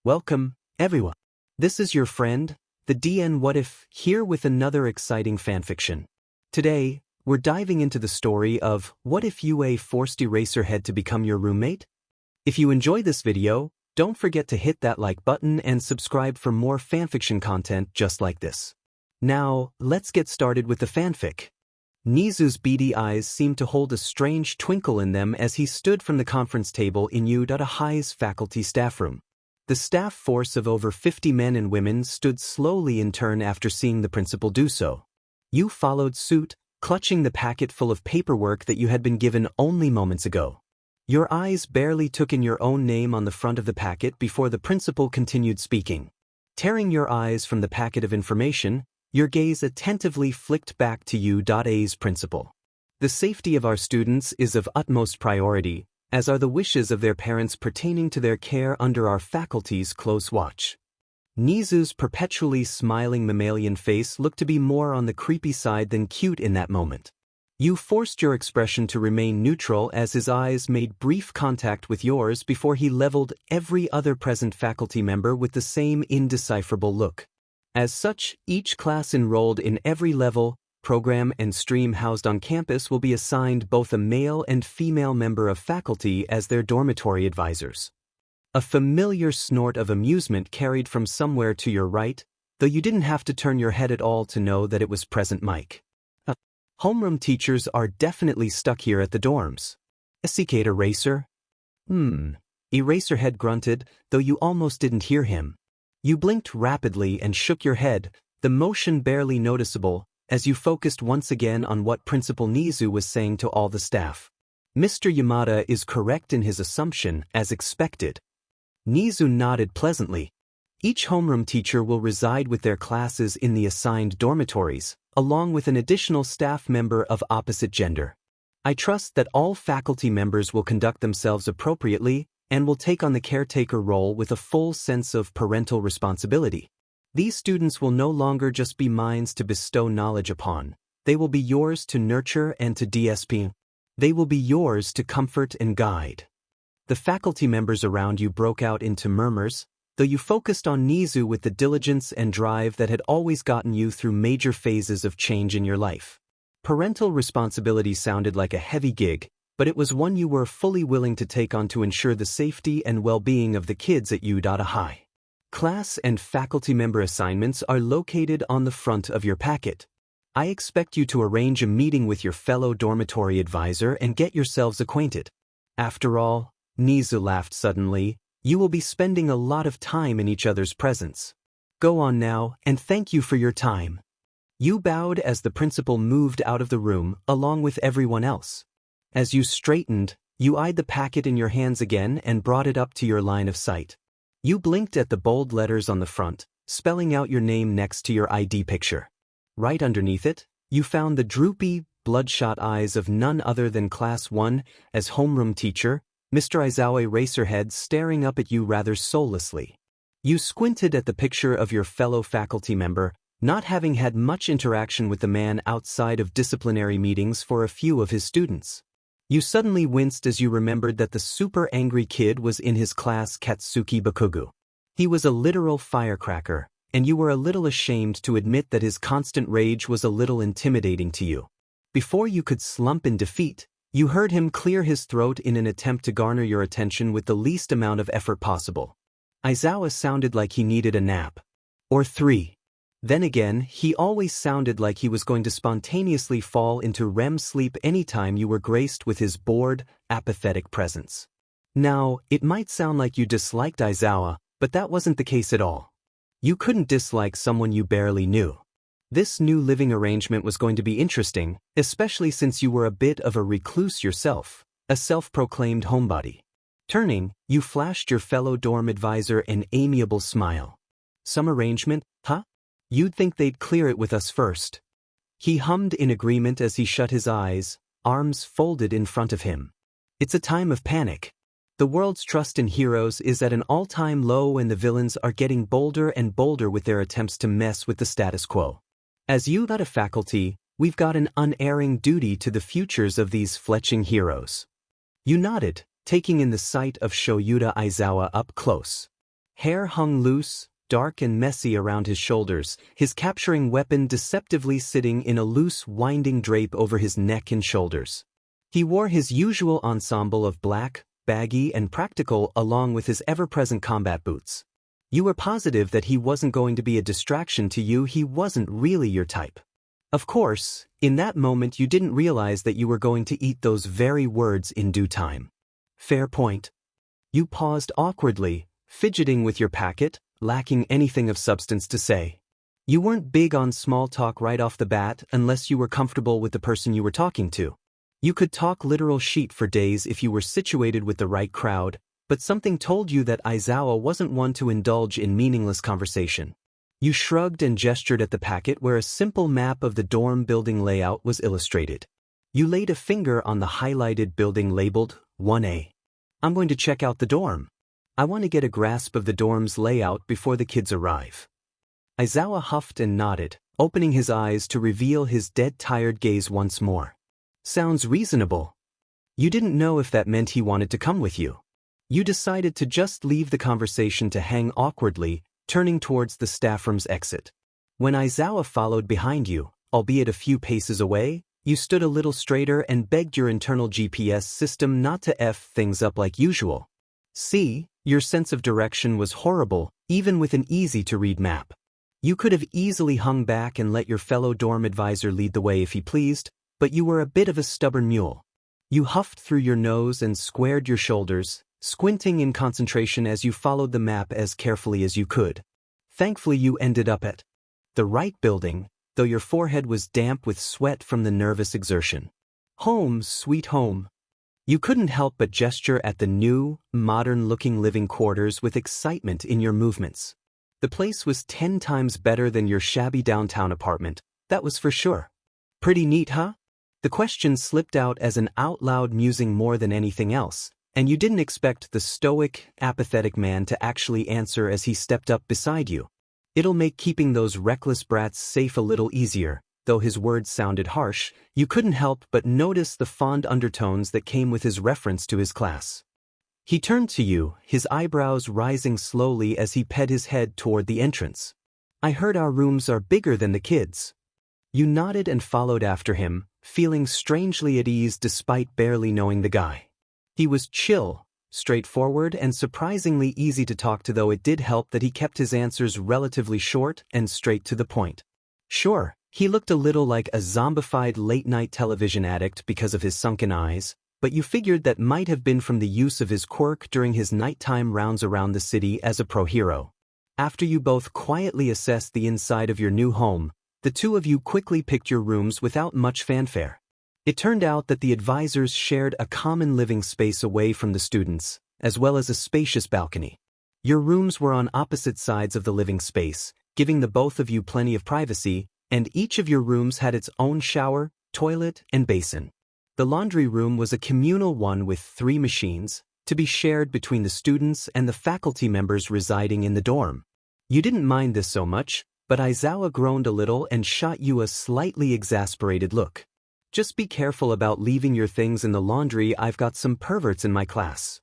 Welcome, everyone. This is your friend, the DN What If, here with another exciting fanfiction. Today, we're diving into the story of What If UA forced Eraserhead to become your roommate? If you enjoy this video, don't forget to hit that like button and subscribe for more fanfiction content just like this. Now, let's get started with the fanfic. Nizu's beady eyes seemed to hold a strange twinkle in them as he stood from the conference table in UA-High's faculty staff room. The staff force of over 50 men and women stood slowly in turn after seeing the principal do so. You followed suit, clutching the packet full of paperwork that you had been given only moments ago. Your eyes barely took in your own name on the front of the packet before the principal continued speaking. Tearing your eyes from the packet of information, your gaze attentively flicked back to UA's principal. The safety of our students is of utmost priority, as are the wishes of their parents pertaining to their care under our faculty's close watch. Nizu's perpetually smiling mammalian face looked to be more on the creepy side than cute in that moment. You forced your expression to remain neutral as his eyes made brief contact with yours before he leveled every other present faculty member with the same indecipherable look. As such, each class enrolled in every level, program and stream housed on campus will be assigned both a male and female member of faculty as their dormitory advisors. A familiar snort of amusement carried from somewhere to your right, though you didn't have to turn your head at all to know that it was present Mike. Homeroom teachers are definitely stuck here at the dorms. Cicada Eraser? Eraserhead grunted, though you almost didn't hear him. You blinked rapidly and shook your head, the motion barely noticeable, as you focused once again on what Principal Nizu was saying to all the staff. Mr. Yamada is correct in his assumption, as expected. Nizu nodded pleasantly. Each homeroom teacher will reside with their classes in the assigned dormitories, along with an additional staff member of opposite gender. I trust that all faculty members will conduct themselves appropriately and will take on the caretaker role with a full sense of parental responsibility. These students will no longer just be minds to bestow knowledge upon. They will be yours to nurture and to DSP. They will be yours to comfort and guide. The faculty members around you broke out into murmurs, though you focused on Nizu with the diligence and drive that had always gotten you through major phases of change in your life. Parental responsibility sounded like a heavy gig, but it was one you were fully willing to take on to ensure the safety and well-being of the kids at UA-High. Class and faculty member assignments are located on the front of your packet. I expect you to arrange a meeting with your fellow dormitory advisor and get yourselves acquainted. After all, Nizu laughed suddenly, you will be spending a lot of time in each other's presence. Go on now, and thank you for your time. You bowed as the principal moved out of the room, along with everyone else. As you straightened, you eyed the packet in your hands again and brought it up to your line of sight. You blinked at the bold letters on the front, spelling out your name next to your ID picture. Right underneath it, you found the droopy, bloodshot eyes of none other than Class 1 as homeroom teacher, Mr. Aizawa Eraserhead, staring up at you rather soullessly. You squinted at the picture of your fellow faculty member, not having had much interaction with the man outside of disciplinary meetings for a few of his students. You suddenly winced as you remembered that the super angry kid was in his class Katsuki Bakugu. He was a literal firecracker, and you were a little ashamed to admit that his constant rage was a little intimidating to you. Before you could slump in defeat, you heard him clear his throat in an attempt to garner your attention with the least amount of effort possible. Aizawa sounded like he needed a nap. Or 3. Then again, he always sounded like he was going to spontaneously fall into REM sleep anytime you were graced with his bored, apathetic presence. Now, it might sound like you disliked Aizawa, but that wasn't the case at all. You couldn't dislike someone you barely knew. This new living arrangement was going to be interesting, especially since you were a bit of a recluse yourself, a self-proclaimed homebody. Turning, you flashed your fellow dorm advisor an amiable smile. Some arrangement, huh? You'd think they'd clear it with us first. He hummed in agreement as he shut his eyes, arms folded in front of him. It's a time of panic. The world's trust in heroes is at an all-time low and the villains are getting bolder and bolder with their attempts to mess with the status quo. As UA faculty, we've got an unerring duty to the futures of these fletching heroes. You nodded, taking in the sight of Shoyuta Aizawa up close. Hair hung loose, dark and messy around his shoulders, his capturing weapon deceptively sitting in a loose winding drape over his neck and shoulders. He wore his usual ensemble of black, baggy and practical along with his ever-present combat boots. You were positive that he wasn't going to be a distraction to you, he wasn't really your type. Of course, in that moment you didn't realize that you were going to eat those very words in due time. Fair point. You paused awkwardly, fidgeting with your packet, lacking anything of substance to say. You weren't big on small talk right off the bat unless you were comfortable with the person you were talking to. You could talk literal sheet for days if you were situated with the right crowd, but something told you that Aizawa wasn't one to indulge in meaningless conversation. You shrugged and gestured at the packet where a simple map of the dorm building layout was illustrated. You laid a finger on the highlighted building labeled 1A. I'm going to check out the dorm. I want to get a grasp of the dorm's layout before the kids arrive. Aizawa huffed and nodded, opening his eyes to reveal his dead-tired gaze once more. Sounds reasonable. You didn't know if that meant he wanted to come with you. You decided to just leave the conversation to hang awkwardly, turning towards the staff room's exit. When Aizawa followed behind you, albeit a few paces away, you stood a little straighter and begged your internal GPS system not to F things up like usual. See, your sense of direction was horrible, even with an easy-to-read map. You could have easily hung back and let your fellow dorm advisor lead the way if he pleased, but you were a bit of a stubborn mule. You huffed through your nose and squared your shoulders, squinting in concentration as you followed the map as carefully as you could. Thankfully you ended up at the right building, though your forehead was damp with sweat from the nervous exertion. Home, sweet home. You couldn't help but gesture at the new, modern-looking living quarters with excitement in your movements. The place was 10 times better than your shabby downtown apartment, that was for sure. Pretty neat, huh? The question slipped out as an out-loud musing more than anything else, and you didn't expect the stoic, apathetic man to actually answer as he stepped up beside you. It'll make keeping those reckless brats safe a little easier. Though his words sounded harsh, you couldn't help but notice the fond undertones that came with his reference to his class. He turned to you, his eyebrows rising slowly as he ped his head toward the entrance. I heard our rooms are bigger than the kids. You nodded and followed after him, feeling strangely at ease despite barely knowing the guy. He was chill, straightforward, and surprisingly easy to talk to, though it did help that he kept his answers relatively short and straight to the point. Sure, he looked a little like a zombified late-night television addict because of his sunken eyes, but you figured that might have been from the use of his quirk during his nighttime rounds around the city as a pro-hero. After you both quietly assessed the inside of your new home, the two of you quickly picked your rooms without much fanfare. It turned out that the advisors shared a common living space away from the students, as well as a spacious balcony. Your rooms were on opposite sides of the living space, giving the both of you plenty of privacy, and each of your rooms had its own shower, toilet, and basin. The laundry room was a communal one with 3 machines, to be shared between the students and the faculty members residing in the dorm. You didn't mind this so much, but Aizawa groaned a little and shot you a slightly exasperated look. Just be careful about leaving your things in the laundry, I've got some perverts in my class.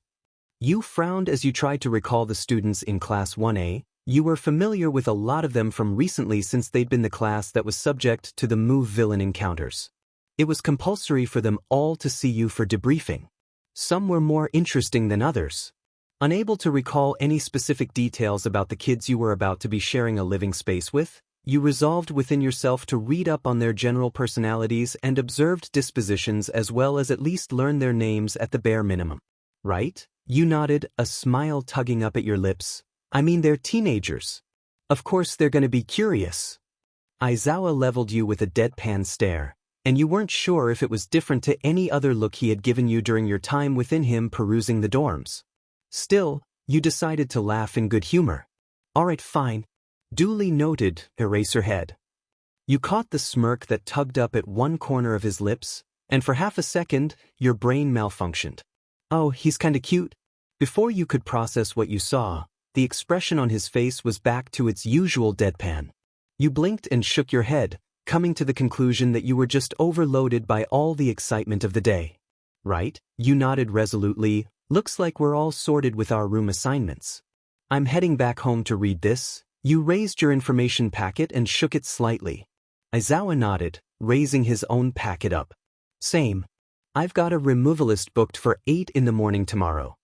You frowned as you tried to recall the students in Class 1A. You were familiar with a lot of them from recently since they'd been the class that was subject to the move villain encounters. It was compulsory for them all to see you for debriefing. Some were more interesting than others. Unable to recall any specific details about the kids you were about to be sharing a living space with, you resolved within yourself to read up on their general personalities and observed dispositions as well as at least learn their names at the bare minimum. Right? You nodded, a smile tugging up at your lips. I mean, they're teenagers. Of course they're going to be curious. Aizawa leveled you with a deadpan stare, and you weren't sure if it was different to any other look he had given you during your time within him perusing the dorms. Still, you decided to laugh in good humor. All right, fine. Duly noted, Eraserhead. You caught the smirk that tugged up at one corner of his lips, and for half a second, your brain malfunctioned. Oh, he's kinda cute. Before you could process what you saw, the expression on his face was back to its usual deadpan. You blinked and shook your head, coming to the conclusion that you were just overloaded by all the excitement of the day. Right? You nodded resolutely. Looks like we're all sorted with our room assignments. I'm heading back home to read this. You raised your information packet and shook it slightly. Aizawa nodded, raising his own packet up. Same. I've got a removalist booked for 8 in the morning tomorrow.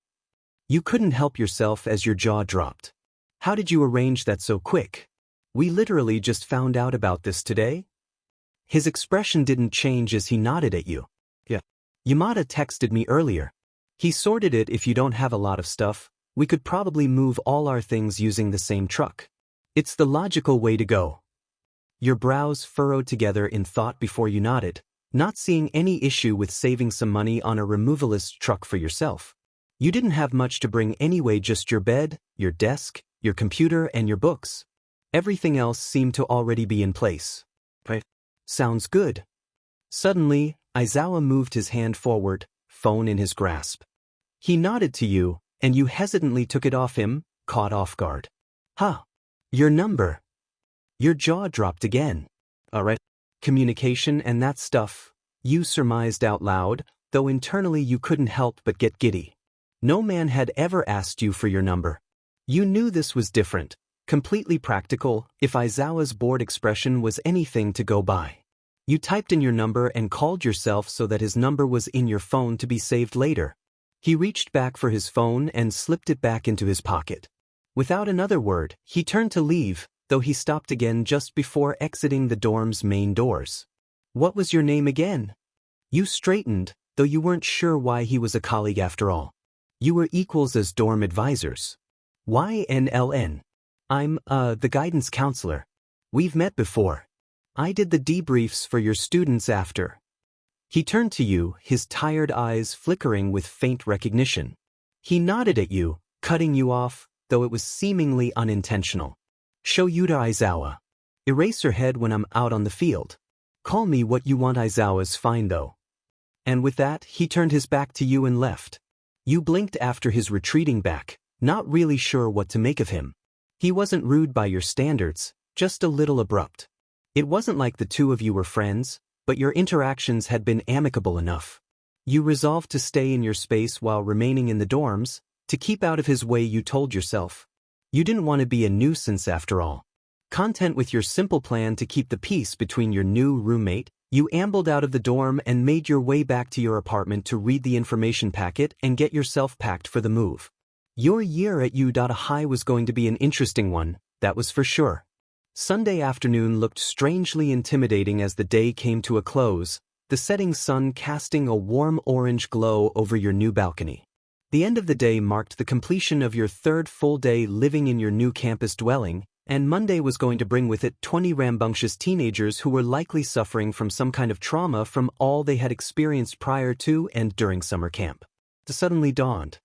You couldn't help yourself as your jaw dropped. How did you arrange that so quick? We literally just found out about this today. His expression didn't change as he nodded at you. Yeah. Yamada texted me earlier. He sorted it. If you don't have a lot of stuff, we could probably move all our things using the same truck. It's the logical way to go. Your brows furrowed together in thought before you nodded, not seeing any issue with saving some money on a removalist truck for yourself. You didn't have much to bring anyway, just your bed, your desk, your computer, and your books. Everything else seemed to already be in place. Right. Sounds good. Suddenly, Aizawa moved his hand forward, phone in his grasp. He nodded to you, and you hesitantly took it off him, caught off guard. Huh. Your number. Your jaw dropped again. Alright. Communication and that stuff, you surmised out loud, though internally you couldn't help but get giddy. No man had ever asked you for your number. You knew this was different, completely practical, if Aizawa's bored expression was anything to go by. You typed in your number and called yourself so that his number was in your phone to be saved later. He reached back for his phone and slipped it back into his pocket. Without another word, he turned to leave, though he stopped again just before exiting the dorm's main doors. What was your name again? You straightened, though you weren't sure why he was a colleague after all. You were equals as dorm advisors. YNLN. I'm, the guidance counselor. We've met before. I did the debriefs for your students after. He turned to you, his tired eyes flickering with faint recognition. He nodded at you, cutting you off, though it was seemingly unintentional. Shoyuta Aizawa. Eraserhead when I'm out on the field. Call me what you want. Aizawa's fine though. And with that, he turned his back to you and left. You blinked after his retreating back, not really sure what to make of him. He wasn't rude by your standards, just a little abrupt. It wasn't like the two of you were friends, but your interactions had been amicable enough. You resolved to stay in your space while remaining in the dorms, to keep out of his way. You told yourself. You didn't want to be a nuisance after all. Content with your simple plan to keep the peace between your new roommate, you ambled out of the dorm and made your way back to your apartment to read the information packet and get yourself packed for the move. Your year at U.High was going to be an interesting one, that was for sure. Sunday afternoon looked strangely intimidating as the day came to a close, the setting sun casting a warm orange glow over your new balcony. The end of the day marked the completion of your third full day living in your new campus dwelling, and Monday was going to bring with it 20 rambunctious teenagers who were likely suffering from some kind of trauma from all they had experienced prior to and during summer camp. It suddenly dawned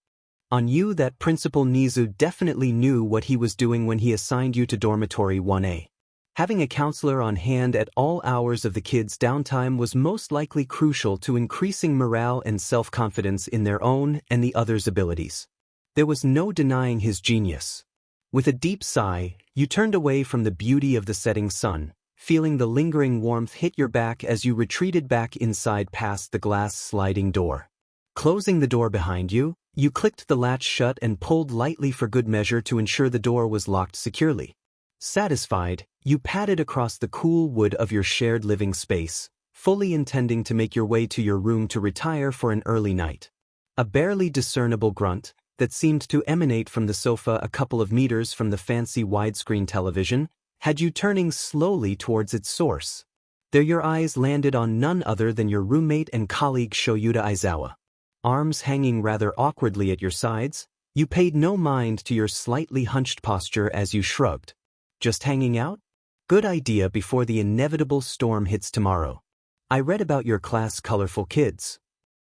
on you that Principal Nizu definitely knew what he was doing when he assigned you to Dormitory 1A. Having a counselor on hand at all hours of the kids' downtime was most likely crucial to increasing morale and self-confidence in their own and the others' abilities. There was no denying his genius. With a deep sigh, you turned away from the beauty of the setting sun, feeling the lingering warmth hit your back as you retreated back inside past the glass sliding door. Closing the door behind you, you clicked the latch shut and pulled lightly for good measure to ensure the door was locked securely. Satisfied, you padded across the cool wood of your shared living space, fully intending to make your way to your room to retire for an early night. A barely discernible grunt, that seemed to emanate from the sofa a couple of meters from the fancy widescreen television, had you turning slowly towards its source. There your eyes landed on none other than your roommate and colleague Shoyuta Aizawa. Arms hanging rather awkwardly at your sides, you paid no mind to your slightly hunched posture as you shrugged. Just hanging out? Good idea before the inevitable storm hits tomorrow. I read about your class colorful kids.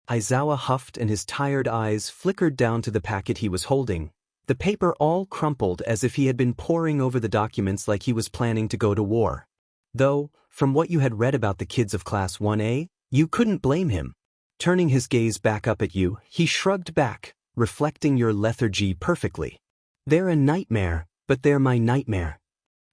Aizawa huffed and his tired eyes flickered down to the packet he was holding, the paper all crumpled as if he had been poring over the documents like he was planning to go to war. Though, from what you had read about the kids of Class 1A, you couldn't blame him. Turning his gaze back up at you, he shrugged back, reflecting your lethargy perfectly. They're a nightmare, but they're my nightmare.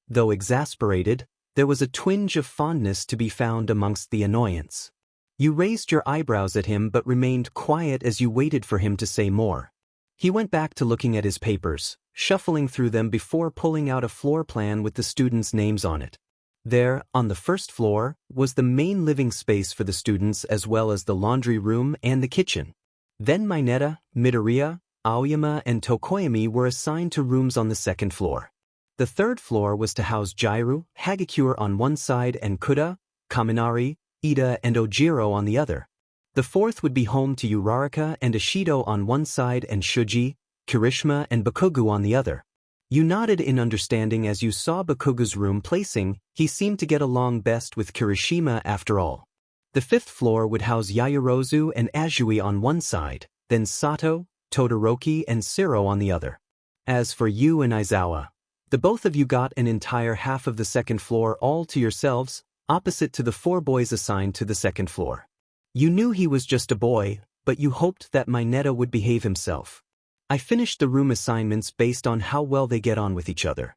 Though exasperated, there was a twinge of fondness to be found amongst the annoyance. You raised your eyebrows at him but remained quiet as you waited for him to say more. He went back to looking at his papers, shuffling through them before pulling out a floor plan with the students' names on it. There, on the first floor, was the main living space for the students as well as the laundry room and the kitchen. Then Mineta, Midoriya, Aoyama and Tokoyami were assigned to rooms on the second floor. The third floor was to house Jairu, Hagakure on one side and Kuda, Kaminari, Ida and Ojiro on the other. The fourth would be home to Uraraka and Ishido on one side and Shuji, Kirishima and Bakugu on the other. You nodded in understanding as you saw Bakugu's room placing. He seemed to get along best with Kirishima after all. The fifth floor would house Yaoyorozu and Azui on one side, then Sato, Todoroki and Siro on the other. As for you and Aizawa, the both of you got an entire half of the second floor all to yourselves, opposite to the four boys assigned to the second floor. You knew he was just a boy, but you hoped that Mineta would behave himself. I finished the room assignments based on how well they get on with each other.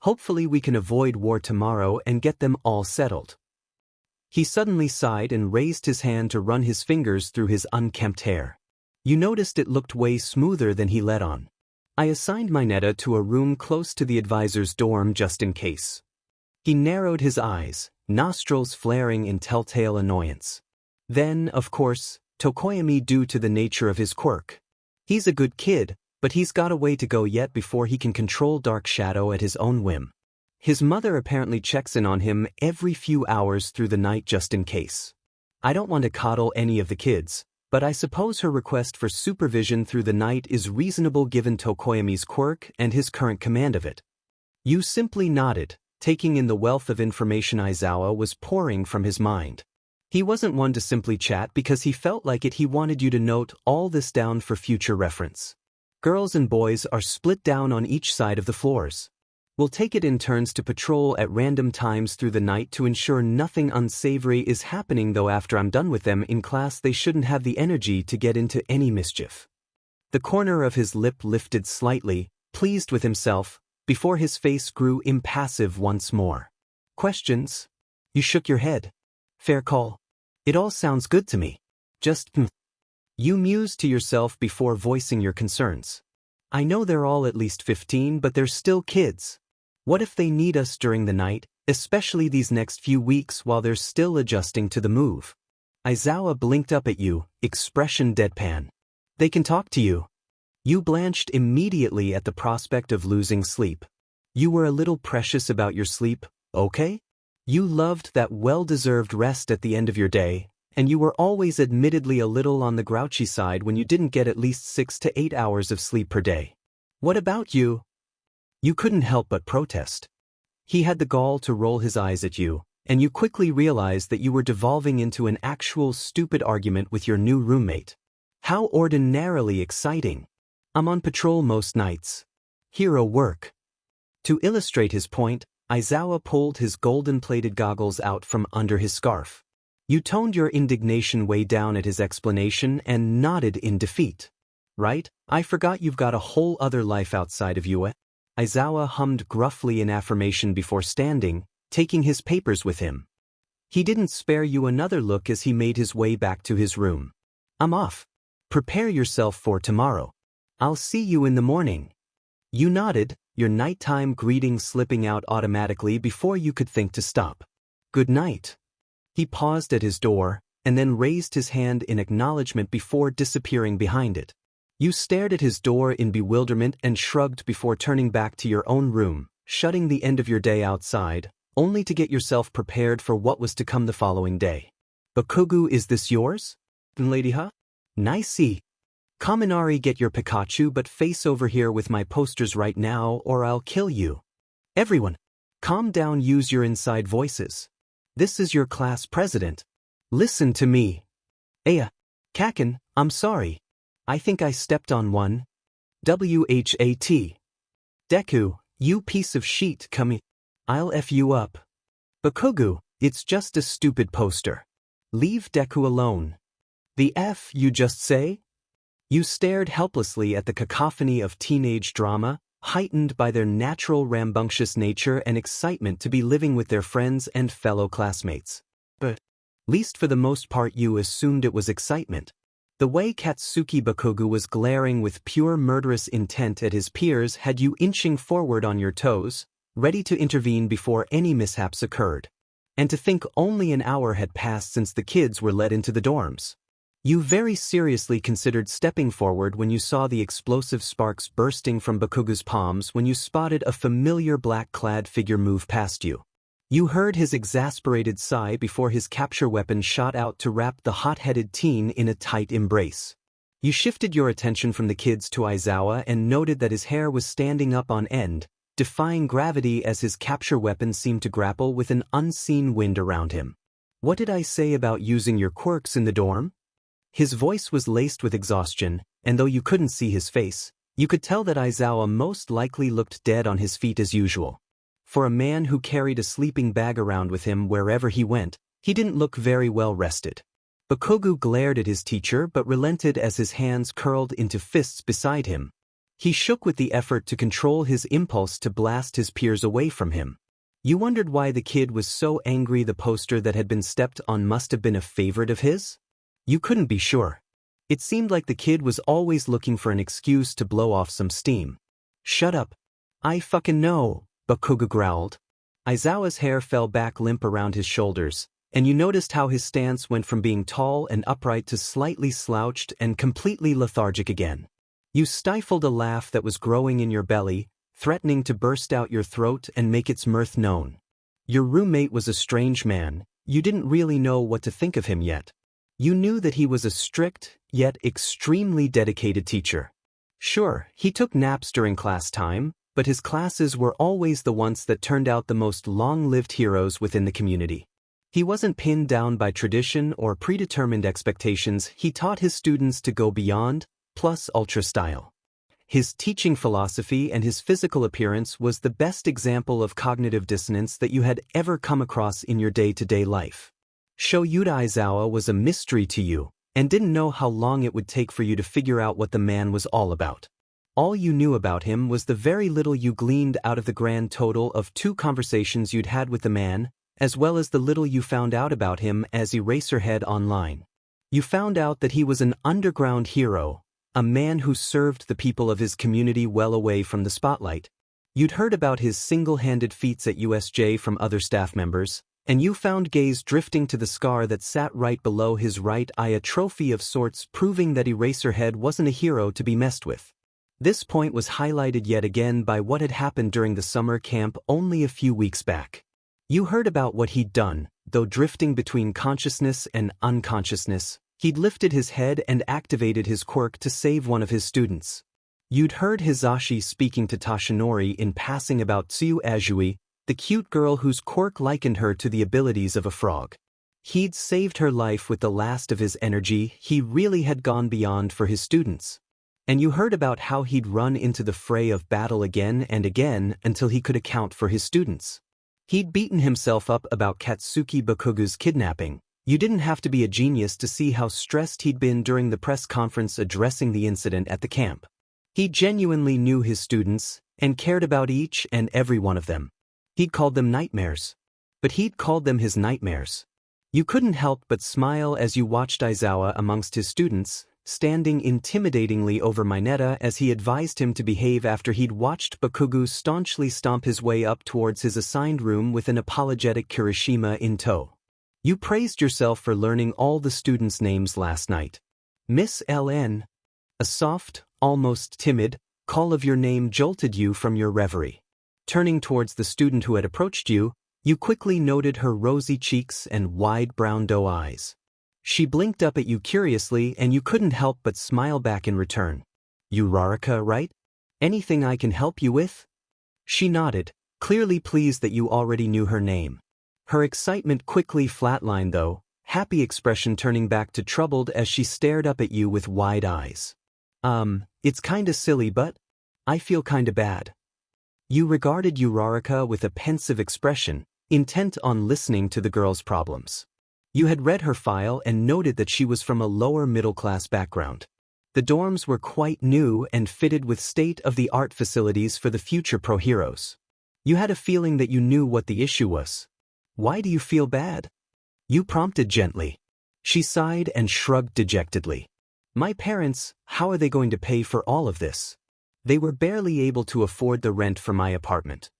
Hopefully we can avoid war tomorrow and get them all settled. He suddenly sighed and raised his hand to run his fingers through his unkempt hair. You noticed it looked way smoother than he let on. I assigned Mineta to a room close to the advisor's dorm just in case. He narrowed his eyes, nostrils flaring in telltale annoyance. Then, of course, Tokoyami due to the nature of his quirk. He's a good kid, but he's got a way to go yet before he can control Dark Shadow at his own whim. His mother apparently checks in on him every few hours through the night just in case. I don't want to coddle any of the kids, but I suppose her request for supervision through the night is reasonable given Tokoyami's quirk and his current command of it. You simply nodded, taking in the wealth of information Aizawa was pouring from his mind. He wasn't one to simply chat because he felt like it. He wanted you to note all this down for future reference. Girls and boys are split down on each side of the floors. We'll take it in turns to patrol at random times through the night to ensure nothing unsavory is happening, though after I'm done with them in class they shouldn't have the energy to get into any mischief. The corner of his lip lifted slightly, pleased with himself, before his face grew impassive once more. Questions? You shook your head. Fair call. It all sounds good to me. Just You mused to yourself before voicing your concerns. I know they're all at least 15, but they're still kids. What if they need us during the night, especially these next few weeks while they're still adjusting to the move? Aizawa blinked up at you, expression deadpan. They can talk to you. You blanched immediately at the prospect of losing sleep. You were a little precious about your sleep, okay? You loved that well-deserved rest at the end of your day, and you were always admittedly a little on the grouchy side when you didn't get at least 6 to 8 hours of sleep per day. What about you? You couldn't help but protest. He had the gall to roll his eyes at you, and you quickly realized that you were devolving into an actual stupid argument with your new roommate. How ordinarily exciting. I'm on patrol most nights. Hero work. To illustrate his point, Aizawa pulled his golden-plated goggles out from under his scarf. You toned your indignation way down at his explanation and nodded in defeat. Right? I forgot you've got a whole other life outside of you. Aizawa hummed gruffly in affirmation before standing, taking his papers with him. He didn't spare you another look as he made his way back to his room. I'm off. Prepare yourself for tomorrow. I'll see you in the morning. You nodded, your nighttime greeting slipping out automatically before you could think to stop. Good night. He paused at his door, and then raised his hand in acknowledgement before disappearing behind it. You stared at his door in bewilderment and shrugged before turning back to your own room, shutting the end of your day outside, only to get yourself prepared for what was to come the following day. Bakugu, is this yours? Lady huh? Nicey. Kaminari, get your Pikachu but face over here with my posters right now or I'll kill you. Everyone, calm down, use your inside voices. This is your class president. Listen to me. Aya. Kaken, I'm sorry. I think I stepped on one. WHAT. Deku, you piece of shit, come. I'll F you up. Bakugu, it's just a stupid poster. Leave Deku alone. The F you just say? You stared helplessly at the cacophony of teenage drama, heightened by their natural rambunctious nature and excitement to be living with their friends and fellow classmates. But, least for the most part, you assumed it was excitement. The way Katsuki Bakugu was glaring with pure murderous intent at his peers had you inching forward on your toes, ready to intervene before any mishaps occurred. And to think only an hour had passed since the kids were led into the dorms. You very seriously considered stepping forward when you saw the explosive sparks bursting from Bakugu's palms when you spotted a familiar black-clad figure move past you. You heard his exasperated sigh before his capture weapon shot out to wrap the hot-headed teen in a tight embrace. You shifted your attention from the kids to Aizawa and noted that his hair was standing up on end, defying gravity as his capture weapon seemed to grapple with an unseen wind around him. "What did I say about using your quirks in the dorm?" His voice was laced with exhaustion, and though you couldn't see his face, you could tell that Aizawa most likely looked dead on his feet as usual. For a man who carried a sleeping bag around with him wherever he went, he didn't look very well rested. Bakugu glared at his teacher but relented as his hands curled into fists beside him. He shook with the effort to control his impulse to blast his peers away from him. You wondered why the kid was so angry the poster that had been stepped on must have been a favorite of his? You couldn't be sure. It seemed like the kid was always looking for an excuse to blow off some steam. "Shut up. I fucking know," Bakugu growled. Aizawa's hair fell back limp around his shoulders, and you noticed how his stance went from being tall and upright to slightly slouched and completely lethargic again. You stifled a laugh that was growing in your belly, threatening to burst out your throat and make its mirth known. Your roommate was a strange man. You didn't really know what to think of him yet. You knew that he was a strict, yet extremely dedicated teacher. Sure, he took naps during class time, but his classes were always the ones that turned out the most long-lived heroes within the community. He wasn't pinned down by tradition or predetermined expectations. He taught his students to go beyond, plus ultra style. His teaching philosophy and his physical appearance was the best example of cognitive dissonance that you had ever come across in your day-to-day life. Shoyuta Aizawa was a mystery to you, and didn't know how long it would take for you to figure out what the man was all about. All you knew about him was the very little you gleaned out of the grand total of 2 conversations you'd had with the man, as well as the little you found out about him as Eraserhead online. You found out that he was an underground hero, a man who served the people of his community well away from the spotlight. You'd heard about his single-handed feats at USJ from other staff members, and you found gaze drifting to the scar that sat right below his right eye, a trophy of sorts proving that Eraserhead wasn't a hero to be messed with. This point was highlighted yet again by what had happened during the summer camp only a few weeks back. You heard about what he'd done, though drifting between consciousness and unconsciousness, he'd lifted his head and activated his quirk to save one of his students. You'd heard Hizashi speaking to Tashinori in passing about Tsuyu Azui, the cute girl whose quirk likened her to the abilities of a frog. He'd saved her life with the last of his energy. He really had gone beyond for his students. And you heard about how he'd run into the fray of battle again and again until he could account for his students. He'd beaten himself up about Katsuki Bakugu's kidnapping. You didn't have to be a genius to see how stressed he'd been during the press conference addressing the incident at the camp. He genuinely knew his students and cared about each and every one of them. He'd called them nightmares. But he'd called them his nightmares. You couldn't help but smile as you watched Aizawa amongst his students, standing intimidatingly over Mineta as he advised him to behave after he'd watched Bakugu staunchly stomp his way up towards his assigned room with an apologetic Kirishima in tow. You praised yourself for learning all the students' names last night. Miss L.N. A soft, almost timid, call of your name jolted you from your reverie. Turning towards the student who had approached you, you quickly noted her rosy cheeks and wide brown doe eyes. She blinked up at you curiously and you couldn't help but smile back in return. "You Rarika, right? Anything I can help you with?" She nodded, clearly pleased that you already knew her name. Her excitement quickly flatlined though, happy expression turning back to troubled as she stared up at you with wide eyes. It's kinda silly but I feel kinda bad." You regarded Urarika with a pensive expression, intent on listening to the girl's problems. You had read her file and noted that she was from a lower middle-class background. The dorms were quite new and fitted with state-of-the-art facilities for the future pro-heroes. You had a feeling that you knew what the issue was. "Why do you feel bad?" You prompted gently. She sighed and shrugged dejectedly. My parents, how are they going to pay for all of this? They were barely able to afford the rent for my apartment.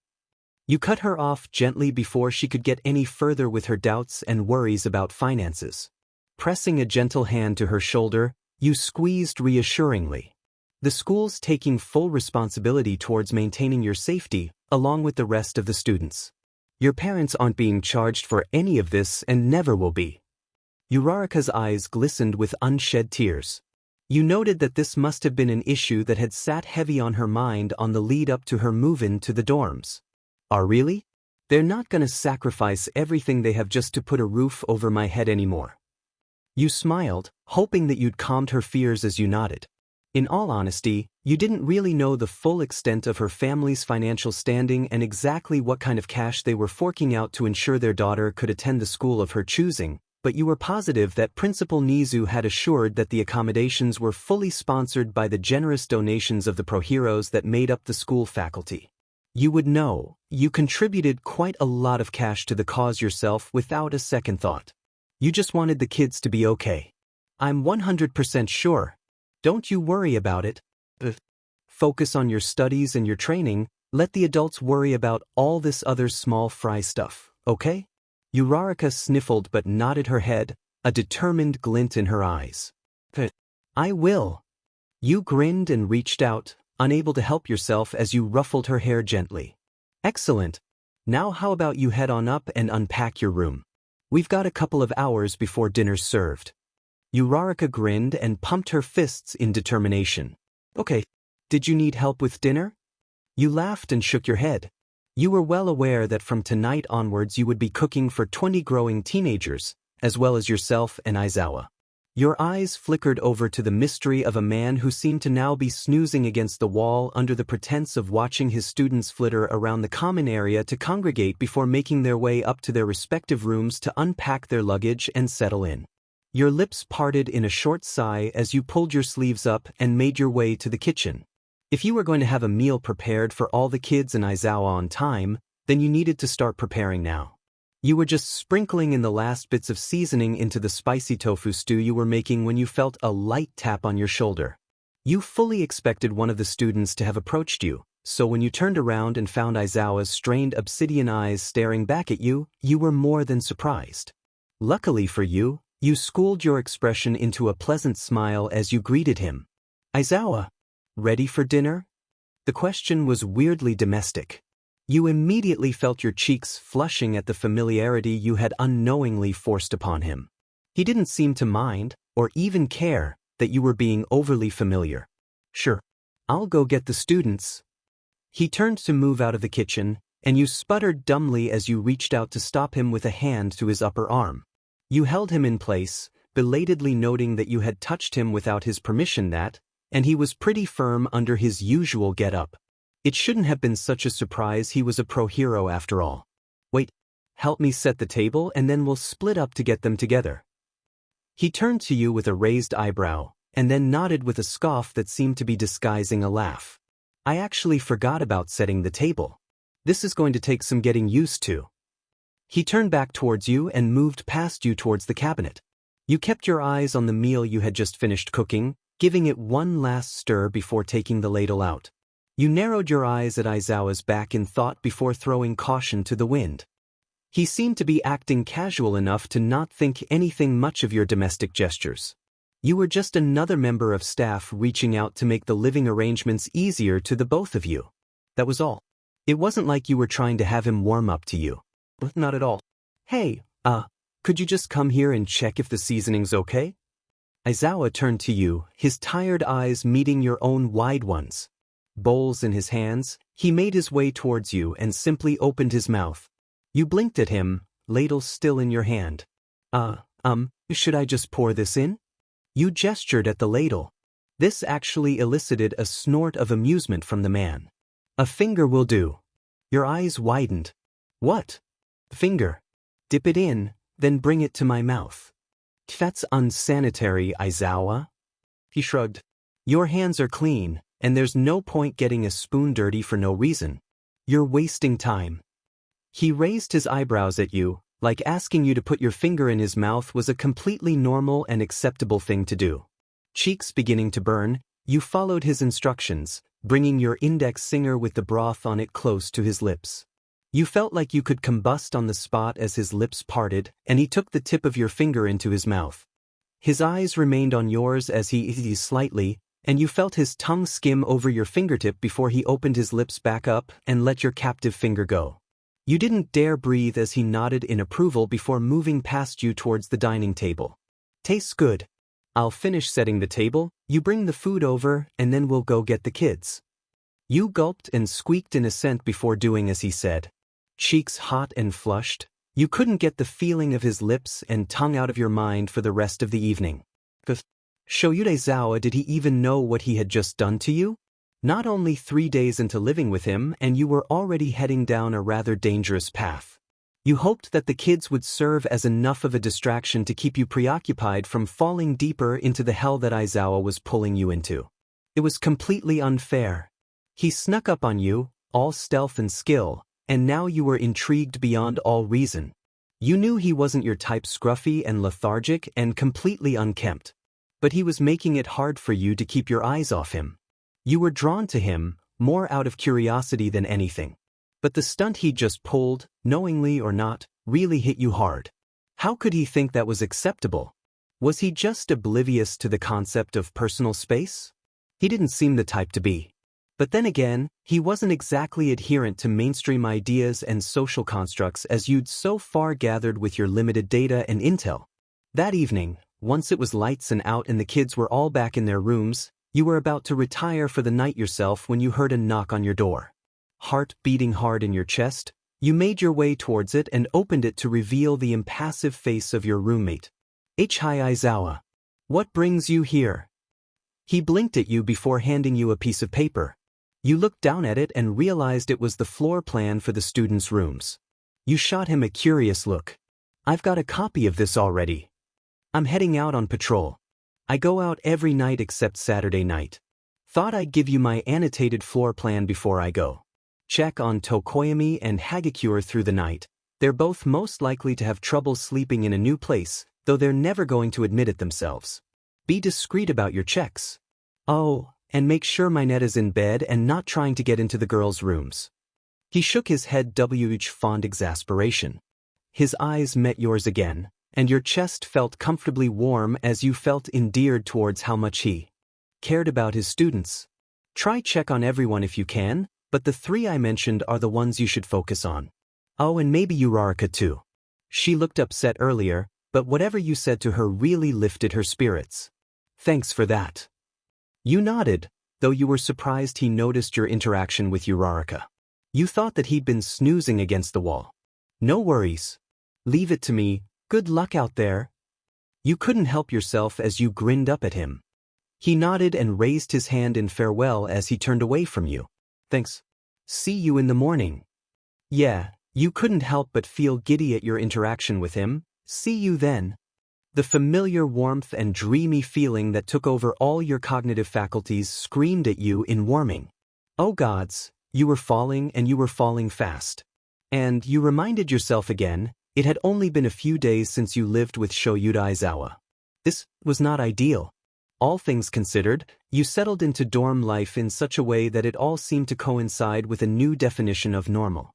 You cut her off gently before she could get any further with her doubts and worries about finances. Pressing a gentle hand to her shoulder, you squeezed reassuringly. The school's taking full responsibility towards maintaining your safety, along with the rest of the students. Your parents aren't being charged for any of this and never will be. Uraraka's eyes glistened with unshed tears. You noted that this must have been an issue that had sat heavy on her mind on the lead up to her move-in to the dorms. Really? They're not gonna sacrifice everything they have just to put a roof over my head anymore. You smiled, hoping that you'd calmed her fears as you nodded. In all honesty, you didn't really know the full extent of her family's financial standing and exactly what kind of cash they were forking out to ensure their daughter could attend the school of her choosing, but you were positive that Principal Nizu had assured that the accommodations were fully sponsored by the generous donations of the pro-heroes that made up the school faculty. You would know, you contributed quite a lot of cash to the cause yourself without a second thought. You just wanted the kids to be okay. I'm 100% sure. Don't you worry about it. Focus on your studies and your training, let the adults worry about all this other small fry stuff, okay? Uraraka sniffled but nodded her head, a determined glint in her eyes. I will. You grinned and reached out, unable to help yourself as you ruffled her hair gently. Excellent. Now how about you head on up and unpack your room? We've got a couple of hours before dinner's served. Uraraka grinned and pumped her fists in determination. Okay. Did you need help with dinner? You laughed and shook your head. You were well aware that from tonight onwards you would be cooking for 20 growing teenagers, as well as yourself and Aizawa. Your eyes flickered over to the mystery of a man who seemed to now be snoozing against the wall under the pretense of watching his students flitter around the common area to congregate before making their way up to their respective rooms to unpack their luggage and settle in. Your lips parted in a short sigh as you pulled your sleeves up and made your way to the kitchen. If you were going to have a meal prepared for all the kids and Aizawa on time, then you needed to start preparing now. You were just sprinkling in the last bits of seasoning into the spicy tofu stew you were making when you felt a light tap on your shoulder. You fully expected one of the students to have approached you, so when you turned around and found Aizawa's strained obsidian eyes staring back at you, you were more than surprised. Luckily for you, you schooled your expression into a pleasant smile as you greeted him. Aizawa, ready for dinner? The question was weirdly domestic. You immediately felt your cheeks flushing at the familiarity you had unknowingly forced upon him. He didn't seem to mind, or even care, that you were being overly familiar. Sure, I'll go get the students. He turned to move out of the kitchen, and you sputtered dumbly as you reached out to stop him with a hand to his upper arm. You held him in place, belatedly noting that you had touched him without his permission and he was pretty firm under his usual get-up. It shouldn't have been such a surprise he was a pro-hero after all. Wait, help me set the table and then we'll split up to get them together. He turned to you with a raised eyebrow, and then nodded with a scoff that seemed to be disguising a laugh. I actually forgot about setting the table. This is going to take some getting used to. He turned back towards you and moved past you towards the cabinet. You kept your eyes on the meal you had just finished cooking, giving it one last stir before taking the ladle out. You narrowed your eyes at Aizawa's back in thought before throwing caution to the wind. He seemed to be acting casual enough to not think anything much of your domestic gestures. You were just another member of staff reaching out to make the living arrangements easier to the both of you. That was all. It wasn't like you were trying to have him warm up to you. Not at all. Hey, could you just come here and check if the seasoning's okay? Aizawa turned to you, his tired eyes meeting your own wide ones. Bowls in his hands, he made his way towards you and simply opened his mouth. You blinked at him, ladle still in your hand. Should I just pour this in? You gestured at the ladle. This actually elicited a snort of amusement from the man. A finger will do. Your eyes widened. What? Finger. Dip it in, then bring it to my mouth. That's unsanitary, Aizawa. He shrugged. Your hands are clean, and there's no point getting a spoon dirty for no reason. You're wasting time. He raised his eyebrows at you, like asking you to put your finger in his mouth was a completely normal and acceptable thing to do. Cheeks beginning to burn, you followed his instructions, bringing your index finger with the broth on it close to his lips. You felt like you could combust on the spot as his lips parted, and he took the tip of your finger into his mouth. His eyes remained on yours as he eased slightly, and you felt his tongue skim over your fingertip before he opened his lips back up and let your captive finger go. You didn't dare breathe as he nodded in approval before moving past you towards the dining table. Tastes good. I'll finish setting the table, you bring the food over, and then we'll go get the kids. You gulped and squeaked in assent before doing as he said. Cheeks hot and flushed, you couldn't get the feeling of his lips and tongue out of your mind for the rest of the evening. Shoyurezawa, did he even know what he had just done to you? Not only 3 days into living with him and you were already heading down a rather dangerous path. You hoped that the kids would serve as enough of a distraction to keep you preoccupied from falling deeper into the hell that Aizawa was pulling you into. It was completely unfair. He snuck up on you, all stealth and skill, and now you were intrigued beyond all reason. You knew he wasn't your type, scruffy and lethargic and completely unkempt. But he was making it hard for you to keep your eyes off him. You were drawn to him, more out of curiosity than anything. But the stunt he just pulled, knowingly or not, really hit you hard. How could he think that was acceptable? Was he just oblivious to the concept of personal space? He didn't seem the type to be. But then again, he wasn't exactly adherent to mainstream ideas and social constructs as you'd so far gathered with your limited data and intel. That evening, once it was lights and out and the kids were all back in their rooms, you were about to retire for the night yourself when you heard a knock on your door. Heart beating hard in your chest, you made your way towards it and opened it to reveal the impassive face of your roommate. Hi Aizawa. What brings you here? He blinked at you before handing you a piece of paper. You looked down at it and realized it was the floor plan for the students' rooms. You shot him a curious look. I've got a copy of this already. I'm heading out on patrol. I go out every night except Saturday night. Thought I'd give you my annotated floor plan before I go. Check on Tokoyami and Hagakure through the night. They're both most likely to have trouble sleeping in a new place, though they're never going to admit it themselves. Be discreet about your checks. Oh, and make sure Minette is in bed and not trying to get into the girls' rooms. He shook his head with fond exasperation. His eyes met yours again, and your chest felt comfortably warm as you felt endeared towards how much he cared about his students. Try check on everyone if you can, but the 3 I mentioned are the ones you should focus on. Oh, and maybe Uraraka too. She looked upset earlier, but whatever you said to her really lifted her spirits. Thanks for that. You nodded, though you were surprised he noticed your interaction with Uraraka. You thought that he'd been snoozing against the wall. No worries. Leave it to me. Good luck out there. You couldn't help yourself as you grinned up at him. He nodded and raised his hand in farewell as he turned away from you. Thanks. See you in the morning. Yeah, you couldn't help but feel giddy at your interaction with him. See you then. The familiar warmth and dreamy feeling that took over all your cognitive faculties screamed at you in warming. Oh gods, you were falling and you were falling fast. And you reminded yourself again, it had only been a few days since you lived with Shoyuda Aizawa. This was not ideal. All things considered, you settled into dorm life in such a way that it all seemed to coincide with a new definition of normal.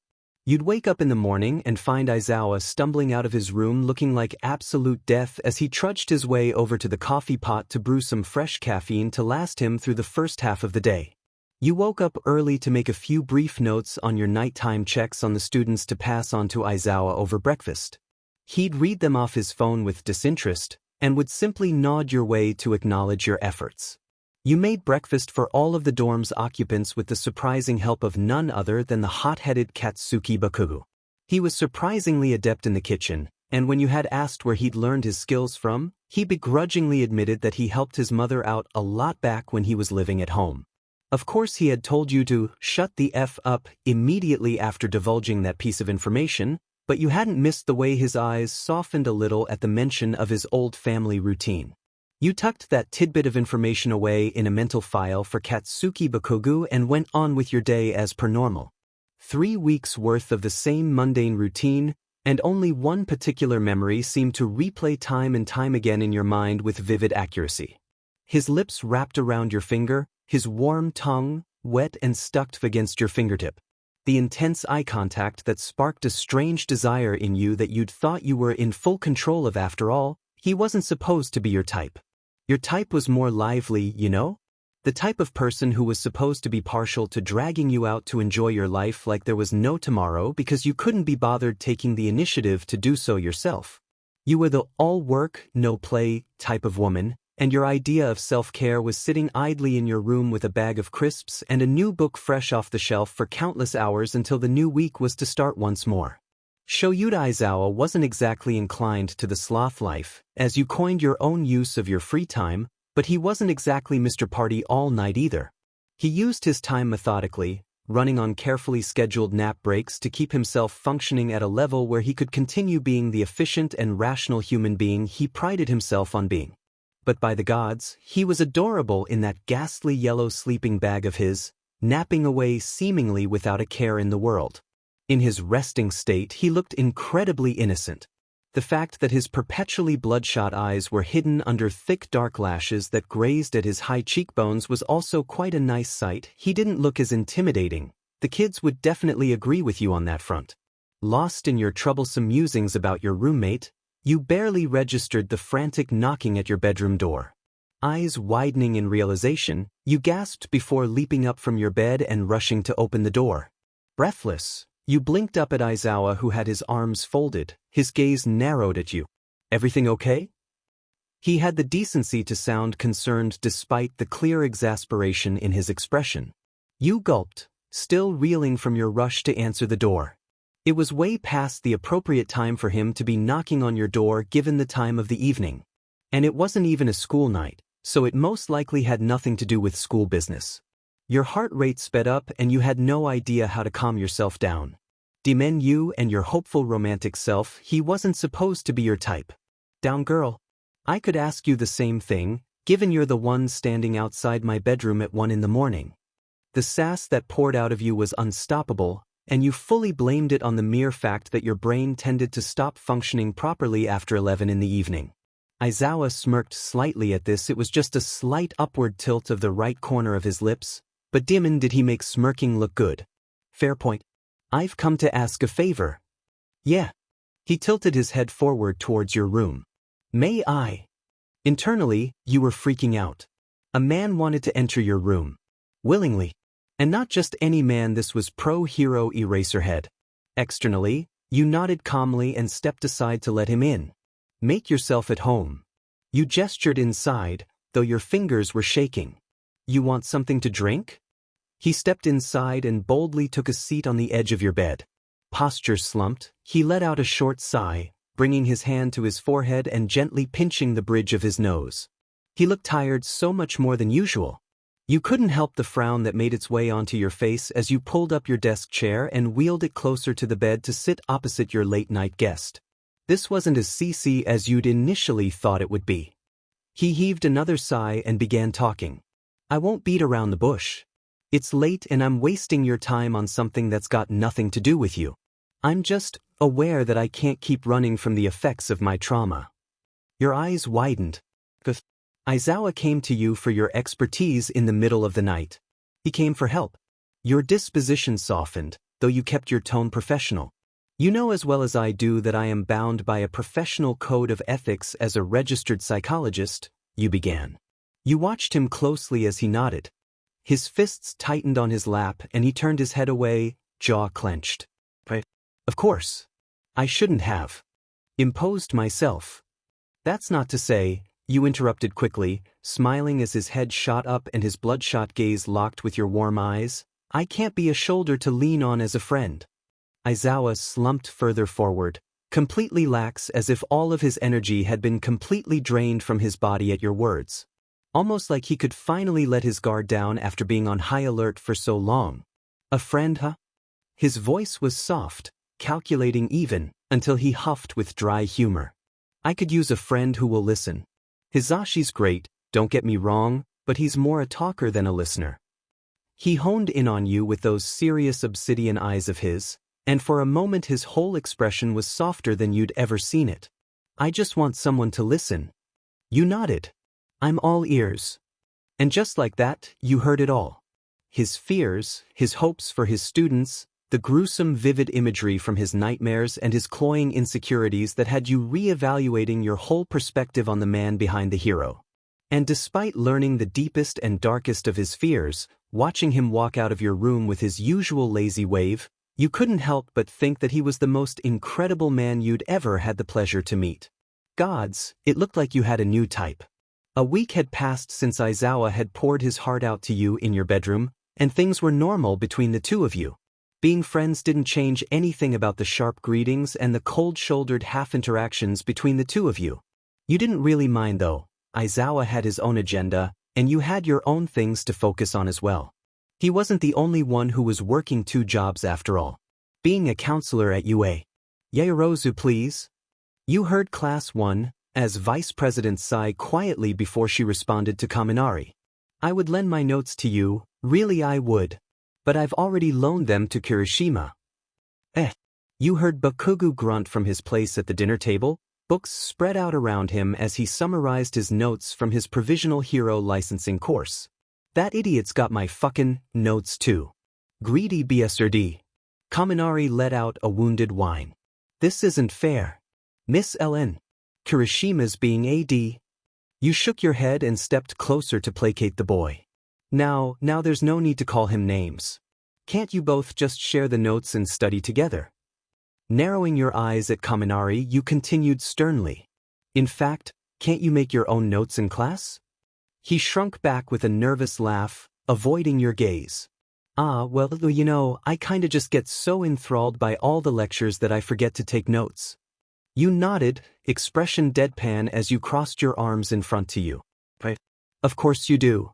You'd wake up in the morning and find Aizawa stumbling out of his room looking like absolute death as he trudged his way over to the coffee pot to brew some fresh caffeine to last him through the first half of the day. You woke up early to make a few brief notes on your nighttime checks on the students to pass on to Aizawa over breakfast. He'd read them off his phone with disinterest, and would simply nod your way to acknowledge your efforts. You made breakfast for all of the dorm's occupants with the surprising help of none other than the hot-headed Katsuki Bakugo. He was surprisingly adept in the kitchen, and when you had asked where he'd learned his skills from, he begrudgingly admitted that he helped his mother out a lot back when he was living at home. Of course he had told you to shut the F up immediately after divulging that piece of information, but you hadn't missed the way his eyes softened a little at the mention of his old family routine. You tucked that tidbit of information away in a mental file for Katsuki Bakugo and went on with your day as per normal. 3 weeks worth of the same mundane routine, and only one particular memory seemed to replay time and time again in your mind with vivid accuracy. His lips wrapped around your finger, his warm tongue, wet and stuck against your fingertip. The intense eye contact that sparked a strange desire in you that you'd thought you were in full control of. After all, he wasn't supposed to be your type. Your type was more lively, you know? The type of person who was supposed to be partial to dragging you out to enjoy your life like there was no tomorrow because you couldn't be bothered taking the initiative to do so yourself. You were the all work, no play type of woman, and your idea of self-care was sitting idly in your room with a bag of crisps and a new book fresh off the shelf for countless hours until the new week was to start once more. Shoyuta Aizawa wasn't exactly inclined to the sloth life, as you coined your own use of your free time, but he wasn't exactly Mr. Party all night either. He used his time methodically, running on carefully scheduled nap breaks to keep himself functioning at a level where he could continue being the efficient and rational human being he prided himself on being. But by the gods, he was adorable in that ghastly yellow sleeping bag of his, napping away seemingly without a care in the world. In his resting state, he looked incredibly innocent. The fact that his perpetually bloodshot eyes were hidden under thick dark lashes that grazed at his high cheekbones was also quite a nice sight. He didn't look as intimidating. The kids would definitely agree with you on that front. Lost in your troublesome musings about your roommate, you barely registered the frantic knocking at your bedroom door. Eyes widening in realization, you gasped before leaping up from your bed and rushing to open the door. Breathless, you blinked up at Aizawa, who had his arms folded, his gaze narrowed at you. Everything okay? He had the decency to sound concerned despite the clear exasperation in his expression. You gulped, still reeling from your rush to answer the door. It was way past the appropriate time for him to be knocking on your door given the time of the evening. And it wasn't even a school night, so it most likely had nothing to do with school business. Your heart rate sped up and you had no idea how to calm yourself down. Demon you and your hopeful romantic self, he wasn't supposed to be your type. Down girl. I could ask you the same thing, given you're the one standing outside my bedroom at 1 a.m. The sass that poured out of you was unstoppable, and you fully blamed it on the mere fact that your brain tended to stop functioning properly after 11 in the evening. Aizawa smirked slightly at this. It was just a slight upward tilt of the right corner of his lips, but dimmin did he make smirking look good. Fair point. I've come to ask a favor. Yeah. He tilted his head forward towards your room. May I? Internally, you were freaking out. A man wanted to enter your room. Willingly. And not just any man, this was pro-hero Eraserhead. Externally, you nodded calmly and stepped aside to let him in. Make yourself at home. You gestured inside, though your fingers were shaking. You want something to drink? He stepped inside and boldly took a seat on the edge of your bed. Posture slumped, he let out a short sigh, bringing his hand to his forehead and gently pinching the bridge of his nose. He looked tired, so much more than usual. You couldn't help the frown that made its way onto your face as you pulled up your desk chair and wheeled it closer to the bed to sit opposite your late-night guest. This wasn't as CC as you'd initially thought it would be. He heaved another sigh and began talking. I won't beat around the bush. It's late and I'm wasting your time on something that's got nothing to do with you. I'm just aware that I can't keep running from the effects of my trauma. Your eyes widened. Aizawa came to you for your expertise in the middle of the night. He came for help. Your disposition softened, though you kept your tone professional. You know as well as I do that I am bound by a professional code of ethics as a registered psychologist, you began. You watched him closely as he nodded. His fists tightened on his lap and he turned his head away, jaw clenched. Of course. I shouldn't have imposed myself. That's not to say, you interrupted quickly, smiling as his head shot up and his bloodshot gaze locked with your warm eyes. I can't be a shoulder to lean on as a friend. Aizawa slumped further forward, completely lax, as if all of his energy had been completely drained from his body at your words. Almost like he could finally let his guard down after being on high alert for so long. A friend, huh? His voice was soft, calculating even, until he huffed with dry humor. I could use a friend who will listen. Hizashi's great, don't get me wrong, but he's more a talker than a listener. He honed in on you with those serious obsidian eyes of his, and for a moment his whole expression was softer than you'd ever seen it. I just want someone to listen. You nodded. I'm all ears. And just like that, you heard it all. His fears, his hopes for his students, the gruesome vivid imagery from his nightmares and his cloying insecurities that had you re-evaluating your whole perspective on the man behind the hero. And despite learning the deepest and darkest of his fears, watching him walk out of your room with his usual lazy wave, you couldn't help but think that he was the most incredible man you'd ever had the pleasure to meet. Gods, it looked like you had a new type. A week had passed since Aizawa had poured his heart out to you in your bedroom, and things were normal between the two of you. Being friends didn't change anything about the sharp greetings and the cold-shouldered half-interactions between the two of you. You didn't really mind though. Aizawa had his own agenda, and you had your own things to focus on as well. He wasn't the only one who was working 2 jobs after all. Being a counselor at UA. Yaoyorozu, please. You heard Class 1, as Vice President sighed quietly before she responded to Kaminari. I would lend my notes to you, really I would. But I've already loaned them to Kirishima. You heard Bakugu grunt from his place at the dinner table, books spread out around him as he summarized his notes from his provisional hero licensing course. That idiot's got my fucking notes too. Greedy BSRD. Kaminari let out a wounded whine. This isn't fair. Miss LN. Kirishima's being AD. You shook your head and stepped closer to placate the boy. Now there's no need to call him names. Can't you both just share the notes and study together? Narrowing your eyes at Kaminari, you continued sternly. In fact, can't you make your own notes in class? He shrunk back with a nervous laugh, avoiding your gaze. Well, you know, I kinda just get so enthralled by all the lectures that I forget to take notes. You nodded, expression deadpan as you crossed your arms in front to you. Right? Of course you do.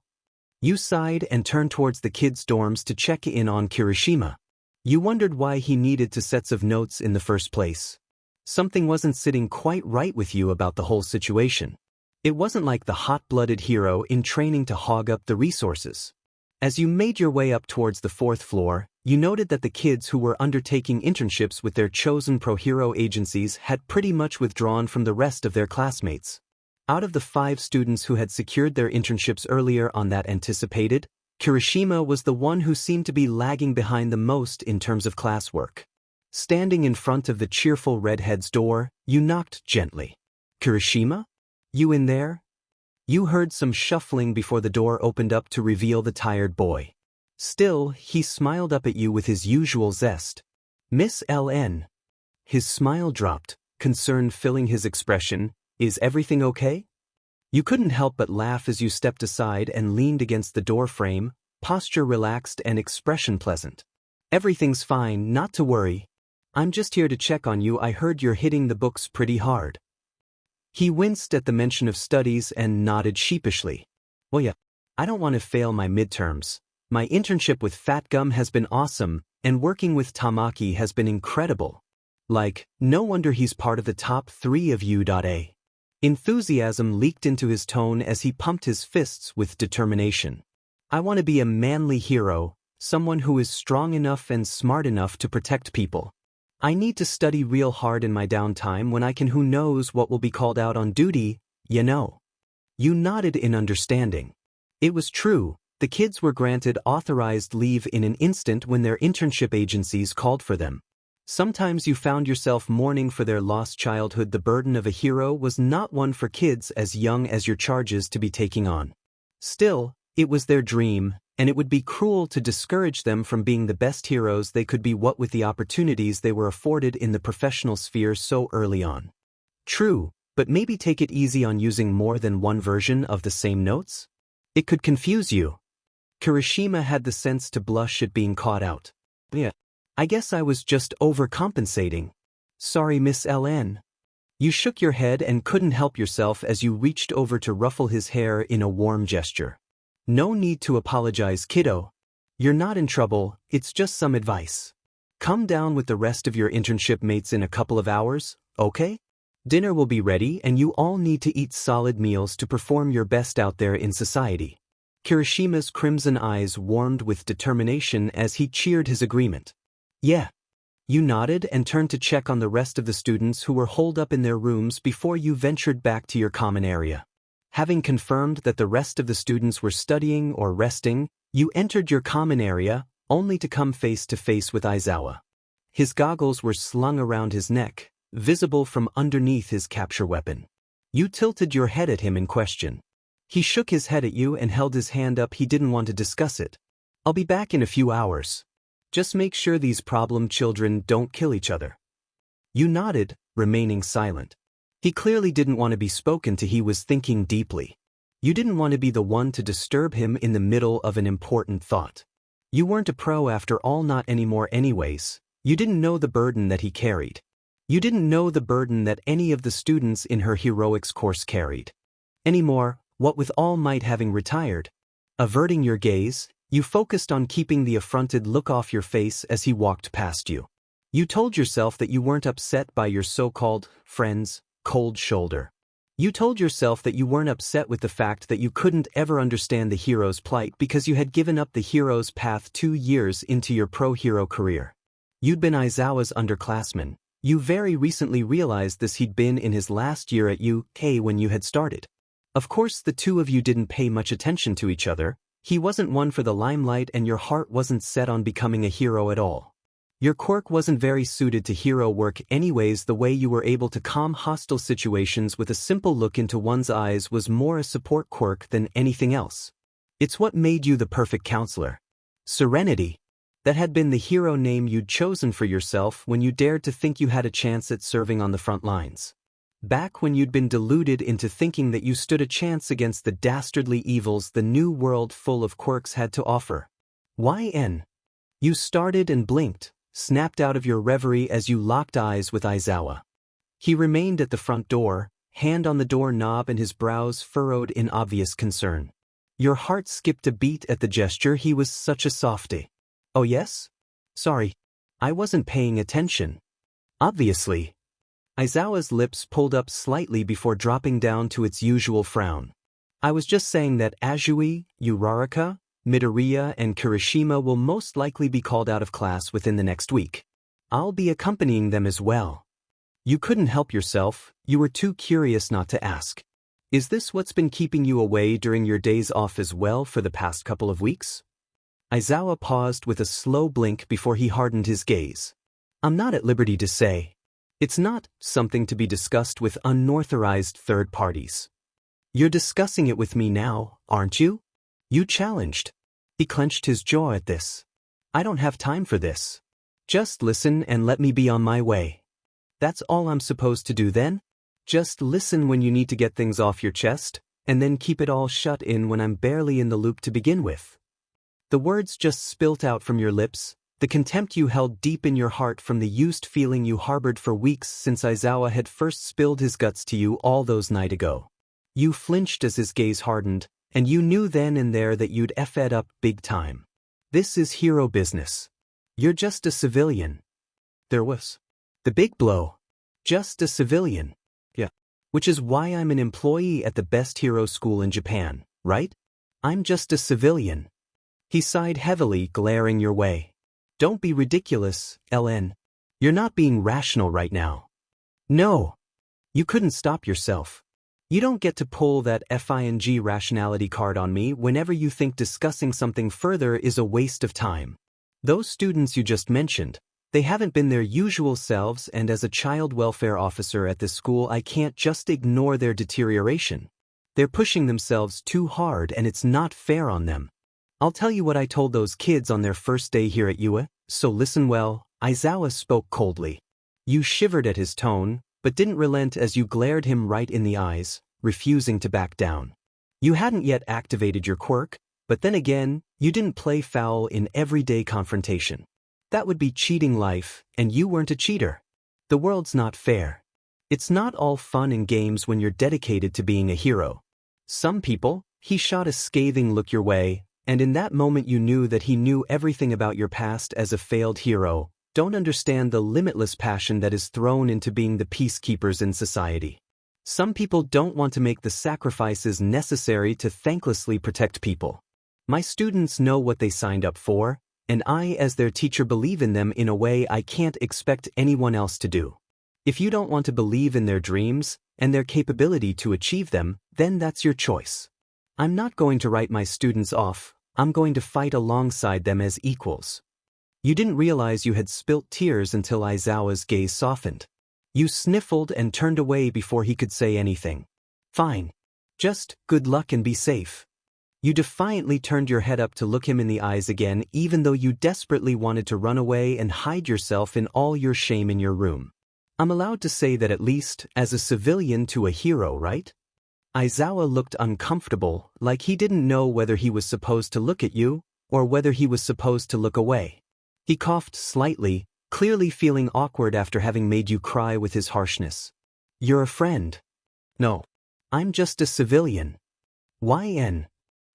You sighed and turned towards the kids' dorms to check in on Kirishima. You wondered why he needed 2 sets of notes in the first place. Something wasn't sitting quite right with you about the whole situation. It wasn't like the hot-blooded hero in training to hog up the resources. As you made your way up towards the 4th floor, you noted that the kids who were undertaking internships with their chosen pro-hero agencies had pretty much withdrawn from the rest of their classmates. Out of the 5 students who had secured their internships earlier on that anticipated, Kirishima was the one who seemed to be lagging behind the most in terms of classwork. Standing in front of the cheerful redhead's door, you knocked gently. Kirishima? You in there? You heard some shuffling before the door opened up to reveal the tired boy. Still, he smiled up at you with his usual zest. Miss LN. His smile dropped, concern filling his expression. Is everything okay? You couldn't help but laugh as you stepped aside and leaned against the door frame, posture relaxed and expression pleasant. Everything's fine, not to worry. I'm just here to check on you. I heard you're hitting the books pretty hard. He winced at the mention of studies and nodded sheepishly. Well, yeah, I don't want to fail my midterms. My internship with Fat Gum has been awesome, and working with Tamaki has been incredible. Like, no wonder he's part of the top 3 of U.A. Enthusiasm leaked into his tone as he pumped his fists with determination. I want to be a manly hero, someone who is strong enough and smart enough to protect people. I need to study real hard in my downtime when I can. Who knows what will be called out on duty, you know. You nodded in understanding. It was true, the kids were granted authorized leave in an instant when their internship agencies called for them. Sometimes you found yourself mourning for their lost childhood. The burden of a hero was not one for kids as young as your charges to be taking on. Still, it was their dream, and it would be cruel to discourage them from being the best heroes they could be, what with the opportunities they were afforded in the professional sphere so early on. True, but maybe take it easy on using more than one version of the same notes? It could confuse you. Kirishima had the sense to blush at being caught out. Yeah. I guess I was just overcompensating. Sorry, Miss LN. You shook your head and couldn't help yourself as you reached over to ruffle his hair in a warm gesture. No need to apologize, kiddo. You're not in trouble, it's just some advice. Come down with the rest of your internship mates in a couple of hours, okay? Dinner will be ready and you all need to eat solid meals to perform your best out there in society. Kirishima's crimson eyes warmed with determination as he cheered his agreement. Yeah. You nodded and turned to check on the rest of the students who were holed up in their rooms before you ventured back to your common area. Having confirmed that the rest of the students were studying or resting, you entered your common area, only to come face to face with Aizawa. His goggles were slung around his neck, visible from underneath his capture weapon. You tilted your head at him in question. He shook his head at you and held his hand up. He didn't want to discuss it. "I'll be back in a few hours. Just make sure these problem children don't kill each other." You nodded, remaining silent. He clearly didn't want to be spoken to. He was thinking deeply. You didn't want to be the one to disturb him in the middle of an important thought. You weren't a pro after all, not anymore anyways. You didn't know the burden that he carried. You didn't know the burden that any of the students in her heroics course carried. Anymore, what with All Might having retired. Averting your gaze, you focused on keeping the affronted look off your face as he walked past you. You told yourself that you weren't upset by your so-called friend's cold shoulder. You told yourself that you weren't upset with the fact that you couldn't ever understand the hero's plight because you had given up the hero's path 2 years into your pro-hero career. You'd been Aizawa's underclassman. You very recently realized this. He'd been in his last year at UK when you had started. Of course, the two of you didn't pay much attention to each other. He wasn't one for the limelight and your heart wasn't set on becoming a hero at all. Your quirk wasn't very suited to hero work anyways. The way you were able to calm hostile situations with a simple look into one's eyes was more a support quirk than anything else. It's what made you the perfect counselor. Serenity. That had been the hero name you'd chosen for yourself when you dared to think you had a chance at serving on the front lines. Back when you'd been deluded into thinking that you stood a chance against the dastardly evils the new world full of quirks had to offer. YN. You started and blinked, snapped out of your reverie as you locked eyes with Aizawa. He remained at the front door, hand on the door knob and his brows furrowed in obvious concern. Your heart skipped a beat at the gesture. He was such a softy. "Oh yes? Sorry. I wasn't paying attention." "Obviously." Aizawa's lips pulled up slightly before dropping down to its usual frown. "I was just saying that Azui, Uraraka, Midoriya and Kirishima will most likely be called out of class within the next week. I'll be accompanying them as well." You couldn't help yourself. You were too curious not to ask. "Is this what's been keeping you away during your days off as well for the past couple of weeks?" Aizawa paused with a slow blink before he hardened his gaze. "I'm not at liberty to say. It's not something to be discussed with unauthorized third parties." "You're discussing it with me now, aren't you?" You challenged. He clenched his jaw at this. "I don't have time for this. Just listen and let me be on my way." "That's all I'm supposed to do then? Just listen when you need to get things off your chest, and then keep it all shut in when I'm barely in the loop to begin with?" The words just spilt out from your lips, the contempt you held deep in your heart from the used feeling you harbored for weeks since Aizawa had first spilled his guts to you all those nights ago. You flinched as his gaze hardened, and you knew then and there that you'd effed up big time. This is hero business. You're just a civilian. There was the big blow. Just a civilian. Yeah. Which is why I'm an employee at the best hero school in Japan, right? I'm just a civilian. He sighed heavily, glaring your way. "Don't be ridiculous, LN. You're not being rational right now." "No." You couldn't stop yourself. "You don't get to pull that FING rationality card on me whenever you think discussing something further is a waste of time. Those students you just mentioned, they haven't been their usual selves, and as a child welfare officer at this school I can't just ignore their deterioration. They're pushing themselves too hard and it's not fair on them. I'll tell you what I told those kids on their first day here at UA, so listen well." Aizawa spoke coldly. You shivered at his tone, but didn't relent as you glared him right in the eyes, refusing to back down. You hadn't yet activated your quirk, but then again, you didn't play foul in everyday confrontation. That would be cheating life, and you weren't a cheater. The world's not fair. It's not all fun and games when you're dedicated to being a hero. Some people, he shot a scathing look your way, and in that moment you knew that he knew everything about your past as a failed hero, don't understand the limitless passion that is thrown into being the peacekeepers in society. Some people don't want to make the sacrifices necessary to thanklessly protect people. My students know what they signed up for, and I as their teacher believe in them in a way I can't expect anyone else to do. If you don't want to believe in their dreams, and their capability to achieve them, then that's your choice. I'm not going to write my students off, I'm going to fight alongside them as equals. You didn't realize you had spilt tears until Aizawa's gaze softened. You sniffled and turned away before he could say anything. Fine. Just good luck and be safe. You defiantly turned your head up to look him in the eyes again, even though you desperately wanted to run away and hide yourself in all your shame in your room. I'm allowed to say that at least, as a civilian to a hero, right? Aizawa looked uncomfortable, like he didn't know whether he was supposed to look at you, or whether he was supposed to look away. He coughed slightly, clearly feeling awkward after having made you cry with his harshness. You're a friend. No. I'm just a civilian. YN.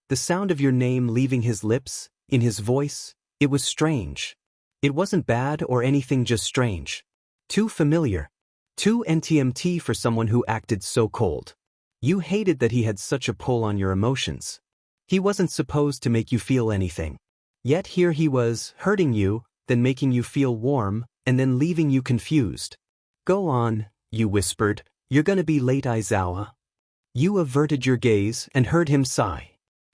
The sound of your name leaving his lips, in his voice, it was strange. It wasn't bad or anything, just strange. Too familiar. Too NTMT for someone who acted so cold. You hated that he had such a pull on your emotions. He wasn't supposed to make you feel anything. Yet here he was, hurting you, then making you feel warm, and then leaving you confused. Go on, you whispered. You're gonna be late, Aizawa. You averted your gaze and heard him sigh.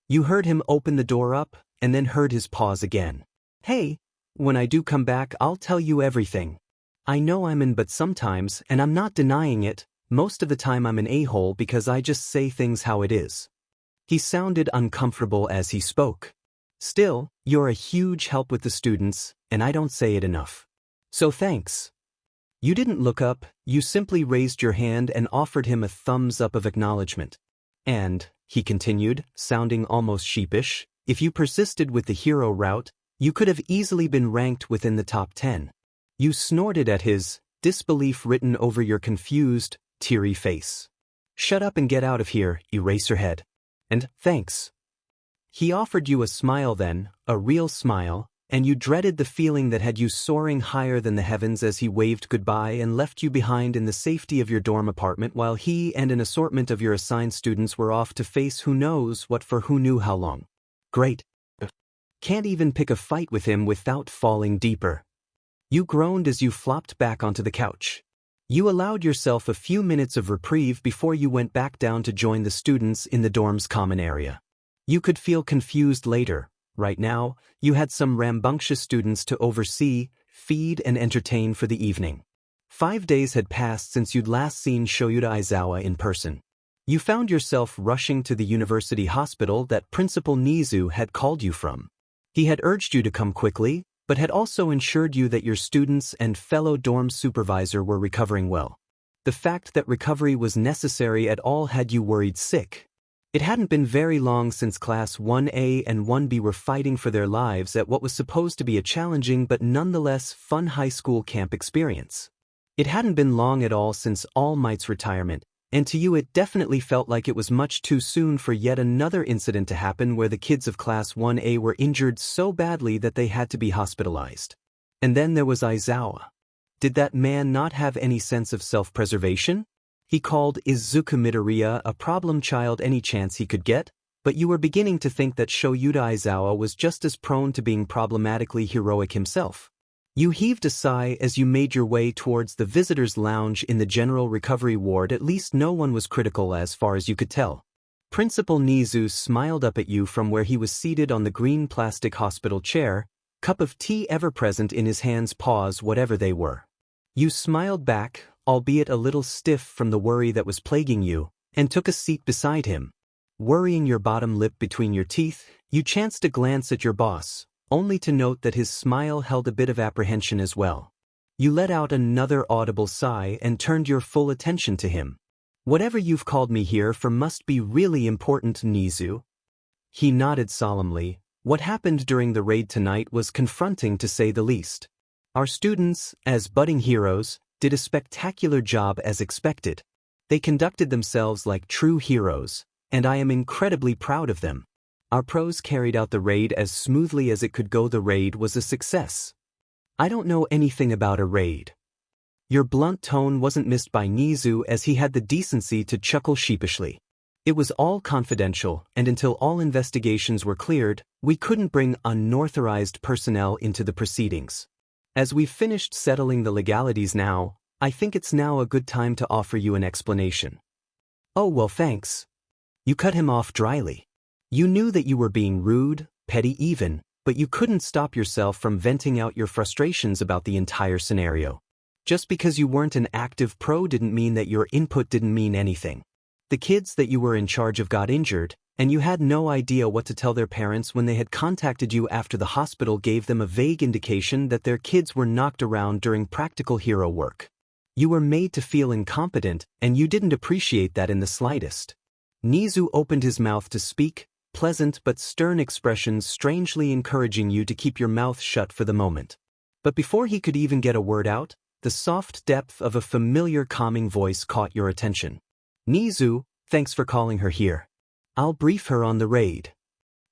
You heard him open the door up, and then heard his pause again. Hey, when I do come back, I'll tell you everything. I know I'm in, but sometimes, and I'm not denying it, most of the time I'm an a-hole because I just say things how it is. He sounded uncomfortable as he spoke. Still, you're a huge help with the students, and I don't say it enough. So thanks. You didn't look up, you simply raised your hand and offered him a thumbs up of acknowledgement. And, he continued, sounding almost sheepish, if you persisted with the hero route, you could have easily been ranked within the top 10. You snorted at his, disbelief written over your confused, teary face. Shut up and get out of here, Eraserhead. And, thanks. He offered you a smile then, a real smile, and you dreaded the feeling that had you soaring higher than the heavens as he waved goodbye and left you behind in the safety of your dorm apartment while he and an assortment of your assigned students were off to face who knows what for who knew how long. Great. Can't even pick a fight with him without falling deeper. You groaned as you flopped back onto the couch. You allowed yourself a few minutes of reprieve before you went back down to join the students in the dorm's common area. You could feel confused later. Right now, you had some rambunctious students to oversee, feed, and entertain for the evening. 5 days had passed since you'd last seen Shoyuta Aizawa in person. You found yourself rushing to the university hospital that Principal Nizu had called you from. He had urged you to come quickly, but had also ensured you that your students and fellow dorm supervisor were recovering well. The fact that recovery was necessary at all had you worried sick. It hadn't been very long since Class 1A and 1B were fighting for their lives at what was supposed to be a challenging but nonetheless fun high school camp experience. It hadn't been long at all since All Might's retirement, and to you it definitely felt like it was much too soon for yet another incident to happen where the kids of Class 1A were injured so badly that they had to be hospitalized. And then there was Aizawa. Did that man not have any sense of self-preservation? He called Izuku Midoriya a problem child any chance he could get, but you were beginning to think that Shoyuta Aizawa was just as prone to being problematically heroic himself. You heaved a sigh as you made your way towards the visitors' lounge in the general recovery ward. At least no one was critical as far as you could tell. Principal Nizu smiled up at you from where he was seated on the green plastic hospital chair, cup of tea ever present in his hands, paws whatever they were. You smiled back, albeit a little stiff from the worry that was plaguing you, and took a seat beside him. Worrying your bottom lip between your teeth, you chanced to glance at your boss, only to note that his smile held a bit of apprehension as well. You let out another audible sigh and turned your full attention to him. Whatever you've called me here for must be really important, Nizu. He nodded solemnly. What happened during the raid tonight was confronting to say the least. Our students, as budding heroes, did a spectacular job as expected. They conducted themselves like true heroes, and I am incredibly proud of them. Our pros carried out the raid as smoothly as it could go. The raid was a success. I don't know anything about a raid. Your blunt tone wasn't missed by Nizu as he had the decency to chuckle sheepishly. It was all confidential, and until all investigations were cleared, we couldn't bring unauthorized personnel into the proceedings. As we've finished settling the legalities now, I think it's now a good time to offer you an explanation. Oh well, thanks. You cut him off dryly. You knew that you were being rude, petty even, but you couldn't stop yourself from venting out your frustrations about the entire scenario. Just because you weren't an active pro didn't mean that your input didn't mean anything. The kids that you were in charge of got injured, and you had no idea what to tell their parents when they had contacted you after the hospital gave them a vague indication that their kids were knocked around during practical hero work. You were made to feel incompetent, and you didn't appreciate that in the slightest. Nizu opened his mouth to speak, pleasant but stern expressions strangely encouraging you to keep your mouth shut for the moment. But before he could even get a word out, the soft depth of a familiar calming voice caught your attention. Nizu, thanks for calling her here. I'll brief her on the raid.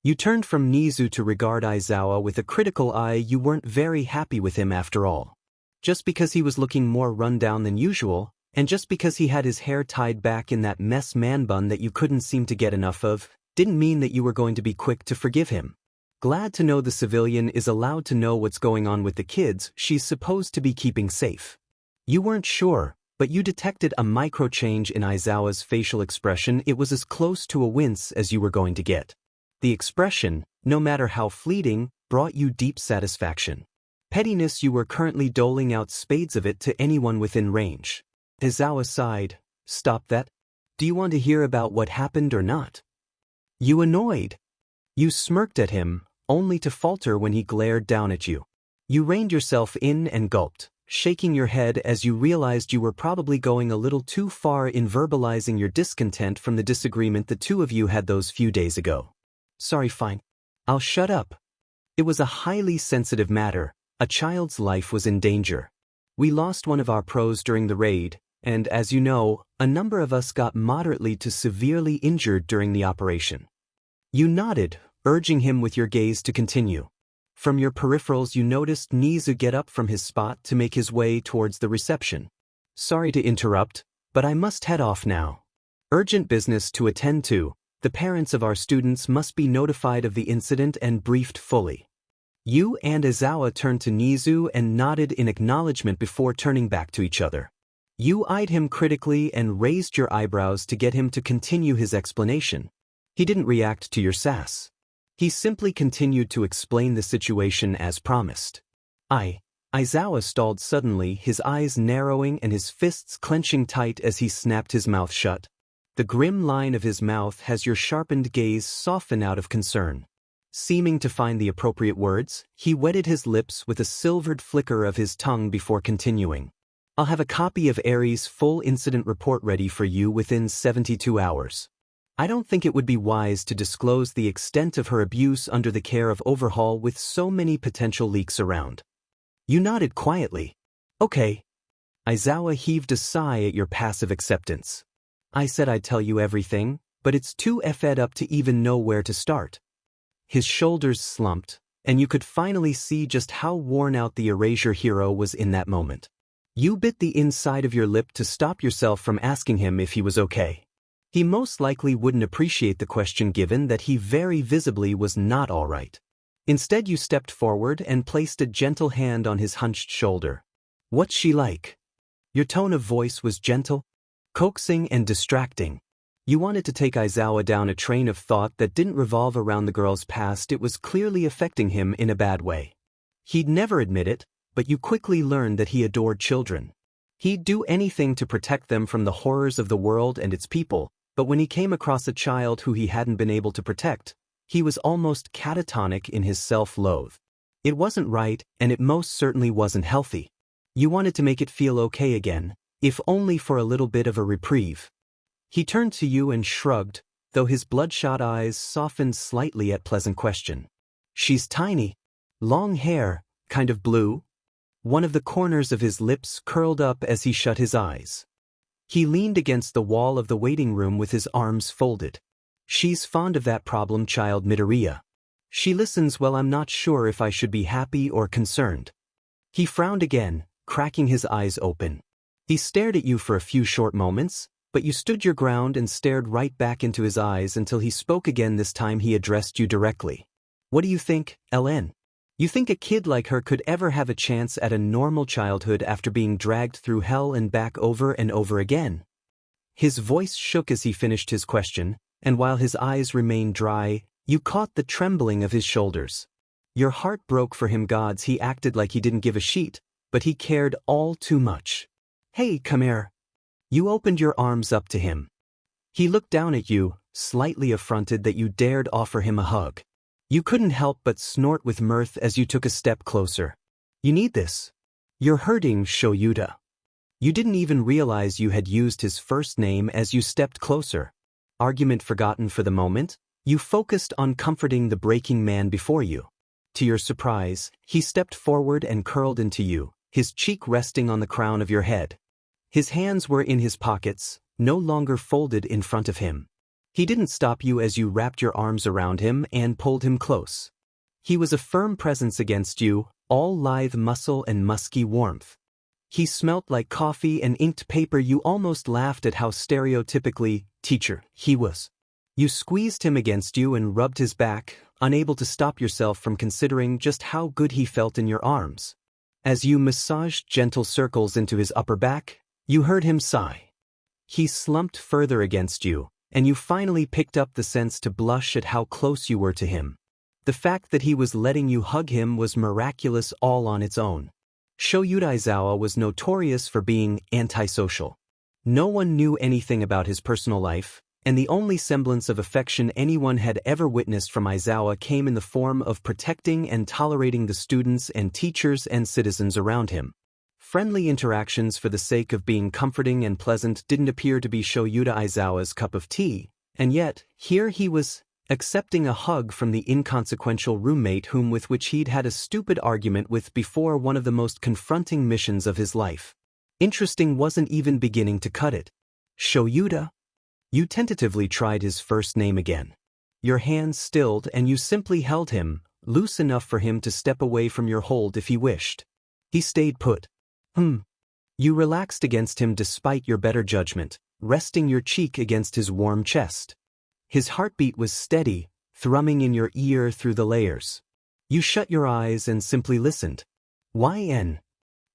You turned from Nizu to regard Aizawa with a critical eye. You weren't very happy with him after all. Just because he was looking more run down than usual, and just because he had his hair tied back in that mess man bun that you couldn't seem to get enough of, didn't mean that you were going to be quick to forgive him. Glad to know the civilian is allowed to know what's going on with the kids she's supposed to be keeping safe. You weren't sure, but you detected a micro-change in Aizawa's facial expression. It was as close to a wince as you were going to get. The expression, no matter how fleeting, brought you deep satisfaction. Pettiness, you were currently doling out spades of it to anyone within range. Aizawa sighed. Stop that. Do you want to hear about what happened or not? You annoyed. You smirked at him, only to falter when he glared down at you. You reined yourself in and gulped, shaking your head as you realized you were probably going a little too far in verbalizing your discontent from the disagreement the two of you had those few days ago. Sorry, fine. I'll shut up. It was a highly sensitive matter. A child's life was in danger. We lost one of our pros during the raid, and as you know, a number of us got moderately to severely injured during the operation. You nodded, urging him with your gaze to continue. From your peripherals you noticed Nizu get up from his spot to make his way towards the reception. Sorry to interrupt, but I must head off now. Urgent business to attend to. The parents of our students must be notified of the incident and briefed fully. You and Aizawa turned to Nizu and nodded in acknowledgement before turning back to each other. You eyed him critically and raised your eyebrows to get him to continue his explanation. He didn't react to your sass. He simply continued to explain the situation as promised. Aizawa stalled suddenly, his eyes narrowing and his fists clenching tight as he snapped his mouth shut. The grim line of his mouth has your sharpened gaze soften out of concern. Seeming to find the appropriate words, he wetted his lips with a silvered flicker of his tongue before continuing. I'll have a copy of Eri's full incident report ready for you within 72 hours. I don't think it would be wise to disclose the extent of her abuse under the care of Overhaul with so many potential leaks around. You nodded quietly. Okay. Aizawa heaved a sigh at your passive acceptance. I said I'd tell you everything, but it's too effed up to even know where to start. His shoulders slumped, and you could finally see just how worn out the Erasure hero was in that moment. You bit the inside of your lip to stop yourself from asking him if he was okay. He most likely wouldn't appreciate the question given that he very visibly was not all right. Instead you stepped forward and placed a gentle hand on his hunched shoulder. What's she like? Your tone of voice was gentle, coaxing and distracting. You wanted to take Aizawa down a train of thought that didn't revolve around the girl's past. It was clearly affecting him in a bad way. He'd never admit it, but you quickly learned that he adored children. He'd do anything to protect them from the horrors of the world and its people, but when he came across a child who he hadn't been able to protect, he was almost catatonic in his self-loathe. It wasn't right, and it most certainly wasn't healthy. You wanted to make it feel okay again, if only for a little bit of a reprieve. He turned to you and shrugged, though his bloodshot eyes softened slightly at pleasant question. She's tiny. Long hair, kind of blue. One of the corners of his lips curled up as he shut his eyes. He leaned against the wall of the waiting room with his arms folded. She's fond of that problem child Midoriya. She listens well. I'm not sure if I should be happy or concerned. He frowned again, cracking his eyes open. He stared at you for a few short moments, but you stood your ground and stared right back into his eyes until he spoke again. This time he addressed you directly. What do you think, LN? You think a kid like her could ever have a chance at a normal childhood after being dragged through hell and back over and over again? His voice shook as he finished his question, and while his eyes remained dry, you caught the trembling of his shoulders. Your heart broke for him. Gods, he acted like he didn't give a shit, but he cared all too much. Hey, come here. You opened your arms up to him. He looked down at you, slightly affronted that you dared offer him a hug. You couldn't help but snort with mirth as you took a step closer. You need this. You're hurting, Shoyuta. You didn't even realize you had used his first name as you stepped closer. Argument forgotten for the moment, you focused on comforting the breaking man before you. To your surprise, he stepped forward and curled into you, his cheek resting on the crown of your head. His hands were in his pockets, no longer folded in front of him. He didn't stop you as you wrapped your arms around him and pulled him close. He was a firm presence against you, all lithe muscle and musky warmth. He smelt like coffee and inked paper. You almost laughed at how stereotypically teacher he was. You squeezed him against you and rubbed his back, unable to stop yourself from considering just how good he felt in your arms. As you massaged gentle circles into his upper back, you heard him sigh. He slumped further against you, and you finally picked up the sense to blush at how close you were to him. The fact that he was letting you hug him was miraculous all on its own. Shoyuta Aizawa was notorious for being antisocial. No one knew anything about his personal life, and the only semblance of affection anyone had ever witnessed from Aizawa came in the form of protecting and tolerating the students and teachers and citizens around him. Friendly interactions for the sake of being comforting and pleasant didn't appear to be Shoyuta Aizawa's cup of tea, and yet, here he was, accepting a hug from the inconsequential roommate with which he'd had a stupid argument with before one of the most confronting missions of his life. Interesting wasn't even beginning to cut it. Shoyuta? You tentatively tried his first name again. Your hands stilled and you simply held him, loose enough for him to step away from your hold if he wished. He stayed put. You relaxed against him despite your better judgment, resting your cheek against his warm chest. His heartbeat was steady, thrumming in your ear through the layers. You shut your eyes and simply listened. YN.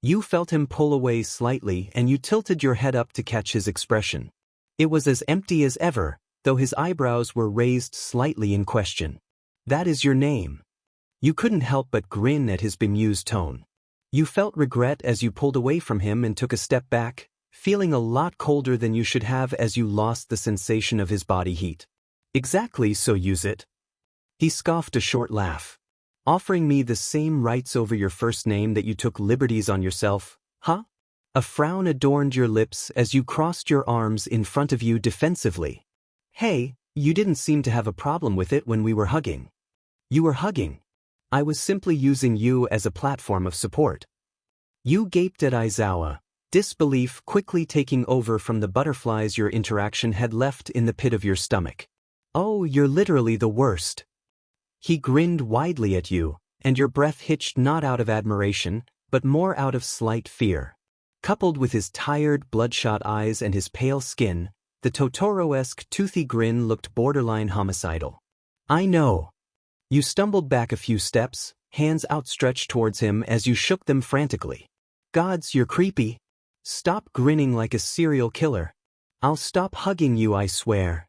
You felt him pull away slightly and you tilted your head up to catch his expression. It was as empty as ever, though his eyebrows were raised slightly in question. That is your name. You couldn't help but grin at his bemused tone. You felt regret as you pulled away from him and took a step back, feeling a lot colder than you should have as you lost the sensation of his body heat. Exactly, so use it. He scoffed a short laugh. Offering me the same rights over your first name that you took liberties on yourself, huh? A frown adorned your lips as you crossed your arms in front of you defensively. Hey, you didn't seem to have a problem with it when we were hugging. You were hugging. I was simply using you as a platform of support. You gaped at Aizawa, disbelief quickly taking over from the butterflies your interaction had left in the pit of your stomach. Oh, you're literally the worst. He grinned widely at you, and your breath hitched not out of admiration, but more out of slight fear. Coupled with his tired, bloodshot eyes and his pale skin, the Totoro-esque toothy grin looked borderline homicidal. I know. You stumbled back a few steps, hands outstretched towards him as you shook them frantically. Gods, you're creepy. Stop grinning like a serial killer. I'll stop hugging you, I swear.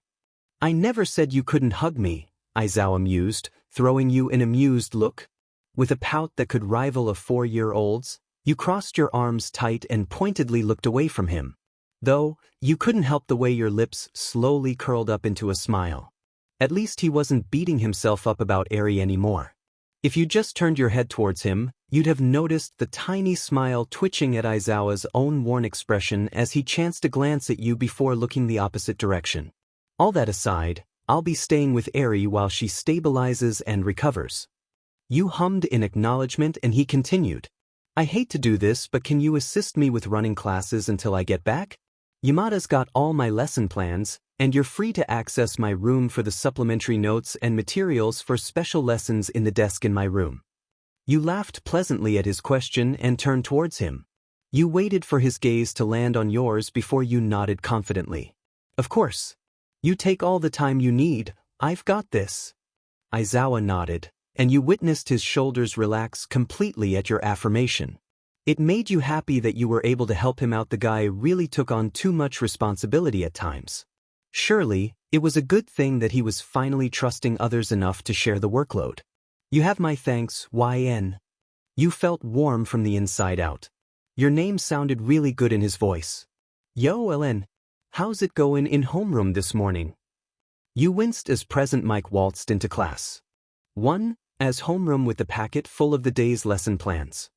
I never said you couldn't hug me, Aizawa mused, throwing you an amused look. With a pout that could rival a 4-year-old's, you crossed your arms tight and pointedly looked away from him. Though, you couldn't help the way your lips slowly curled up into a smile. At least he wasn't beating himself up about Eri anymore. If you just turned your head towards him, you'd have noticed the tiny smile twitching at Aizawa's own worn expression as he chanced a glance at you before looking the opposite direction. All that aside, I'll be staying with Eri while she stabilizes and recovers. You hummed in acknowledgement and he continued. I hate to do this, but can you assist me with running classes until I get back? Yamada's got all my lesson plans, and you're free to access my room for the supplementary notes and materials for special lessons in the desk in my room. You laughed pleasantly at his question and turned towards him. You waited for his gaze to land on yours before you nodded confidently. Of course. You take all the time you need, I've got this. Aizawa nodded, and you witnessed his shoulders relax completely at your affirmation. It made you happy that you were able to help him out. The guy really took on too much responsibility at times. Surely, it was a good thing that he was finally trusting others enough to share the workload. You have my thanks, YN. You felt warm from the inside out. Your name sounded really good in his voice. Yo, Ellen. How's it going in homeroom this morning? You winced as Present Mike waltzed into class. 1. As homeroom with the packet full of the day's lesson plans.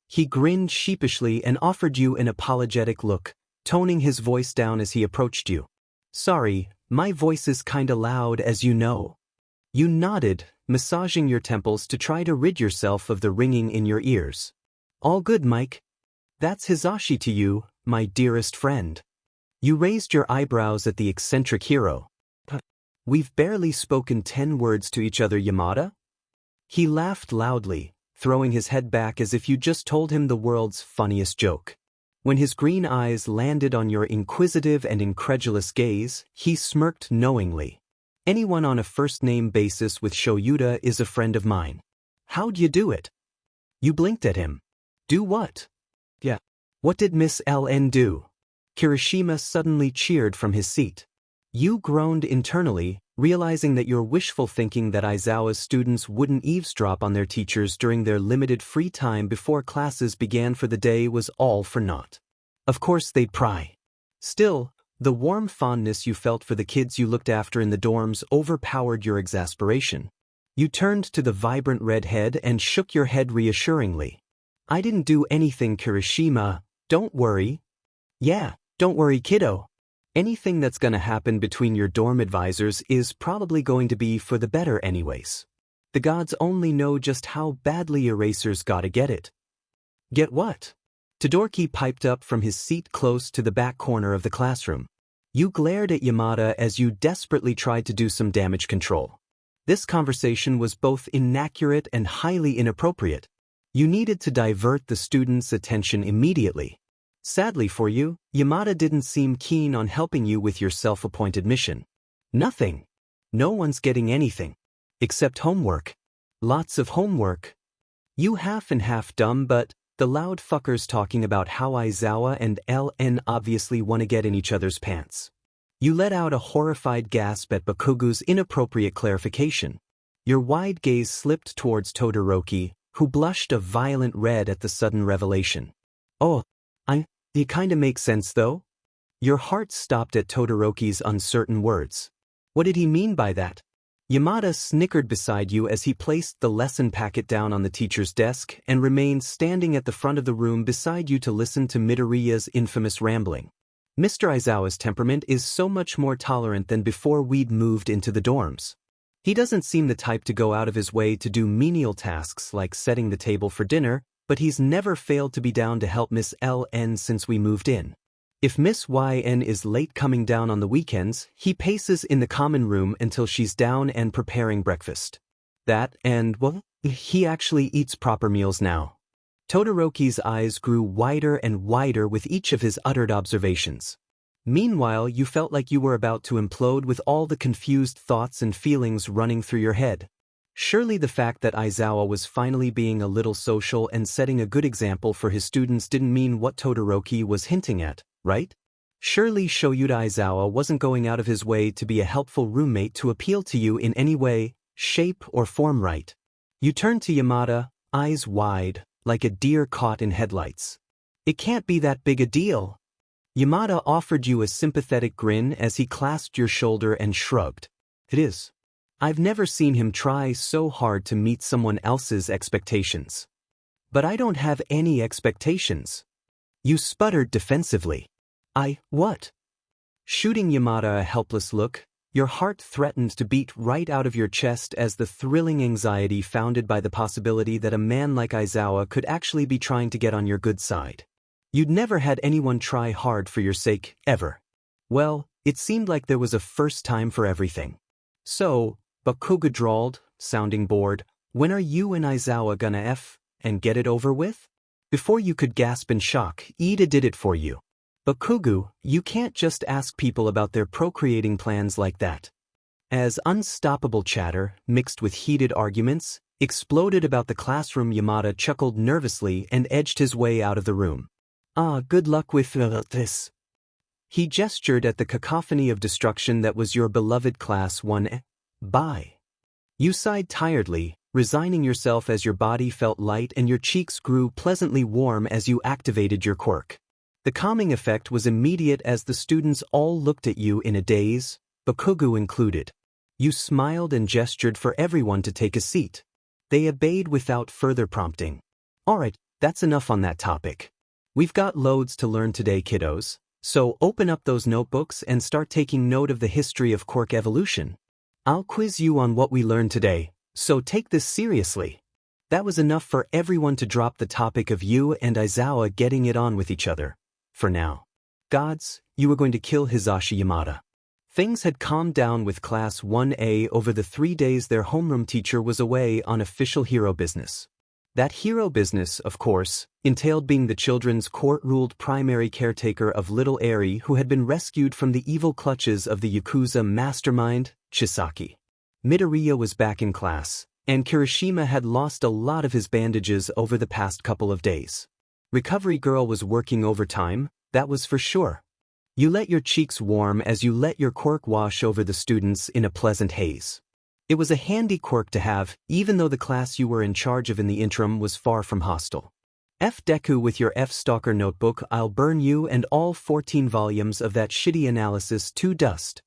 He grinned sheepishly and offered you an apologetic look, toning his voice down as he approached you. Sorry, my voice is kinda loud, as you know. You nodded, massaging your temples to try to rid yourself of the ringing in your ears. All good, Mike. That's Hisashi to you, my dearest friend. You raised your eyebrows at the eccentric hero. We've barely spoken 10 words to each other, Yamada? He laughed loudly, throwing his head back as if you just told him the world's funniest joke. When his green eyes landed on your inquisitive and incredulous gaze, he smirked knowingly. Anyone on a first-name basis with Shoyuta is a friend of mine. How'd you do it? You blinked at him. Do what? Yeah. What did Miss LN do? Kirishima suddenly cheered from his seat. You groaned internally, realizing that your wishful thinking that Aizawa's students wouldn't eavesdrop on their teachers during their limited free time before classes began for the day was all for naught. Of course they'd pry. Still, the warm fondness you felt for the kids you looked after in the dorms overpowered your exasperation. You turned to the vibrant redhead and shook your head reassuringly. I didn't do anything, Kirishima, don't worry. Yeah, don't worry, kiddo. Anything that's gonna happen between your dorm advisors is probably going to be for the better anyways. The gods only know just how badly Eraser's gotta get it. Get what? Todoroki piped up from his seat close to the back corner of the classroom. You glared at Yamada as you desperately tried to do some damage control. This conversation was both inaccurate and highly inappropriate. You needed to divert the students' attention immediately. Sadly for you, Yamada didn't seem keen on helping you with your self-appointed mission. Nothing. No one's getting anything. Except homework. Lots of homework. You half and half dumb, but the loud fuckers talking about how Aizawa and LN obviously want to get in each other's pants. You let out a horrified gasp at Bakugu's inappropriate clarification. Your wide gaze slipped towards Todoroki, who blushed a violent red at the sudden revelation. Oh, it kinda makes sense though? Your heart stopped at Todoroki's uncertain words. What did he mean by that? Yamada snickered beside you as he placed the lesson packet down on the teacher's desk and remained standing at the front of the room beside you to listen to Midoriya's infamous rambling. Mr. Aizawa's temperament is so much more tolerant than before we'd moved into the dorms. He doesn't seem the type to go out of his way to do menial tasks like setting the table for dinner, but he's never failed to be down to help Miss LN since we moved in. If Miss YN is late coming down on the weekends, he paces in the common room until she's down and preparing breakfast. That and, well, he actually eats proper meals now. Todoroki's eyes grew wider and wider with each of his uttered observations. Meanwhile, you felt like you were about to implode with all the confused thoughts and feelings running through your head. Surely the fact that Aizawa was finally being a little social and setting a good example for his students didn't mean what Todoroki was hinting at, right? Surely Shoyuta Aizawa wasn't going out of his way to be a helpful roommate to appeal to you in any way, shape, or form, right? You turned to Yamada, eyes wide, like a deer caught in headlights. It can't be that big a deal. Yamada offered you a sympathetic grin as he clasped your shoulder and shrugged. It is. I've never seen him try so hard to meet someone else's expectations. But I don't have any expectations. You sputtered defensively. What? Shooting Yamada a helpless look, your heart threatened to beat right out of your chest as the thrilling anxiety founded by the possibility that a man like Aizawa could actually be trying to get on your good side. You'd never had anyone try hard for your sake, ever. Well, it seemed like there was a first time for everything. So, Bakuga drawled, sounding bored, when are you and Aizawa gonna and get it over with? Before you could gasp in shock, Ida did it for you. Bakugu, you can't just ask people about their procreating plans like that. As unstoppable chatter, mixed with heated arguments, exploded about the classroom. Yamada chuckled nervously and edged his way out of the room. Good luck with this. He gestured at the cacophony of destruction that was your beloved Class 1. Bye. You sighed tiredly, resigning yourself as your body felt light and your cheeks grew pleasantly warm as you activated your quirk. The calming effect was immediate as the students all looked at you in a daze, Bakugo included. You smiled and gestured for everyone to take a seat. They obeyed without further prompting. Alright, that's enough on that topic. We've got loads to learn today, kiddos, so open up those notebooks and start taking note of the history of quirk evolution. I'll quiz you on what we learned today, so take this seriously. That was enough for everyone to drop the topic of you and Aizawa getting it on with each other. For now. Gods, you were going to kill Hisashi Yamada. Things had calmed down with Class 1A over the 3 days their homeroom teacher was away on official hero business. That hero business, of course, entailed being the children's court-ruled primary caretaker of little Eri who had been rescued from the evil clutches of the Yakuza mastermind, Chisaki. Midoriya was back in class, and Kirishima had lost a lot of his bandages over the past couple of days. Recovery Girl was working overtime, that was for sure. You let your cheeks warm as you let your quirk wash over the students in a pleasant haze. It was a handy quirk to have, even though the class you were in charge of in the interim was far from hostile. F. Deku with your F-Stalker notebook, I'll burn you and all 14 volumes of that shitty analysis to dust.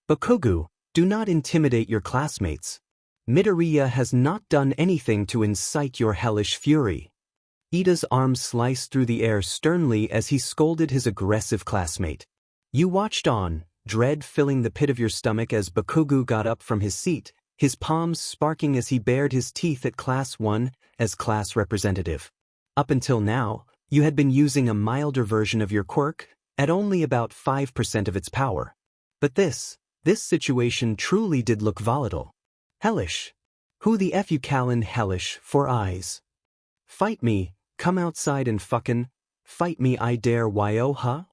Bakugo, do not intimidate your classmates. Midoriya has not done anything to incite your hellish fury. Ida's arm sliced through the air sternly as he scolded his aggressive classmate. You watched on, dread filling the pit of your stomach as Bakugo got up from his seat, his palms sparking as he bared his teeth at Class 1 as class representative. Up until now, you had been using a milder version of your quirk, at only about 5% of its power. But this situation truly did look volatile. Hellish. Who the F you callin' hellish for eyes? Fight me, come outside and fuckin' fight me I dare yo huh?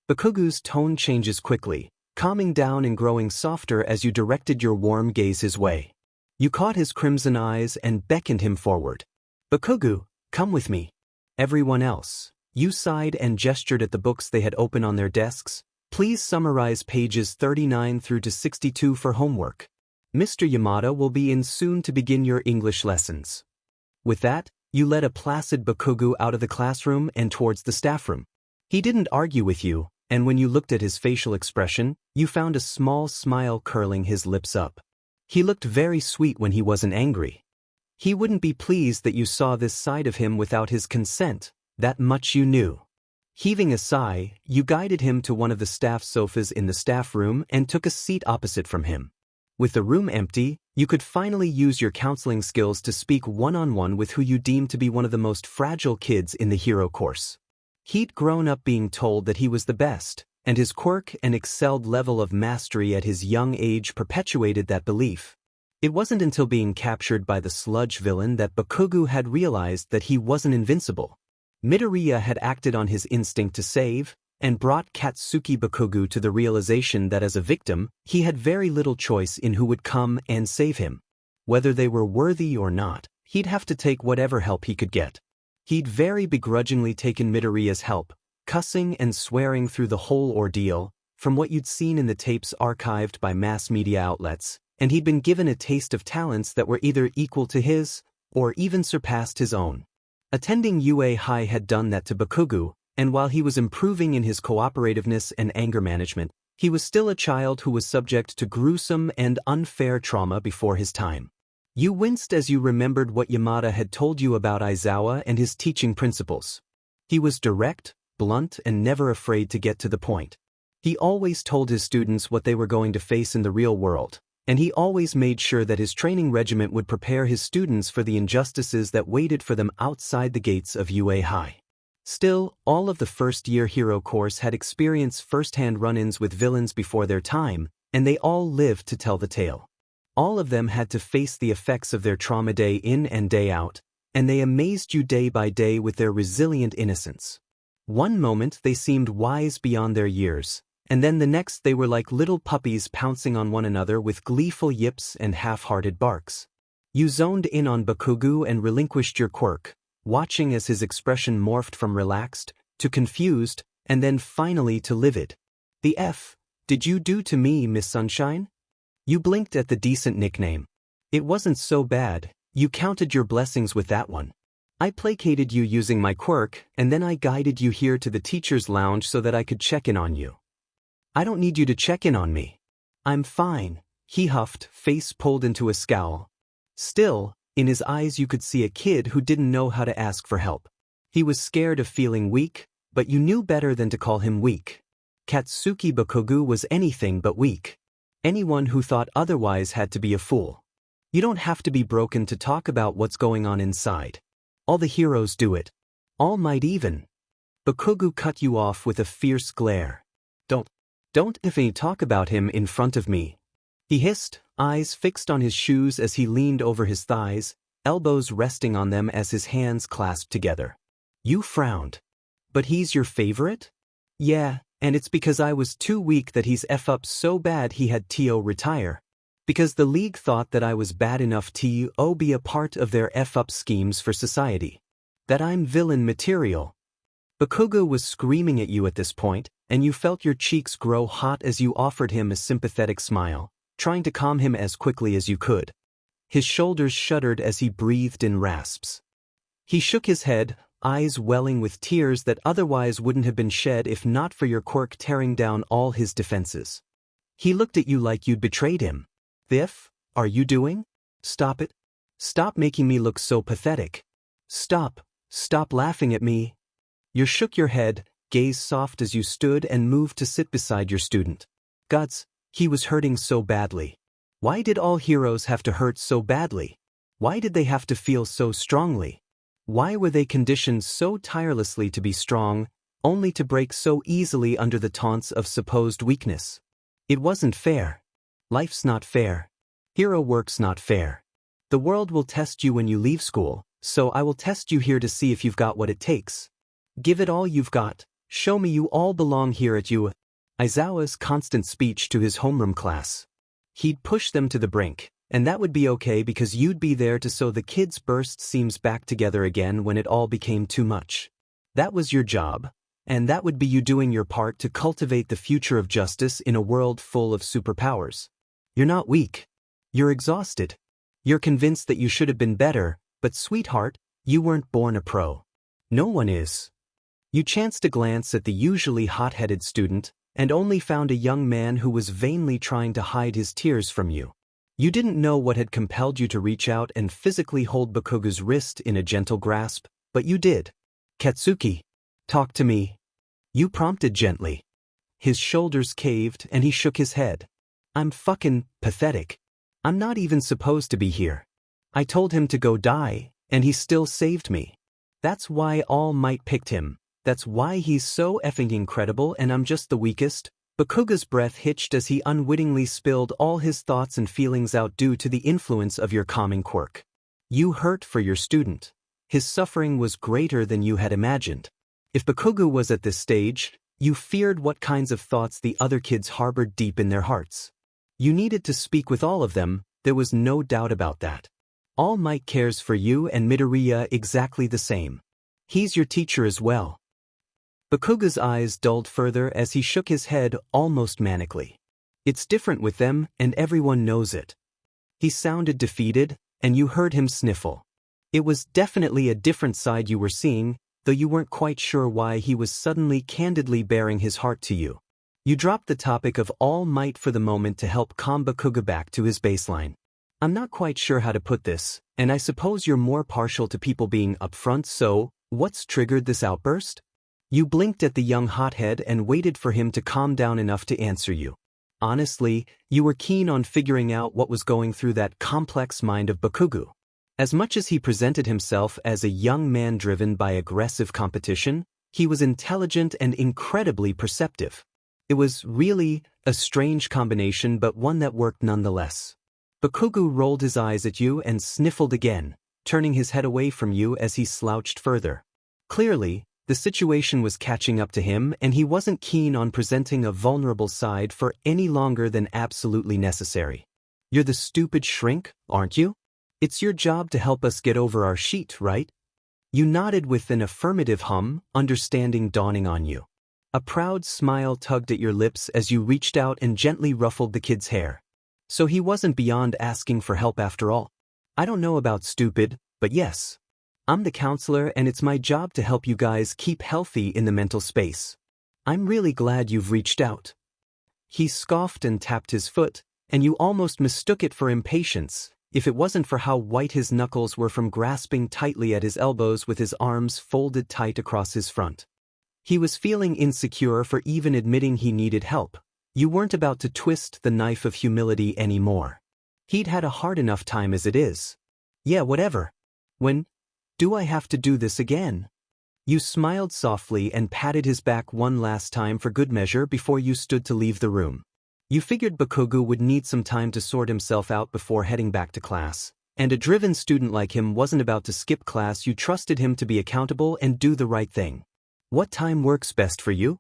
Bakugo's tone changes quickly, calming down and growing softer as you directed your warm gaze his way. You caught his crimson eyes and beckoned him forward. Bakugo, come with me. Everyone else, you sighed and gestured at the books they had open on their desks. Please summarize pages 39 through to 62 for homework. Mr. Yamada will be in soon to begin your English lessons. With that, you led a placid Bakugo out of the classroom and towards the staff room. He didn't argue with you, and when you looked at his facial expression, you found a small smile curling his lips up. He looked very sweet when he wasn't angry. He wouldn't be pleased that you saw this side of him without his consent, that much you knew. Heaving a sigh, you guided him to one of the staff sofas in the staff room and took a seat opposite from him. With the room empty, you could finally use your counseling skills to speak one-on-one with who you deemed to be one of the most fragile kids in the hero course. He'd grown up being told that he was the best, and his quirk and excelled level of mastery at his young age perpetuated that belief. It wasn't until being captured by the sludge villain that Bakugo had realized that he wasn't invincible. Midoriya had acted on his instinct to save, and brought Katsuki Bakugo to the realization that as a victim, he had very little choice in who would come and save him. Whether they were worthy or not, he'd have to take whatever help he could get. He'd very begrudgingly taken Midoriya's help, cussing and swearing through the whole ordeal, from what you'd seen in the tapes archived by mass media outlets, and he'd been given a taste of talents that were either equal to his, or even surpassed his own. Attending UA High had done that to Bakugo, and while he was improving in his cooperativeness and anger management, he was still a child who was subject to gruesome and unfair trauma before his time. You winced as you remembered what Yamada had told you about Aizawa and his teaching principles. He was direct, blunt, and never afraid to get to the point. He always told his students what they were going to face in the real world, and he always made sure that his training regiment would prepare his students for the injustices that waited for them outside the gates of UA High. Still, all of the first-year hero course had experienced first-hand run-ins with villains before their time, and they all lived to tell the tale. All of them had to face the effects of their trauma day in and day out, and they amazed you day by day with their resilient innocence. One moment they seemed wise beyond their years, and then the next they were like little puppies pouncing on one another with gleeful yips and half-hearted barks. You zoned in on Bakugo and relinquished your quirk, watching as his expression morphed from relaxed to confused and then finally to livid. The F did you do to me, Miss Sunshine? You blinked at the decent nickname. It wasn't so bad, you counted your blessings with that one. I placated you using my quirk, and then I guided you here to the teacher's lounge so that I could check in on you. I don't need you to check in on me. I'm fine, he huffed, face pulled into a scowl. Still, in his eyes you could see a kid who didn't know how to ask for help. He was scared of feeling weak, but you knew better than to call him weak. Katsuki Bakugo was anything but weak. Anyone who thought otherwise had to be a fool. You don't have to be broken to talk about what's going on inside. All the heroes do it. All Might even. Bakugo cut you off with a fierce glare. Don't even talk about him in front of me. He hissed, eyes fixed on his shoes as he leaned over his thighs, elbows resting on them as his hands clasped together. You frowned. But he's your favorite? Yeah, and it's because I was too weak that he's F up so bad he had to retire. Because the league thought that I was bad enough to be a part of their F up schemes for society. That I'm villain material. Bakugo was screaming at you at this point, and you felt your cheeks grow hot as you offered him a sympathetic smile, trying to calm him as quickly as you could. His shoulders shuddered as he breathed in rasps. He shook his head, eyes welling with tears that otherwise wouldn't have been shed if not for your quirk tearing down all his defenses. He looked at you like you'd betrayed him. If, are you doing? Stop it. Stop making me look so pathetic. Stop laughing at me. You shook your head, gaze soft as you stood and moved to sit beside your student. Guts, he was hurting so badly. Why did all heroes have to hurt so badly? Why did they have to feel so strongly? Why were they conditioned so tirelessly to be strong, only to break so easily under the taunts of supposed weakness? It wasn't fair. Life's not fair. Hero work's not fair. The world will test you when you leave school, so I will test you here to see if you've got what it takes. Give it all you've got. Show me you all belong here at you. Aizawa's constant speech to his homeroom class. He'd push them to the brink, and that would be okay because you'd be there to sew the kids' burst seams back together again when it all became too much. That was your job, and that would be you doing your part to cultivate the future of justice in a world full of superpowers. You're not weak. You're exhausted. You're convinced that you should have been better, but sweetheart, you weren't born a pro. No one is. You chanced to glance at the usually hot-headed student, and only found a young man who was vainly trying to hide his tears from you. You didn't know what had compelled you to reach out and physically hold Bakugo's wrist in a gentle grasp, but you did. Katsuki, talk to me. You prompted gently. His shoulders caved and he shook his head. I'm fucking pathetic. I'm not even supposed to be here. I told him to go die, and he still saved me. That's why All Might picked him. That's why he's so effing incredible and I'm just the weakest. Bakugo's breath hitched as he unwittingly spilled all his thoughts and feelings out due to the influence of your calming quirk. You hurt for your student. His suffering was greater than you had imagined. If Bakugo was at this stage, you feared what kinds of thoughts the other kids harbored deep in their hearts. You needed to speak with all of them, there was no doubt about that. All Might cares for you and Midoriya exactly the same. He's your teacher as well. Bakugo's eyes dulled further as he shook his head almost manically. It's different with them, and everyone knows it. He sounded defeated, and you heard him sniffle. It was definitely a different side you were seeing, though you weren't quite sure why he was suddenly candidly baring his heart to you. You dropped the topic of All Might for the moment to help calm Bakugo back to his baseline. I'm not quite sure how to put this, and I suppose you're more partial to people being upfront, so what's triggered this outburst? You blinked at the young hothead and waited for him to calm down enough to answer you. Honestly, you were keen on figuring out what was going through that complex mind of Bakugo. As much as he presented himself as a young man driven by aggressive competition, he was intelligent and incredibly perceptive. It was really a strange combination, but one that worked nonetheless. Bakugo rolled his eyes at you and sniffled again, turning his head away from you as he slouched further. Clearly, the situation was catching up to him and he wasn't keen on presenting a vulnerable side for any longer than absolutely necessary. You're the stupid shrink, aren't you? It's your job to help us get over our sheet, right? You nodded with an affirmative hum, understanding dawning on you. A proud smile tugged at your lips as you reached out and gently ruffled the kid's hair. So he wasn't beyond asking for help after all. I don't know about stupid, but yes. I'm the counselor and it's my job to help you guys keep healthy in the mental space. I'm really glad you've reached out. He scoffed and tapped his foot, and you almost mistook it for impatience, if it wasn't for how white his knuckles were from grasping tightly at his elbows with his arms folded tight across his front. He was feeling insecure for even admitting he needed help. You weren't about to twist the knife of humility anymore. He'd had a hard enough time as it is. Yeah, whatever. When do I have to do this again? You smiled softly and patted his back one last time for good measure before you stood to leave the room. You figured Bakugo would need some time to sort himself out before heading back to class, and a driven student like him wasn't about to skip class. You trusted him to be accountable and do the right thing. What time works best for you?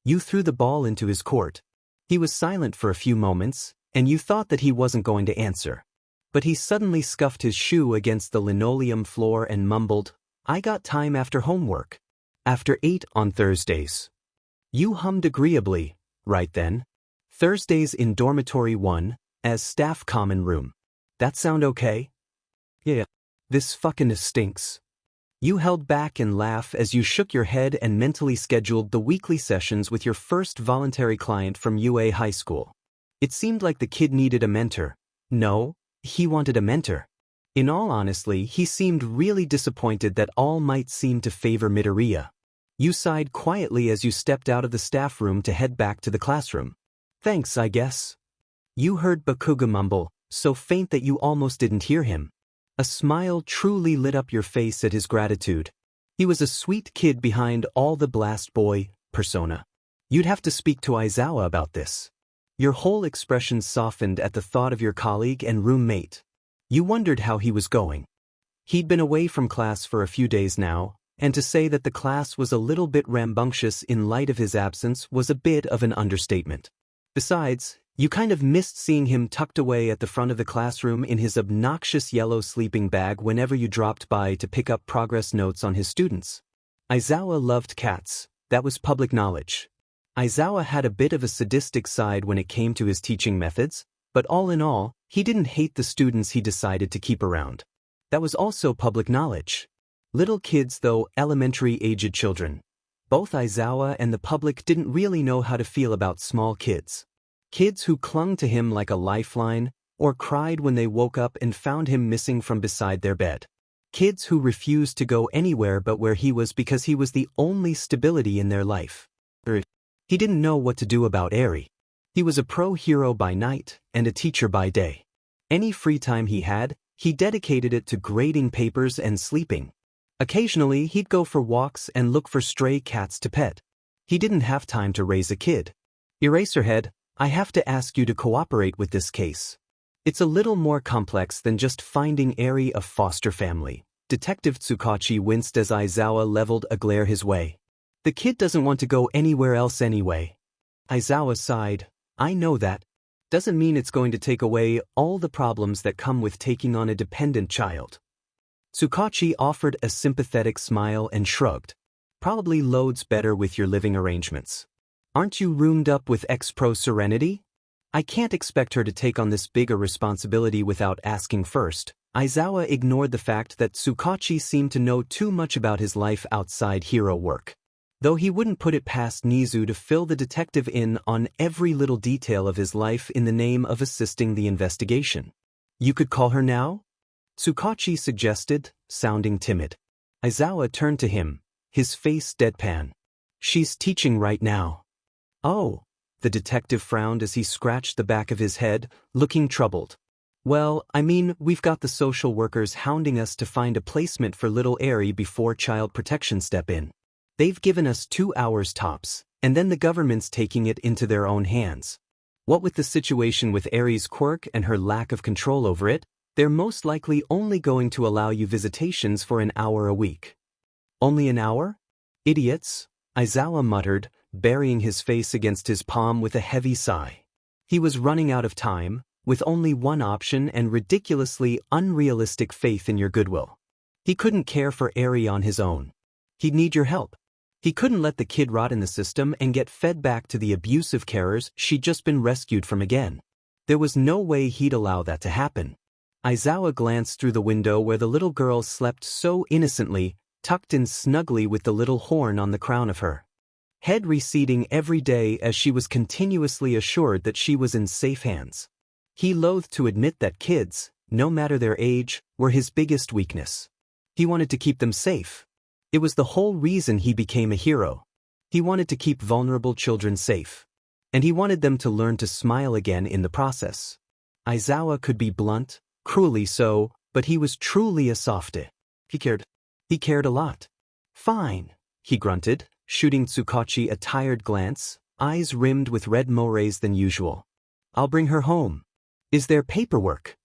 You threw the ball into his court. He was silent for a few moments, and you thought that he wasn't going to answer. But he suddenly scuffed his shoe against the linoleum floor and mumbled, I got time after homework. After 8 on Thursdays. You hummed agreeably, right then. Thursdays in Dormitory 1, as staff common room. That sound okay? Yeah. This fucking stinks. You held back and laughed as you shook your head and mentally scheduled the weekly sessions with your first voluntary client from UA High School. It seemed like the kid needed a mentor. No, he wanted a mentor. In all honesty, he seemed really disappointed that all might seem to favor Midoriya. You sighed quietly as you stepped out of the staff room to head back to the classroom. Thanks, I guess. You heard Bakugo mumble, so faint that you almost didn't hear him. A smile truly lit up your face at his gratitude. He was a sweet kid behind all the blast boy persona. You'd have to speak to Aizawa about this. Your whole expression softened at the thought of your colleague and roommate. You wondered how he was going. He'd been away from class for a few days now, and to say that the class was a little bit rambunctious in light of his absence was a bit of an understatement. Besides, you kind of missed seeing him tucked away at the front of the classroom in his obnoxious yellow sleeping bag whenever you dropped by to pick up progress notes on his students. Aizawa loved cats, that was public knowledge. Aizawa had a bit of a sadistic side when it came to his teaching methods, but all in all, he didn't hate the students he decided to keep around. That was also public knowledge. Little kids, though elementary-aged children. Both Aizawa and the public didn't really know how to feel about small kids. Kids who clung to him like a lifeline, or cried when they woke up and found him missing from beside their bed. Kids who refused to go anywhere but where he was because he was the only stability in their life. He didn't know what to do about Eri. He was a pro-hero by night and a teacher by day. Any free time he had, he dedicated it to grading papers and sleeping. Occasionally, he'd go for walks and look for stray cats to pet. He didn't have time to raise a kid. Eraserhead, I have to ask you to cooperate with this case. It's a little more complex than just finding Eri a foster family. Detective Tsukachi winced as Aizawa leveled a glare his way. The kid doesn't want to go anywhere else anyway. Aizawa sighed. I know that. Doesn't mean it's going to take away all the problems that come with taking on a dependent child. Tsukachi offered a sympathetic smile and shrugged. Probably loads better with your living arrangements. Aren't you roomed up with ex-pro Serenity? I can't expect her to take on this big a responsibility without asking first. Aizawa ignored the fact that Tsukachi seemed to know too much about his life outside hero work. Though he wouldn't put it past Nizu to fill the detective in on every little detail of his life in the name of assisting the investigation. You could call her now? Tsukachi suggested, sounding timid. Aizawa turned to him, his face deadpan. She's teaching right now. Oh, the detective frowned as he scratched the back of his head, looking troubled. Well, I mean, we've got the social workers hounding us to find a placement for little Eri before Child Protection step in. They've given us 2 hours tops, and then the government's taking it into their own hands. What with the situation with Eri's quirk and her lack of control over it, they're most likely only going to allow you visitations for an hour a week. Only an hour? Idiots, Aizawa muttered, burying his face against his palm with a heavy sigh. He was running out of time, with only one option and ridiculously unrealistic faith in your goodwill. He couldn't care for Eri on his own. He'd need your help. He couldn't let the kid rot in the system and get fed back to the abusive carers she'd just been rescued from again. There was no way he'd allow that to happen. Aizawa glanced through the window where the little girl slept so innocently, tucked in snugly with the little horn on the crown of her head receding every day as she was continuously assured that she was in safe hands. He loathed to admit that kids, no matter their age, were his biggest weakness. He wanted to keep them safe. It was the whole reason he became a hero. He wanted to keep vulnerable children safe. And he wanted them to learn to smile again in the process. Aizawa could be blunt, cruelly so, but he was truly a softie. He cared a lot. Fine, he grunted, shooting Tsukachi a tired glance, eyes rimmed with red moires than usual. I'll bring her home. Is there paperwork?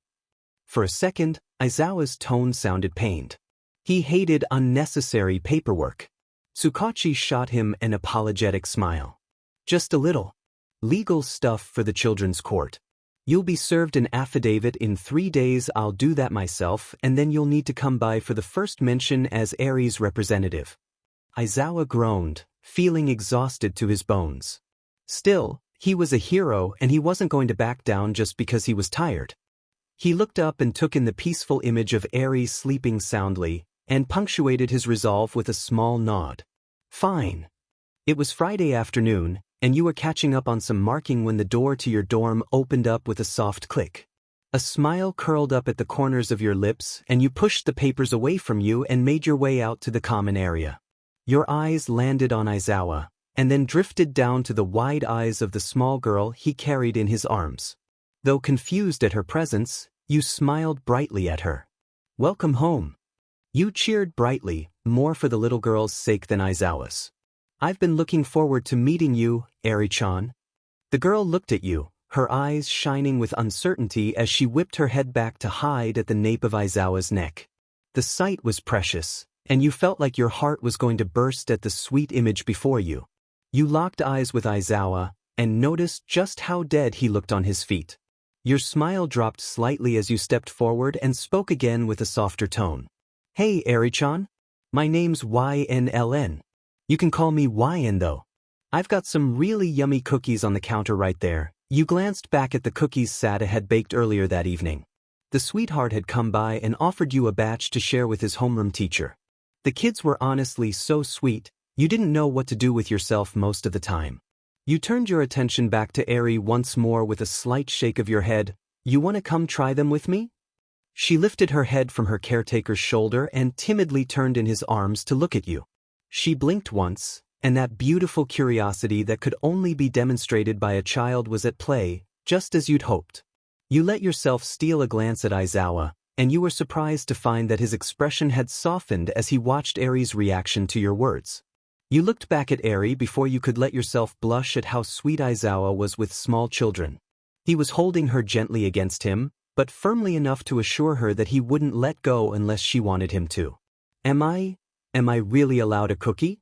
For a second, Aizawa's tone sounded pained. He hated unnecessary paperwork. Tsukachi shot him an apologetic smile. Just a little. Legal stuff for the children's court. You'll be served an affidavit in 3 days. I'll do that myself, and then you'll need to come by for the first mention as Eri's representative. Aizawa groaned, feeling exhausted to his bones. Still, he was a hero and he wasn't going to back down just because he was tired. He looked up and took in the peaceful image of Eri sleeping soundly, and punctuated his resolve with a small nod. Fine. It was Friday afternoon, and you were catching up on some marking when the door to your dorm opened up with a soft click. A smile curled up at the corners of your lips, and you pushed the papers away from you and made your way out to the common area. Your eyes landed on Aizawa, and then drifted down to the wide eyes of the small girl he carried in his arms. Though confused at her presence, you smiled brightly at her. Welcome home. You cheered brightly, more for the little girl's sake than Aizawa's. I've been looking forward to meeting you, Eri-chan. The girl looked at you, her eyes shining with uncertainty as she whipped her head back to hide at the nape of Aizawa's neck. The sight was precious, and you felt like your heart was going to burst at the sweet image before you. You locked eyes with Aizawa, and noticed just how dead he looked on his feet. Your smile dropped slightly as you stepped forward and spoke again with a softer tone. Hey, Eri-chan. My name's YNLN. You can call me YN though. I've got some really yummy cookies on the counter right there. You glanced back at the cookies Sada had baked earlier that evening. The sweetheart had come by and offered you a batch to share with his homeroom teacher. The kids were honestly so sweet, you didn't know what to do with yourself most of the time. You turned your attention back to Eri once more with a slight shake of your head. You want to come try them with me? She lifted her head from her caretaker's shoulder and timidly turned in his arms to look at you. She blinked once, and that beautiful curiosity that could only be demonstrated by a child was at play, just as you'd hoped. You let yourself steal a glance at Aizawa, and you were surprised to find that his expression had softened as he watched Eri's reaction to your words. You looked back at Eri before you could let yourself blush at how sweet Aizawa was with small children. He was holding her gently against him, but firmly enough to assure her that he wouldn't let go unless she wanted him to. Am I really allowed a cookie?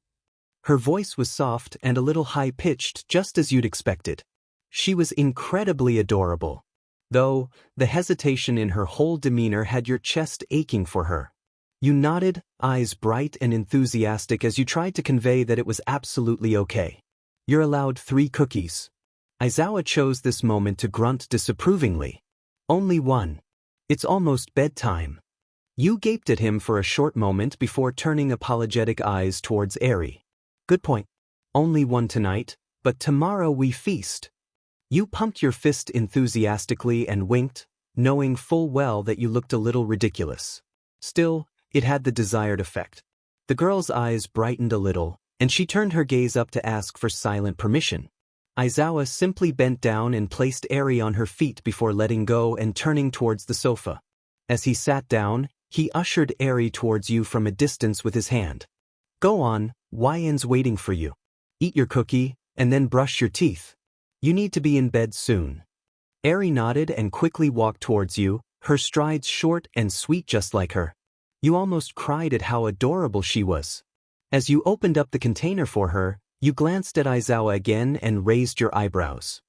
Her voice was soft and a little high-pitched, just as you'd expected. She was incredibly adorable, though the hesitation in her whole demeanor had your chest aching for her. You nodded, eyes bright and enthusiastic as you tried to convey that it was absolutely okay. You're allowed 3 cookies. Aizawa chose this moment to grunt disapprovingly. Only 1. It's almost bedtime. You gaped at him for a short moment before turning apologetic eyes towards Eri. Good point. Only 1 tonight, but tomorrow we feast. You pumped your fist enthusiastically and winked, knowing full well that you looked a little ridiculous. Still, it had the desired effect. The girl's eyes brightened a little, and she turned her gaze up to ask for silent permission. Aizawa simply bent down and placed Eri on her feet before letting go and turning towards the sofa. As he sat down, he ushered Eri towards you from a distance with his hand. Go on, YN's waiting for you. Eat your cookie, and then brush your teeth. You need to be in bed soon. Eri nodded and quickly walked towards you, her strides short and sweet just like her. You almost cried at how adorable she was. As you opened up the container for her, you glanced at Aizawa again and raised your eyebrows.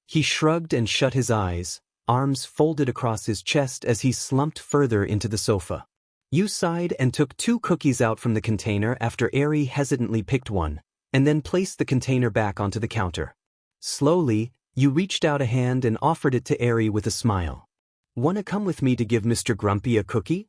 He shrugged and shut his eyes, arms folded across his chest as he slumped further into the sofa. You sighed and took 2 cookies out from the container after Eri hesitantly picked one, and then placed the container back onto the counter. Slowly, you reached out a hand and offered it to Eri with a smile. "Wanna come with me to give Mr. Grumpy a cookie?"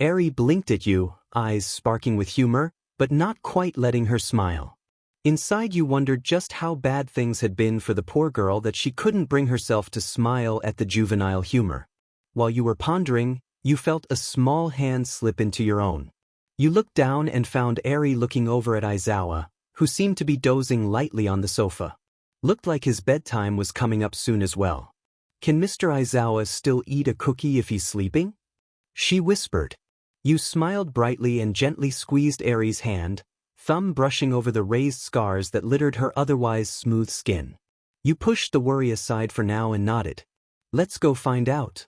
Eri blinked at you, eyes sparking with humor, but not quite letting her smile. Inside you wondered just how bad things had been for the poor girl that she couldn't bring herself to smile at the juvenile humor. While you were pondering, you felt a small hand slip into your own. You looked down and found Eri looking over at Aizawa, who seemed to be dozing lightly on the sofa. Looked like his bedtime was coming up soon as well. "Can Mr. Aizawa still eat a cookie if he's sleeping?" she whispered. You smiled brightly and gently squeezed Eri's hand, thumb brushing over the raised scars that littered her otherwise smooth skin. You pushed the worry aside for now and nodded. "Let's go find out."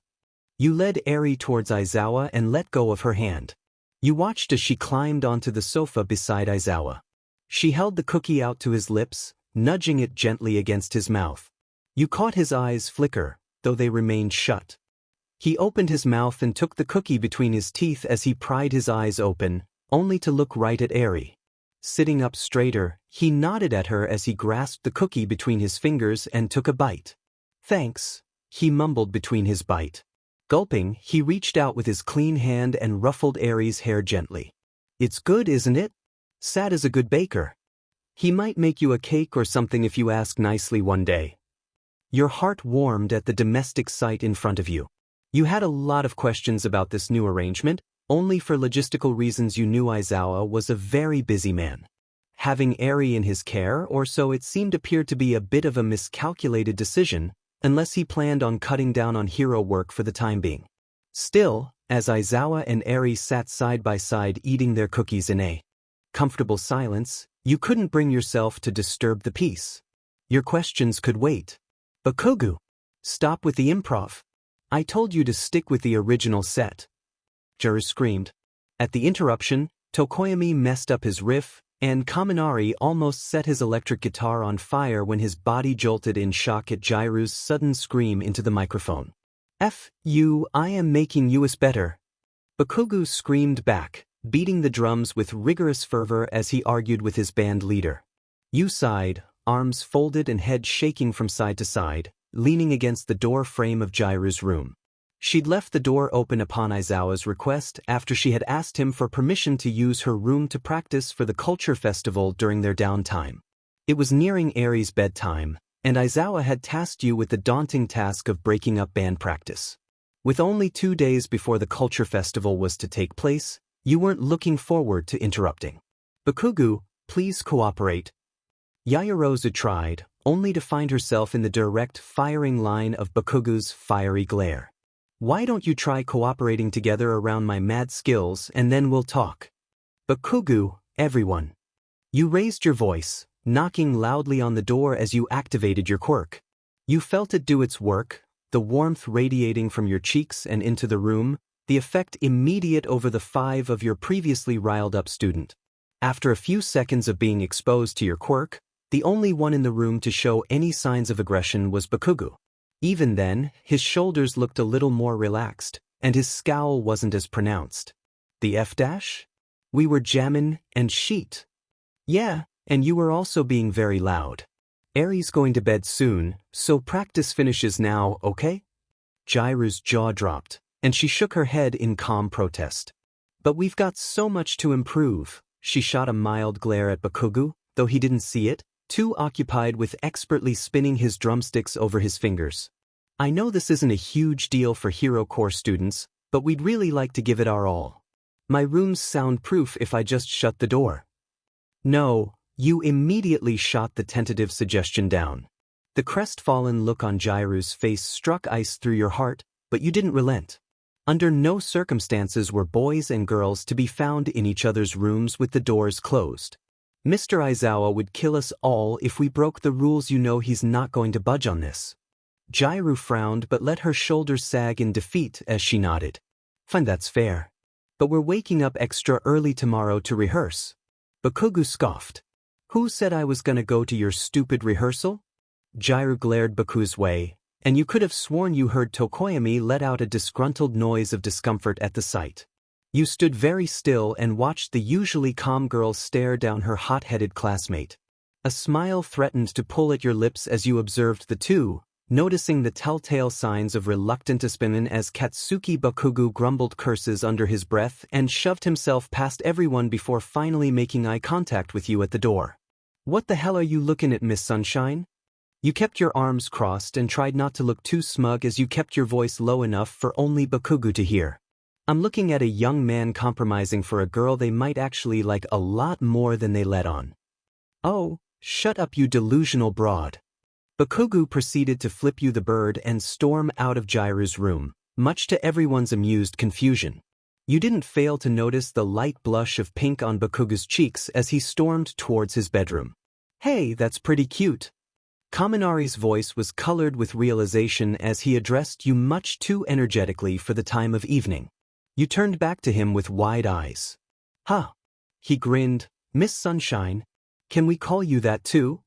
You led Eri towards Aizawa and let go of her hand. You watched as she climbed onto the sofa beside Aizawa. She held the cookie out to his lips, nudging it gently against his mouth. You caught his eyes flicker, though they remained shut. He opened his mouth and took the cookie between his teeth as he pried his eyes open, only to look right at Eri. Sitting up straighter, he nodded at her as he grasped the cookie between his fingers and took a bite. "Thanks," he mumbled between his bite. Gulping, he reached out with his clean hand and ruffled Eri's hair gently. "It's good, isn't it? Sad is a good baker. He might make you a cake or something if you ask nicely one day." Your heart warmed at the domestic sight in front of you. You had a lot of questions about this new arrangement, only for logistical reasons you knew Aizawa was a very busy man. Having Eri in his care, or so it seemed, appeared to be a bit of a miscalculated decision, unless he planned on cutting down on hero work for the time being. Still, as Aizawa and Eri sat side by side eating their cookies in a comfortable silence, you couldn't bring yourself to disturb the peace. Your questions could wait. "Bakugu, stop with the improv. I told you to stick with the original set." Juru screamed. At the interruption, Tokoyami messed up his riff, and Kaminari almost set his electric guitar on fire when his body jolted in shock at Jiru's sudden scream into the microphone. "F you, I am making US better." Bakugu screamed back, beating the drums with rigorous fervor as he argued with his band leader. You sighed, arms folded and head shaking from side to side, leaning against the door frame of Jiru's room. She'd left the door open upon Aizawa's request after she had asked him for permission to use her room to practice for the culture festival during their downtime. It was nearing Eri's bedtime, and Aizawa had tasked you with the daunting task of breaking up band practice. With only 2 days before the culture festival was to take place, you weren't looking forward to interrupting. "Bakugu, please cooperate." Yayarozu tried, only to find herself in the direct firing line of Bakugu's fiery glare. "Why don't you try cooperating together around my mad skills and then we'll talk?" "Bakugu, everyone." You raised your voice, knocking loudly on the door as you activated your quirk. You felt it do its work, the warmth radiating from your cheeks and into the room, the effect immediate over the 5 of your previously riled-up student. After a few seconds of being exposed to your quirk, the only one in the room to show any signs of aggression was Bakugu. Even then, his shoulders looked a little more relaxed, and his scowl wasn't as pronounced. "The F-dash? We were jammin' and sheet." "Yeah, and you were also being very loud. Eri's going to bed soon, so practice finishes now, okay?" Jiru's jaw dropped, and she shook her head in calm protest. "But we've got so much to improve." She shot a mild glare at Bakugu, though he didn't see it, too occupied with expertly spinning his drumsticks over his fingers. "I know this isn't a huge deal for Hero Corps students, but we'd really like to give it our all. My room's soundproof if I just shut the door." "No," you immediately shot the tentative suggestion down. The crestfallen look on Jiru's face struck ice through your heart, but you didn't relent. Under no circumstances were boys and girls to be found in each other's rooms with the doors closed. "Mr. Aizawa would kill us all if we broke the rules. You know he's not going to budge on this." Jiru frowned but let her shoulders sag in defeat as she nodded. "Fine, that's fair. But we're waking up extra early tomorrow to rehearse." Bakugu scoffed. "Who said I was gonna go to your stupid rehearsal?" Jiru glared Baku's way, and you could have sworn you heard Tokoyami let out a disgruntled noise of discomfort at the sight. You stood very still and watched the usually calm girl stare down her hot-headed classmate. A smile threatened to pull at your lips as you observed the two, noticing the telltale signs of reluctant spinin as Katsuki Bakugo grumbled curses under his breath and shoved himself past everyone before finally making eye contact with you at the door. "What the hell are you looking at, Miss Sunshine?" You kept your arms crossed and tried not to look too smug as you kept your voice low enough for only Bakugo to hear. "I'm looking at a young man compromising for a girl they might actually like a lot more than they let on." "Oh, shut up, you delusional broad." Bakugo proceeded to flip you the bird and storm out of Jiru's room, much to everyone's amused confusion. You didn't fail to notice the light blush of pink on Bakugo's cheeks as he stormed towards his bedroom. "Hey, that's pretty cute." Kaminari's voice was colored with realization as he addressed you much too energetically for the time of evening. You turned back to him with wide eyes. "Huh." He grinned. "Miss Sunshine, can we call you that too?"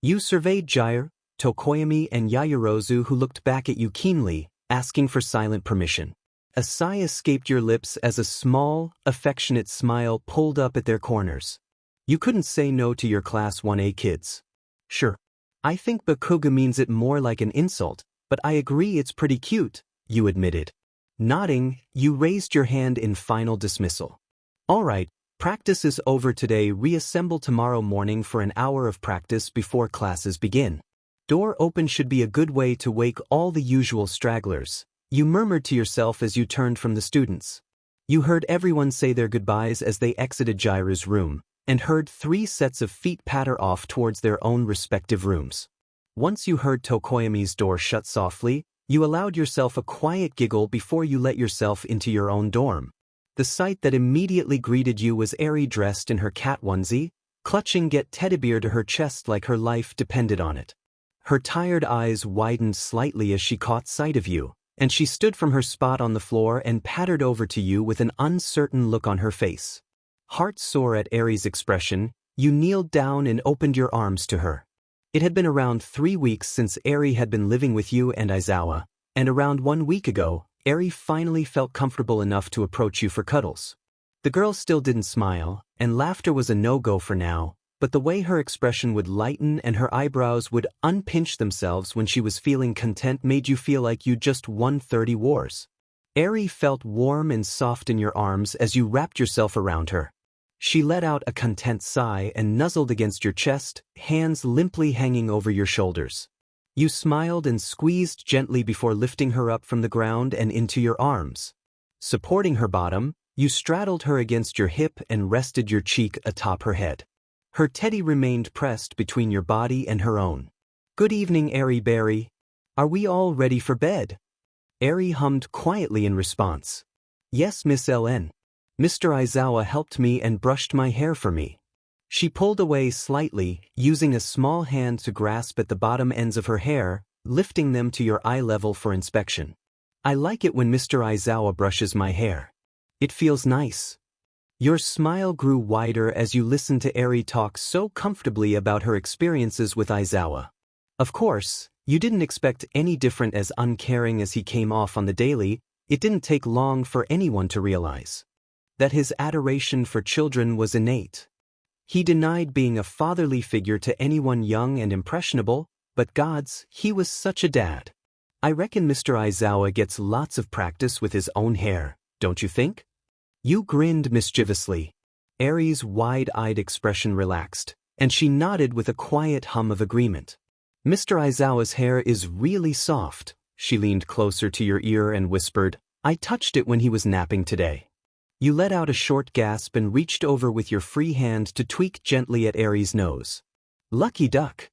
You surveyed Jiru, Tokoyami and Yaoyorozu, who looked back at you keenly, asking for silent permission. A sigh escaped your lips as a small, affectionate smile pulled up at their corners. You couldn't say no to your Class 1A kids. "Sure. I think Bakugo means it more like an insult, but I agree it's pretty cute," you admitted. Nodding, you raised your hand in final dismissal. "All right, practice is over today. Reassemble tomorrow morning for an hour of practice before classes begin. Door open should be a good way to wake all the usual stragglers," you murmured to yourself as you turned from the students. You heard everyone say their goodbyes as they exited Jiru's room, and heard 3 sets of feet patter off towards their own respective rooms. Once you heard Tokoyami's door shut softly, you allowed yourself a quiet giggle before you let yourself into your own dorm. The sight that immediately greeted you was Eri dressed in her cat onesie, clutching Get Teddy Bear to her chest like her life depended on it. Her tired eyes widened slightly as she caught sight of you, and she stood from her spot on the floor and pattered over to you with an uncertain look on her face. Heart sore at Eri's expression, you kneeled down and opened your arms to her. It had been around 3 weeks since Eri had been living with you and Aizawa, and around 1 week ago, Eri finally felt comfortable enough to approach you for cuddles. The girl still didn't smile, and laughter was a no-go for now, but the way her expression would lighten and her eyebrows would unpinch themselves when she was feeling content made you feel like you just won 30 wars. Eri felt warm and soft in your arms as you wrapped yourself around her. She let out a content sigh and nuzzled against your chest, hands limply hanging over your shoulders. You smiled and squeezed gently before lifting her up from the ground and into your arms. Supporting her bottom, you straddled her against your hip and rested your cheek atop her head. Her teddy remained pressed between your body and her own. "Good evening, Eri Berry. Are we all ready for bed?" Eri hummed quietly in response. "Yes, Miss LN. Mr. Aizawa helped me and brushed my hair for me." She pulled away slightly, using a small hand to grasp at the bottom ends of her hair, lifting them to your eye level for inspection. "I like it when Mr. Aizawa brushes my hair. It feels nice." Your smile grew wider as you listened to Eri talk so comfortably about her experiences with Aizawa. Of course, you didn't expect any different. As uncaring as he came off on the daily, it didn't take long for anyone to realize that his adoration for children was innate. He denied being a fatherly figure to anyone young and impressionable, but gods, he was such a dad. "I reckon Mr. Aizawa gets lots of practice with his own hair, don't you think?" You grinned mischievously. Eri's wide-eyed expression relaxed, and she nodded with a quiet hum of agreement. "Mr. Aizawa's hair is really soft." She leaned closer to your ear and whispered, "I touched it when he was napping today." You let out a short gasp and reached over with your free hand to tweak gently at Eri's nose. "Lucky duck."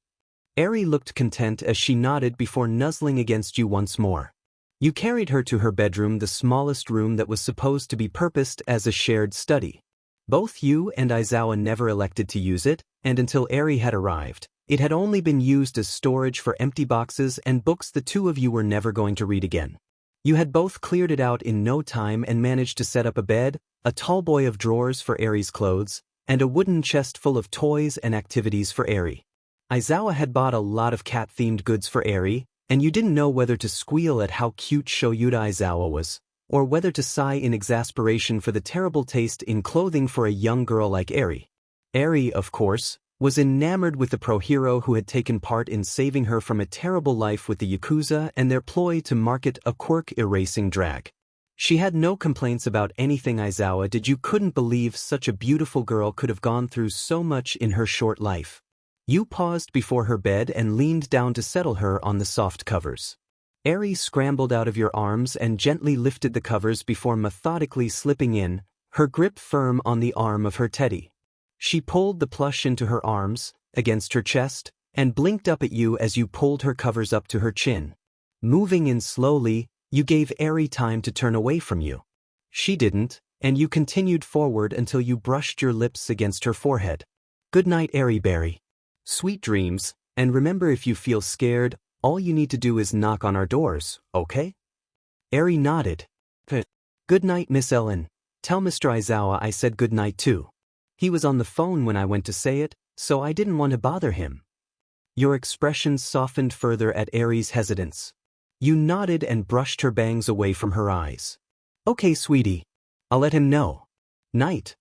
Eri looked content as she nodded before nuzzling against you once more. You carried her to her bedroom, the smallest room that was supposed to be purposed as a shared study. Both you and Aizawa never elected to use it, and until Eri had arrived, it had only been used as storage for empty boxes and books the two of you were never going to read again. You had both cleared it out in no time and managed to set up a bed, a tall boy of drawers for Eri's clothes, and a wooden chest full of toys and activities for Eri. Aizawa had bought a lot of cat-themed goods for Eri, and you didn't know whether to squeal at how cute Shoyuta Aizawa was, or whether to sigh in exasperation for the terrible taste in clothing for a young girl like Eri. Eri, of course, was enamored with the pro-hero who had taken part in saving her from a terrible life with the Yakuza and their ploy to market a quirk-erasing drag. She had no complaints about anything Aizawa did. You couldn't believe such a beautiful girl could have gone through so much in her short life. You paused before her bed and leaned down to settle her on the soft covers. Eri scrambled out of your arms and gently lifted the covers before methodically slipping in, her grip firm on the arm of her teddy. She pulled the plush into her arms, against her chest, and blinked up at you as you pulled her covers up to her chin. Moving in slowly, you gave Eri time to turn away from you. She didn't, and you continued forward until you brushed your lips against her forehead. Good night, Eri Berry. Sweet dreams, and remember, if you feel scared, all you need to do is knock on our doors, okay? Eri nodded. Good night, Miss Ellen. Tell Mr. Aizawa I said good night too. He was on the phone when I went to say it, so I didn't want to bother him. Your expression softened further at Eri's hesitance. You nodded and brushed her bangs away from her eyes. Okay, sweetie. I'll let him know. Night.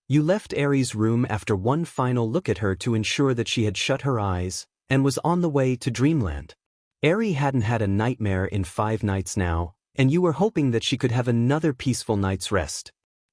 You left Eri's room after one final look at her to ensure that she had shut her eyes and was on the way to dreamland. Eri hadn't had a nightmare in 5 nights now, and you were hoping that she could have another peaceful night's rest.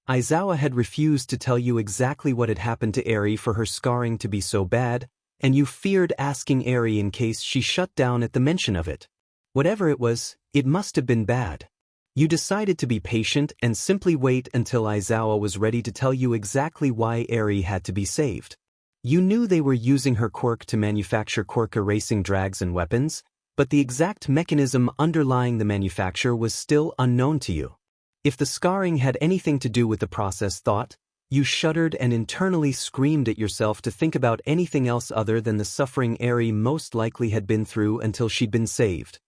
Aizawa had refused to tell you exactly what had happened to Eri for her scarring to be so bad, and you feared asking Eri in case she shut down at the mention of it. Whatever it was, it must have been bad. You decided to be patient and simply wait until Aizawa was ready to tell you exactly why Eri had to be saved. You knew they were using her quirk to manufacture quirk-erasing drags and weapons, but the exact mechanism underlying the manufacture was still unknown to you. If the scarring had anything to do with the process thought, you shuddered and internally screamed at yourself to think about anything else other than the suffering Eri most likely had been through until she'd been saved.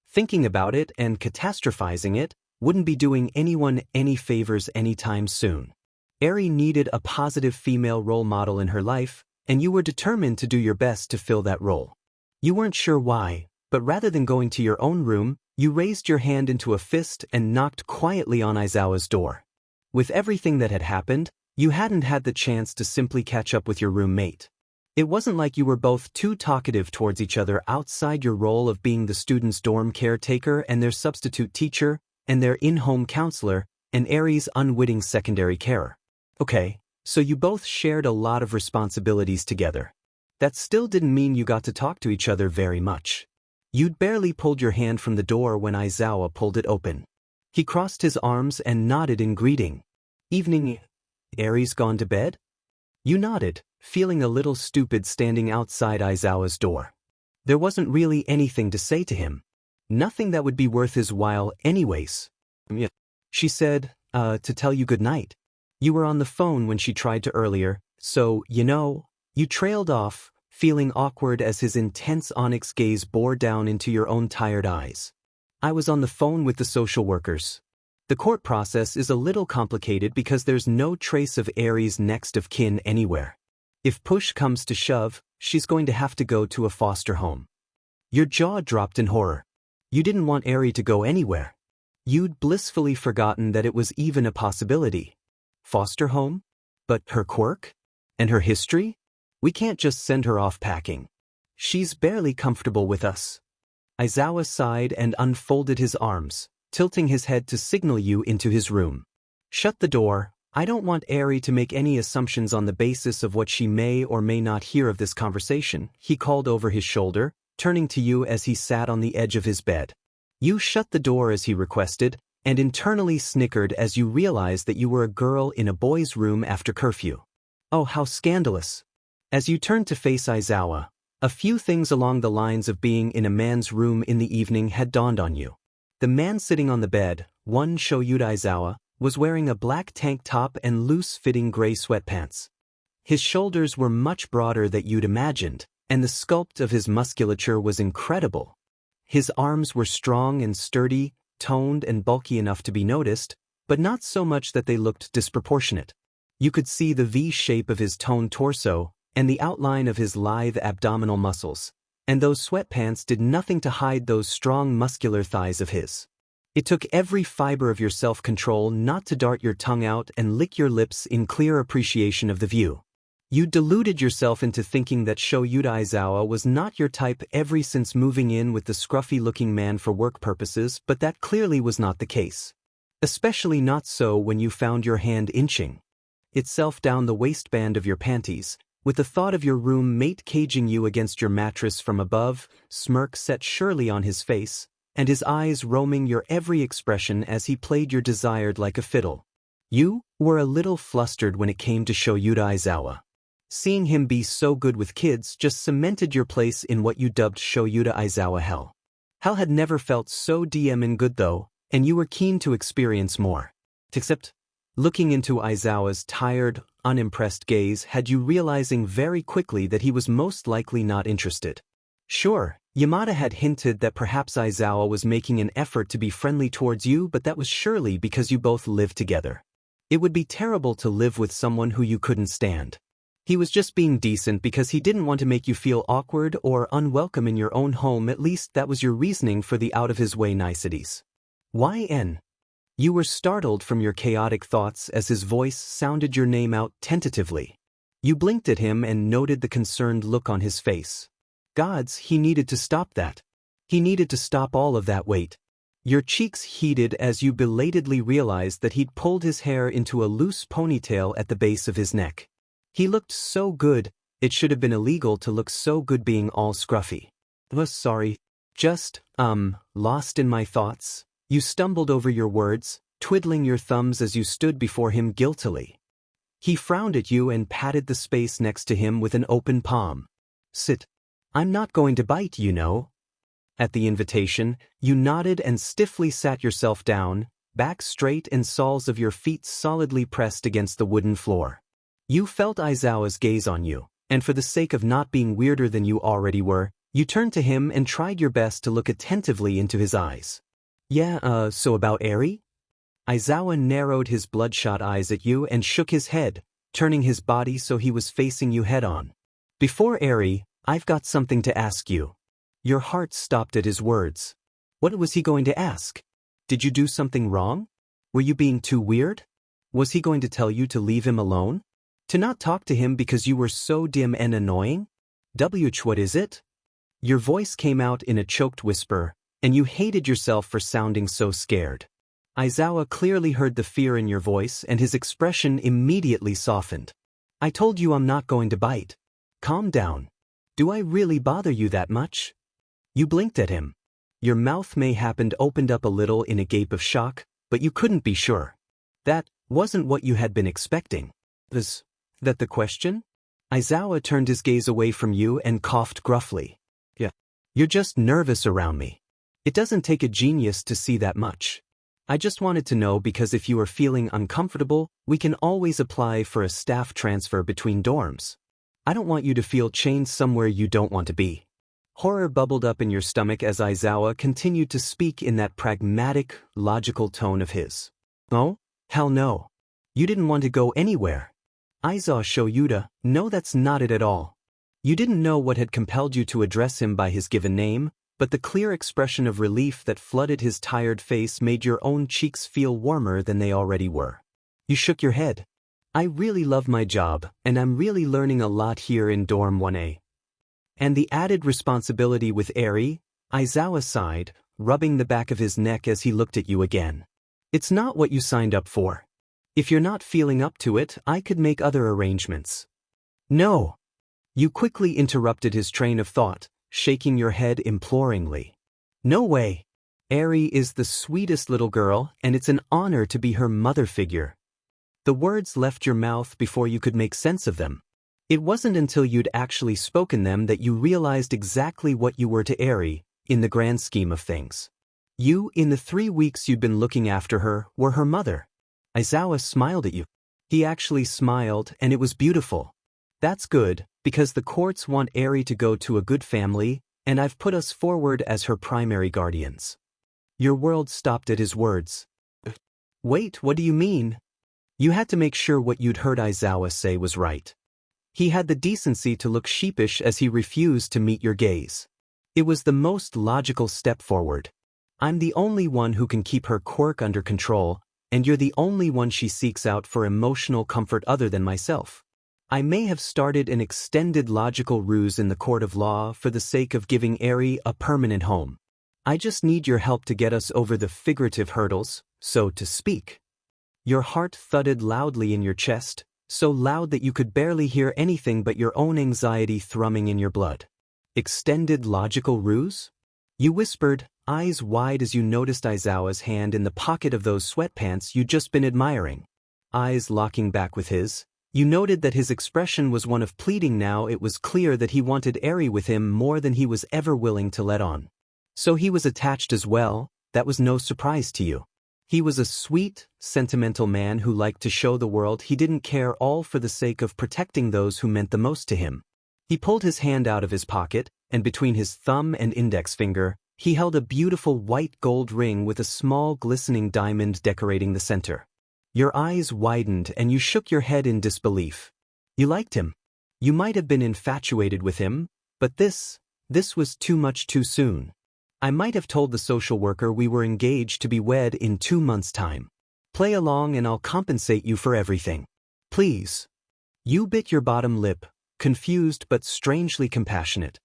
Thinking about it and catastrophizing it wouldn't be doing anyone any favors anytime soon. Eri needed a positive female role model in her life, and you were determined to do your best to fill that role. You weren't sure why, but rather than going to your own room, you raised your hand into a fist and knocked quietly on Aizawa's door. With everything that had happened, you hadn't had the chance to simply catch up with your roommate. It wasn't like you were both too talkative towards each other outside your role of being the student's dorm caretaker and their substitute teacher, and their in-home counselor, and Eri's unwitting secondary carer. Okay, so you both shared a lot of responsibilities together. That still didn't mean you got to talk to each other very much. You'd barely pulled your hand from the door when Aizawa pulled it open. He crossed his arms and nodded in greeting. Evening. Eri's gone to bed? You nodded, feeling a little stupid standing outside Aizawa's door. There wasn't really anything to say to him. Nothing that would be worth his while anyways. She said, to tell you good night. You were on the phone when she tried to earlier, so, you trailed off, feeling awkward as his intense onyx gaze bore down into your own tired eyes. I was on the phone with the social workers. The court process is a little complicated because there's no trace of Eri's next of kin anywhere. If push comes to shove, she's going to have to go to a foster home. Your jaw dropped in horror. You didn't want Eri to go anywhere. You'd blissfully forgotten that it was even a possibility. Foster home? But her quirk? And her history? We can't just send her off packing. She's barely comfortable with us. Aizawa sighed and unfolded his arms, tilting his head to signal you into his room. Shut the door. I don't want Eri to make any assumptions on the basis of what she may or may not hear of this conversation, he called over his shoulder, turning to you as he sat on the edge of his bed. You shut the door as he requested, and internally snickered as you realized that you were a girl in a boy's room after curfew. Oh, how scandalous. As you turned to face Aizawa, a few things along the lines of being in a man's room in the evening had dawned on you. The man sitting on the bed, one Shoyuta Aizawa, was wearing a black tank top and loose-fitting gray sweatpants. His shoulders were much broader than you'd imagined, and the sculpt of his musculature was incredible. His arms were strong and sturdy, toned and bulky enough to be noticed, but not so much that they looked disproportionate. You could see the V shape of his toned torso, and the outline of his lithe abdominal muscles, And those sweatpants did nothing to hide those strong muscular thighs of his. It took every fiber of your self-control not to dart your tongue out and lick your lips in clear appreciation of the view. You deluded yourself into thinking that Shoyuta Aizawa was not your type ever since moving in with the scruffy-looking man for work purposes, but that clearly was not the case. Especially not so when you found your hand inching itself down the waistband of your panties, with the thought of your roommate caging you against your mattress from above, smirk set surely on his face, and his eyes roaming your every expression as he played your desired like a fiddle. You were a little flustered when it came to Shoyuta Aizawa. Seeing him be so good with kids just cemented your place in what you dubbed Shoyuta Aizawa hell. Hell had never felt so damn good though, and you were keen to experience more. Except, looking into Aizawa's tired, unimpressed gaze had you realizing very quickly that he was most likely not interested. Sure, Yamada had hinted that perhaps Aizawa was making an effort to be friendly towards you, but that was surely because you both lived together. It would be terrible to live with someone who you couldn't stand. He was just being decent because he didn't want to make you feel awkward or unwelcome in your own home, at least that was your reasoning for the out-of-his-way niceties. YN. You were startled from your chaotic thoughts as his voice sounded your name out tentatively. You blinked at him and noted the concerned look on his face. Gods, he needed to stop that. He needed to stop all of that. Wait. Your cheeks heated as you belatedly realized that he'd pulled his hair into a loose ponytail at the base of his neck. He looked so good, it should have been illegal to look so good being all scruffy. Sorry. Just, lost in my thoughts. You stumbled over your words, twiddling your thumbs as you stood before him guiltily. He frowned at you and patted the space next to him with an open palm. Sit. I'm not going to bite, you know. At the invitation, you nodded and stiffly sat yourself down, back straight and soles of your feet solidly pressed against the wooden floor. You felt Aizawa's gaze on you, and for the sake of not being weirder than you already were, you turned to him and tried your best to look attentively into his eyes. Yeah, so about Eri? Aizawa narrowed his bloodshot eyes at you and shook his head, turning his body so he was facing you head-on. Before Eri, I've got something to ask you. Your heart stopped at his words. What was he going to ask? Did you do something wrong? Were you being too weird? Was he going to tell you to leave him alone? To not talk to him because you were so dim and annoying? What is it? Your voice came out in a choked whisper, and you hated yourself for sounding so scared. Aizawa clearly heard the fear in your voice and his expression immediately softened. I told you I'm not going to bite. Calm down. Do I really bother you that much? You blinked at him. Your mouth mayhappen opened up a little in a gape of shock, but you couldn't be sure. That wasn't what you had been expecting. Was that the question? Aizawa turned his gaze away from you and coughed gruffly. Yeah. You're just nervous around me. It doesn't take a genius to see that much. I just wanted to know because if you are feeling uncomfortable, we can always apply for a staff transfer between dorms. I don't want you to feel chained somewhere you don't want to be. Horror bubbled up in your stomach as Aizawa continued to speak in that pragmatic, logical tone of his. Oh? Hell no. You didn't want to go anywhere. Aizawa Shoyuta, no, that's not it at all. You didn't know what had compelled you to address him by his given name, but the clear expression of relief that flooded his tired face made your own cheeks feel warmer than they already were. You shook your head. I really love my job, and I'm really learning a lot here in Dorm 1A. And the added responsibility with Eri, Aizawa sighed, rubbing the back of his neck as he looked at you again. It's not what you signed up for. If you're not feeling up to it, I could make other arrangements. No. You quickly interrupted his train of thought, shaking your head imploringly. No way. Eri is the sweetest little girl, and it's an honor to be her mother figure. The words left your mouth before you could make sense of them. It wasn't until you'd actually spoken them that you realized exactly what you were to Eri, in the grand scheme of things. You, in the 3 weeks you'd been looking after her, were her mother. Aizawa smiled at you. He actually smiled, and it was beautiful. That's good, because the courts want Eri to go to a good family, and I've put us forward as her primary guardians. Your world stopped at his words. Wait, what do you mean? You had to make sure what you'd heard Aizawa say was right. He had the decency to look sheepish as he refused to meet your gaze. It was the most logical step forward. I'm the only one who can keep her quirk under control, and you're the only one she seeks out for emotional comfort other than myself. I may have started an extended logical ruse in the court of law for the sake of giving Eri a permanent home. I just need your help to get us over the figurative hurdles, so to speak. Your heart thudded loudly in your chest, so loud that you could barely hear anything but your own anxiety thrumming in your blood. Extended logical ruse? You whispered, eyes wide as you noticed Aizawa's hand in the pocket of those sweatpants you'd just been admiring. Eyes locking back with his, you noted that his expression was one of pleading now. It was clear that he wanted Eri with him more than he was ever willing to let on. So he was attached as well. That was no surprise to you. He was a sweet, sentimental man who liked to show the world he didn't care, all for the sake of protecting those who meant the most to him. He pulled his hand out of his pocket, and between his thumb and index finger, he held a beautiful white gold ring with a small glistening diamond decorating the center. Your eyes widened and you shook your head in disbelief. You liked him. You might have been infatuated with him, but this was too much too soon. I might have told the social worker we were engaged to be wed in 2 months' time. Play along and I'll compensate you for everything. Please. You bit your bottom lip, confused but strangely compassionate.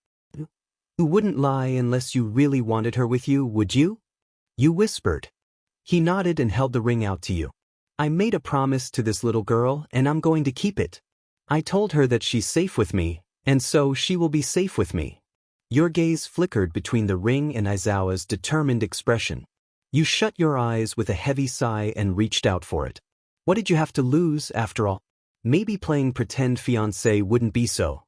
You wouldn't lie unless you really wanted her with you, would you? You whispered. He nodded and held the ring out to you. I made a promise to this little girl and I'm going to keep it. I told her that she's safe with me, and so she will be safe with me. Your gaze flickered between the ring and Aizawa's determined expression. You shut your eyes with a heavy sigh and reached out for it. What did you have to lose, after all? Maybe playing pretend fiancé wouldn't be so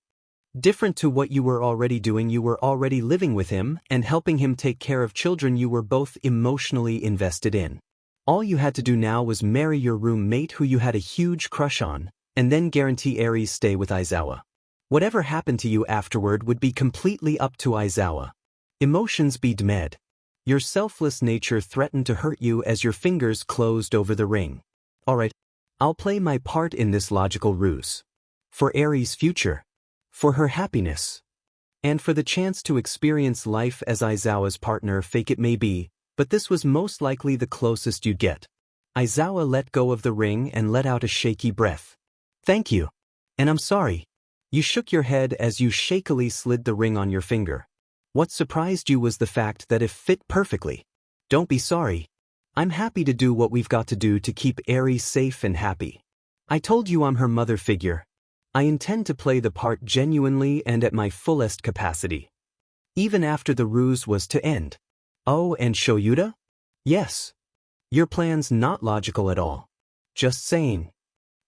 different to what you were already doing. You were already living with him and helping him take care of children you were both emotionally invested in. All you had to do now was marry your roommate who you had a huge crush on, and then guarantee Eri's stay with Aizawa. Whatever happened to you afterward would be completely up to Aizawa. Emotions be damned. Your selfless nature threatened to hurt you as your fingers closed over the ring. Alright, I'll play my part in this logical ruse. For Eri's future. For her happiness. And for the chance to experience life as Aizawa's partner, fake it may be, but this was most likely the closest you'd get. Aizawa let go of the ring and let out a shaky breath. Thank you. And I'm sorry. You shook your head as you shakily slid the ring on your finger. What surprised you was the fact that it fit perfectly. Don't be sorry. I'm happy to do what we've got to do to keep Eri safe and happy. I told you I'm her mother figure. I intend to play the part genuinely and at my fullest capacity. Even after the ruse was to end. Oh, and Shoyuta? Yes. Your plan's not logical at all. Just saying.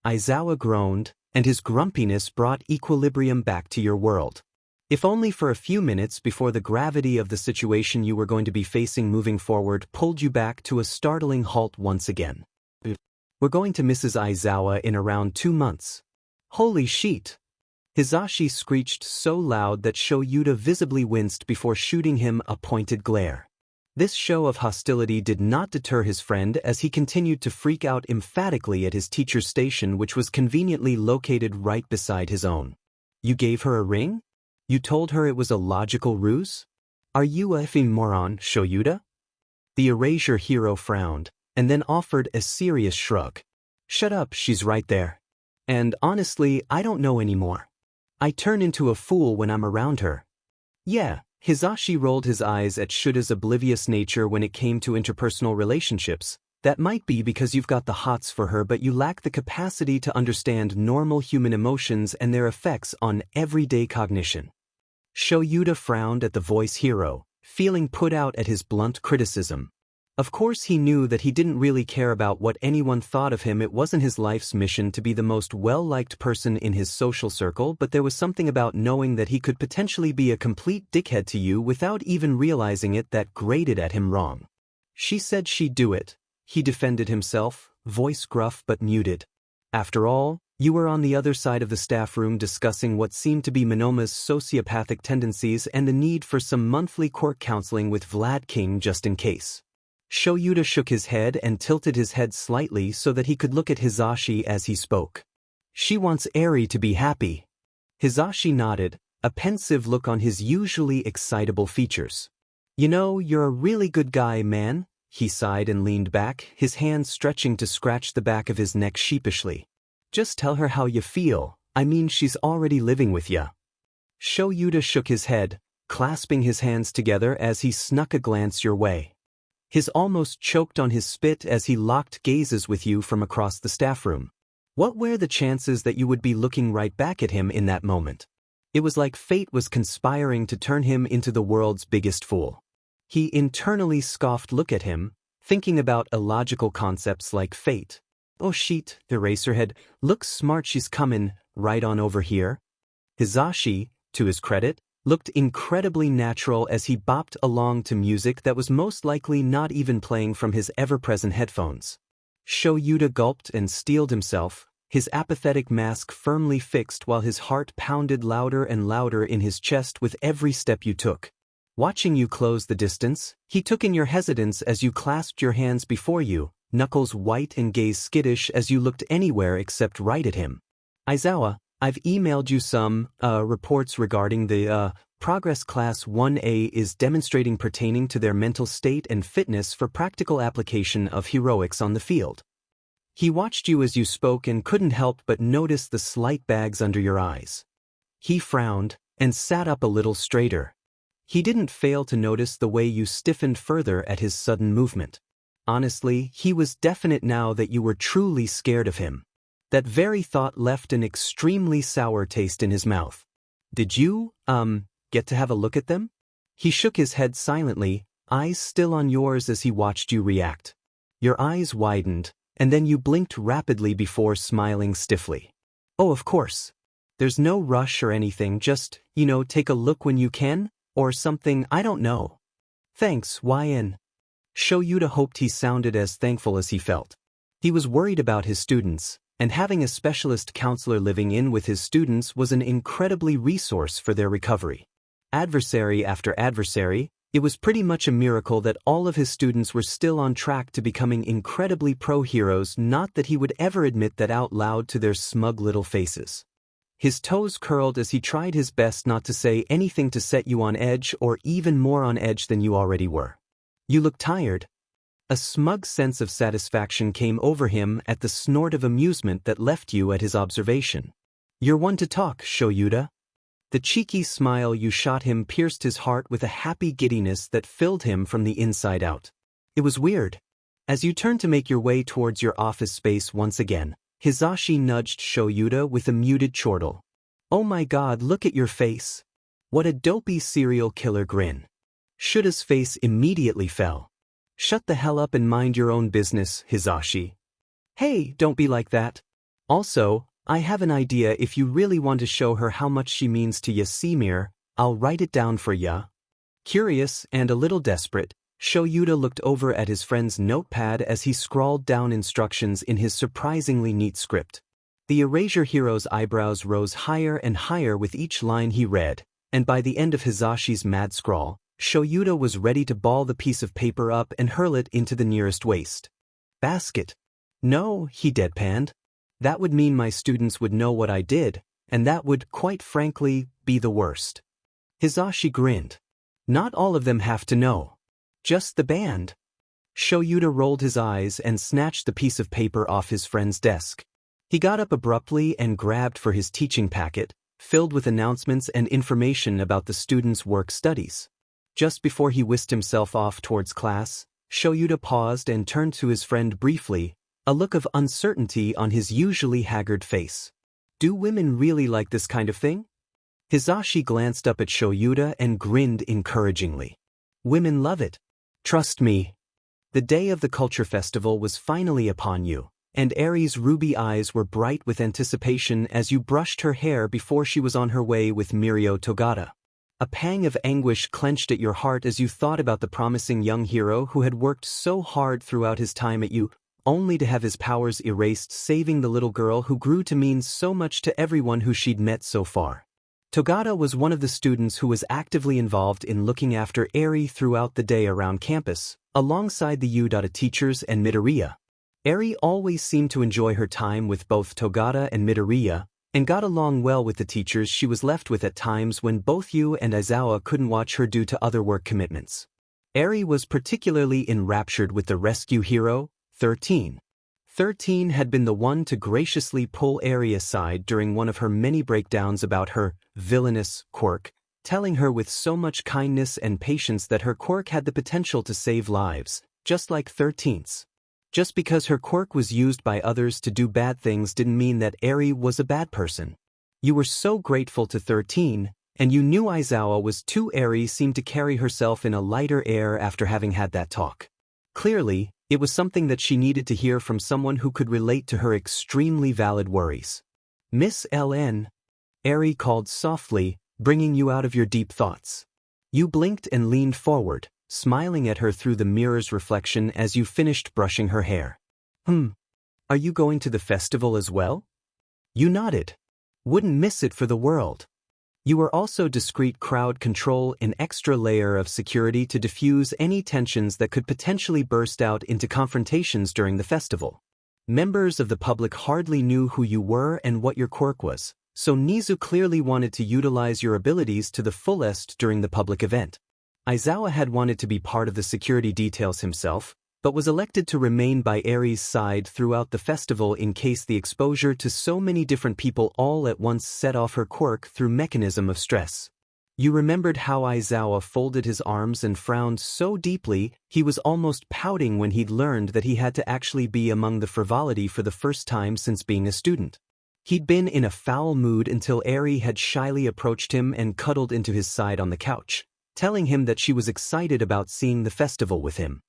Aizawa groaned, and his grumpiness brought equilibrium back to your world. If only for a few minutes before the gravity of the situation you were going to be facing moving forward pulled you back to a startling halt once again. We're going to Mrs. Aizawa in around 2 months. Holy shit! Hizashi screeched so loud that Shoyuta visibly winced before shooting him a pointed glare. This show of hostility did not deter his friend as he continued to freak out emphatically at his teacher's station, which was conveniently located right beside his own. You gave her a ring? You told her it was a logical ruse? Are you a effing moron, Shoyuta? The erasure hero frowned, and then offered a serious shrug. Shut up, she's right there. And honestly, I don't know anymore. I turn into a fool when I'm around her. Yeah. Hizashi rolled his eyes at Shuta's oblivious nature when it came to interpersonal relationships. That might be because you've got the hots for her, but you lack the capacity to understand normal human emotions and their effects on everyday cognition. Shoyuta frowned at the voice hero, feeling put out at his blunt criticism. Of course he knew that he didn't really care about what anyone thought of him. It wasn't his life's mission to be the most well-liked person in his social circle, but there was something about knowing that he could potentially be a complete dickhead to you without even realizing it that grated at him wrong. She said she'd do it. He defended himself, voice gruff but muted. After all, you were on the other side of the staff room discussing what seemed to be Monoma's sociopathic tendencies and the need for some monthly court counseling with Vlad King just in case. Shoyuta shook his head and tilted his head slightly so that he could look at Hizashi as he spoke. She wants Eri to be happy. Hizashi nodded, a pensive look on his usually excitable features. "You know, you're a really good guy, man," he sighed and leaned back, his hands stretching to scratch the back of his neck sheepishly. "Just tell her how you feel. I mean, she's already living with ya." Shoyuta shook his head, clasping his hands together as he snuck a glance your way. His almost choked on his spit as he locked gazes with you from across the staff room. What were the chances that you would be looking right back at him in that moment? It was like fate was conspiring to turn him into the world's biggest fool. He internally scoffed look at him, thinking about illogical concepts like fate. "Oh shit, Eraserhead, looks smart, she's comin' right on over here." Hizashi, to his credit, looked incredibly natural as he bopped along to music that was most likely not even playing from his ever-present headphones. Shoyuta gulped and steeled himself, his apathetic mask firmly fixed while his heart pounded louder and louder in his chest with every step you took. Watching you close the distance, he took in your hesitance as you clasped your hands before you, knuckles white and gaze skittish as you looked anywhere except right at him. "Aizawa, I've emailed you some, reports regarding the, progress Class 1A is demonstrating pertaining to their mental state and fitness for practical application of heroics on the field." He watched you as you spoke and couldn't help but notice the slight bags under your eyes. He frowned and sat up a little straighter. He didn't fail to notice the way you stiffened further at his sudden movement. Honestly, he was definite now that you were truly scared of him. That very thought left an extremely sour taste in his mouth. "Did you, get to have a look at them?" He shook his head silently, eyes still on yours as he watched you react. Your eyes widened, and then you blinked rapidly before smiling stiffly. "Oh, of course. There's no rush or anything, just, take a look when you can, or something, I don't know." "Thanks, YN." Shoyuta hoped he sounded as thankful as he felt. He was worried about his students, and having a specialist counselor living in with his students was an incredibly resource for their recovery. Adversary after adversary, it was pretty much a miracle that all of his students were still on track to becoming incredibly pro-heroes, not that he would ever admit that out loud to their smug little faces. His toes curled as he tried his best not to say anything to set you on edge or even more on edge than you already were. "You look tired." A smug sense of satisfaction came over him at the snort of amusement that left you at his observation. "You're one to talk, Shoyuta." The cheeky smile you shot him pierced his heart with a happy giddiness that filled him from the inside out. It was weird. As you turned to make your way towards your office space once again, Hizashi nudged Shoyuta with a muted chortle. "Oh my god, look at your face. What a dopey serial killer grin." Shuta's face immediately fell. "Shut the hell up and mind your own business, Hizashi." "Hey, don't be like that. Also, I have an idea. If you really want to show her how much she means to ya, Semir, I'll write it down for ya." Curious and a little desperate, Shoyuta looked over at his friend's notepad as he scrawled down instructions in his surprisingly neat script. The Erasure hero's eyebrows rose higher and higher with each line he read, and by the end of Hizashi's mad scrawl, Shoyuta was ready to ball the piece of paper up and hurl it into the nearest waste basket. "No," he deadpanned. "That would mean my students would know what I did, and that would, quite frankly, be the worst." Hizashi grinned. "Not all of them have to know. Just the band." Shoyuta rolled his eyes and snatched the piece of paper off his friend's desk. He got up abruptly and grabbed for his teaching packet, filled with announcements and information about the students' work studies. Just before he whisked himself off towards class, Shoyuta paused and turned to his friend briefly, a look of uncertainty on his usually haggard face. "Do women really like this kind of thing?" Hizashi glanced up at Shoyuta and grinned encouragingly. "Women love it. Trust me." The day of the culture festival was finally upon you, and Eri's ruby eyes were bright with anticipation as you brushed her hair before she was on her way with Mirio Togata. A pang of anguish clenched at your heart as you thought about the promising young hero who had worked so hard throughout his time at you, only to have his powers erased, saving the little girl who grew to mean so much to everyone who she'd met so far. Togata was one of the students who was actively involved in looking after Eri throughout the day around campus, alongside the Udata teachers and Midoriya. Eri always seemed to enjoy her time with both Togata and Midoriya, and got along well with the teachers she was left with at times when both you and Aizawa couldn't watch her due to other work commitments. Eri was particularly enraptured with the rescue hero, 13. 13 had been the one to graciously pull Eri aside during one of her many breakdowns about her villainous quirk, telling her with so much kindness and patience that her quirk had the potential to save lives, just like 13's. Just because her quirk was used by others to do bad things didn't mean that Eri was a bad person. You were so grateful to 13, and you knew Aizawa was too. Eri seemed to carry herself in a lighter air after having had that talk. Clearly, it was something that she needed to hear from someone who could relate to her extremely valid worries. Miss LN, Eri called softly, bringing you out of your deep thoughts. You blinked and leaned forward, smiling at her through the mirror's reflection as you finished brushing her hair. Are you going to the festival as well? You nodded. Wouldn't miss it for the world. You were also discreet crowd control, an extra layer of security to diffuse any tensions that could potentially burst out into confrontations during the festival. Members of the public hardly knew who you were and what your quirk was, so Nizu clearly wanted to utilize your abilities to the fullest during the public event. Aizawa had wanted to be part of the security details himself, but was elected to remain by Eri's side throughout the festival in case the exposure to so many different people all at once set off her quirk through mechanism of stress. You remembered how Aizawa folded his arms and frowned so deeply he was almost pouting when he'd learned that he had to actually be among the frivolity for the first time since being a student. He'd been in a foul mood until Eri had shyly approached him and cuddled into his side on the couch, telling him that she was excited about seeing the festival with him.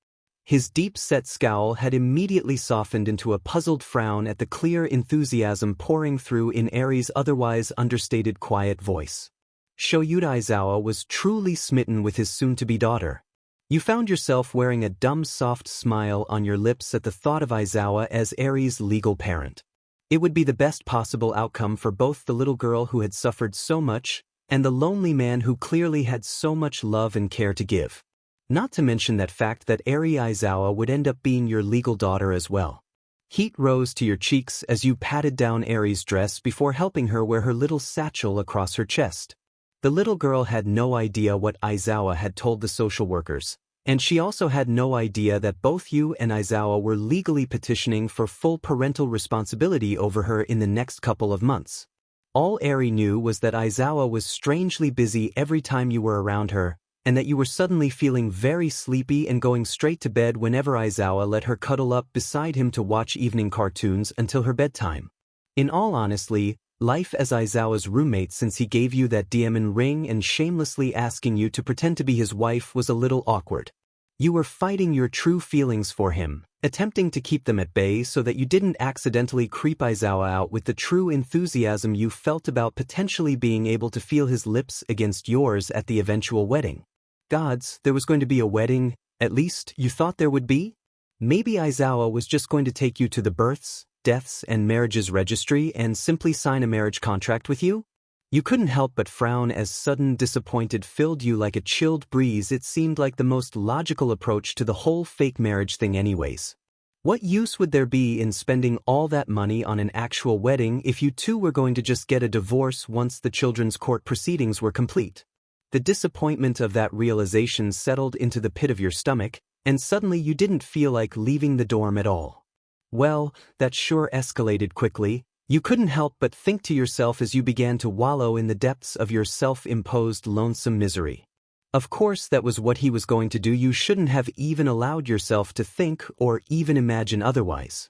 His deep-set scowl had immediately softened into a puzzled frown at the clear enthusiasm pouring through in Eri's otherwise understated quiet voice. Shoyuta Aizawa was truly smitten with his soon-to-be daughter. You found yourself wearing a dumb soft smile on your lips at the thought of Aizawa as Eri's legal parent. It would be the best possible outcome for both the little girl who had suffered so much and the lonely man who clearly had so much love and care to give. Not to mention that fact that Eri Aizawa would end up being your legal daughter as well. Heat rose to your cheeks as you patted down Eri's dress before helping her wear her little satchel across her chest. The little girl had no idea what Aizawa had told the social workers, and she also had no idea that both you and Aizawa were legally petitioning for full parental responsibility over her in the next couple of months. All Eri knew was that Aizawa was strangely busy every time you were around her, and that you were suddenly feeling very sleepy and going straight to bed whenever Aizawa let her cuddle up beside him to watch evening cartoons until her bedtime. In all honesty, life as Aizawa's roommate since he gave you that diamond ring and shamelessly asking you to pretend to be his wife was a little awkward. You were fighting your true feelings for him, attempting to keep them at bay so that you didn't accidentally creep Aizawa out with the true enthusiasm you felt about potentially being able to feel his lips against yours at the eventual wedding. Gods, there was going to be a wedding, at least you thought there would be? Maybe Aizawa was just going to take you to the births, deaths, and marriages registry and simply sign a marriage contract with you? You couldn't help but frown as sudden disappointment filled you like a chilled breeze. It seemed like the most logical approach to the whole fake marriage thing anyways. What use would there be in spending all that money on an actual wedding if you two were going to just get a divorce once the children's court proceedings were complete? The disappointment of that realization settled into the pit of your stomach, and suddenly you didn't feel like leaving the dorm at all. Well, that sure escalated quickly. You couldn't help but think to yourself as you began to wallow in the depths of your self-imposed lonesome misery. Of course that was what he was going to do. You shouldn't have even allowed yourself to think or even imagine otherwise.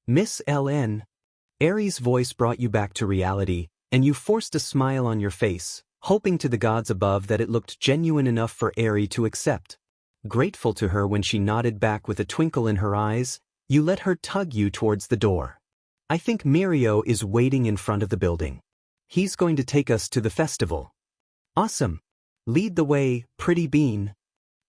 Miss LN. Eri's voice brought you back to reality, and you forced a smile on your face, hoping to the gods above that it looked genuine enough for Eri to accept. Grateful to her when she nodded back with a twinkle in her eyes, you let her tug you towards the door. I think Mirio is waiting in front of the building. He's going to take us to the festival. Awesome. Lead the way, pretty bean.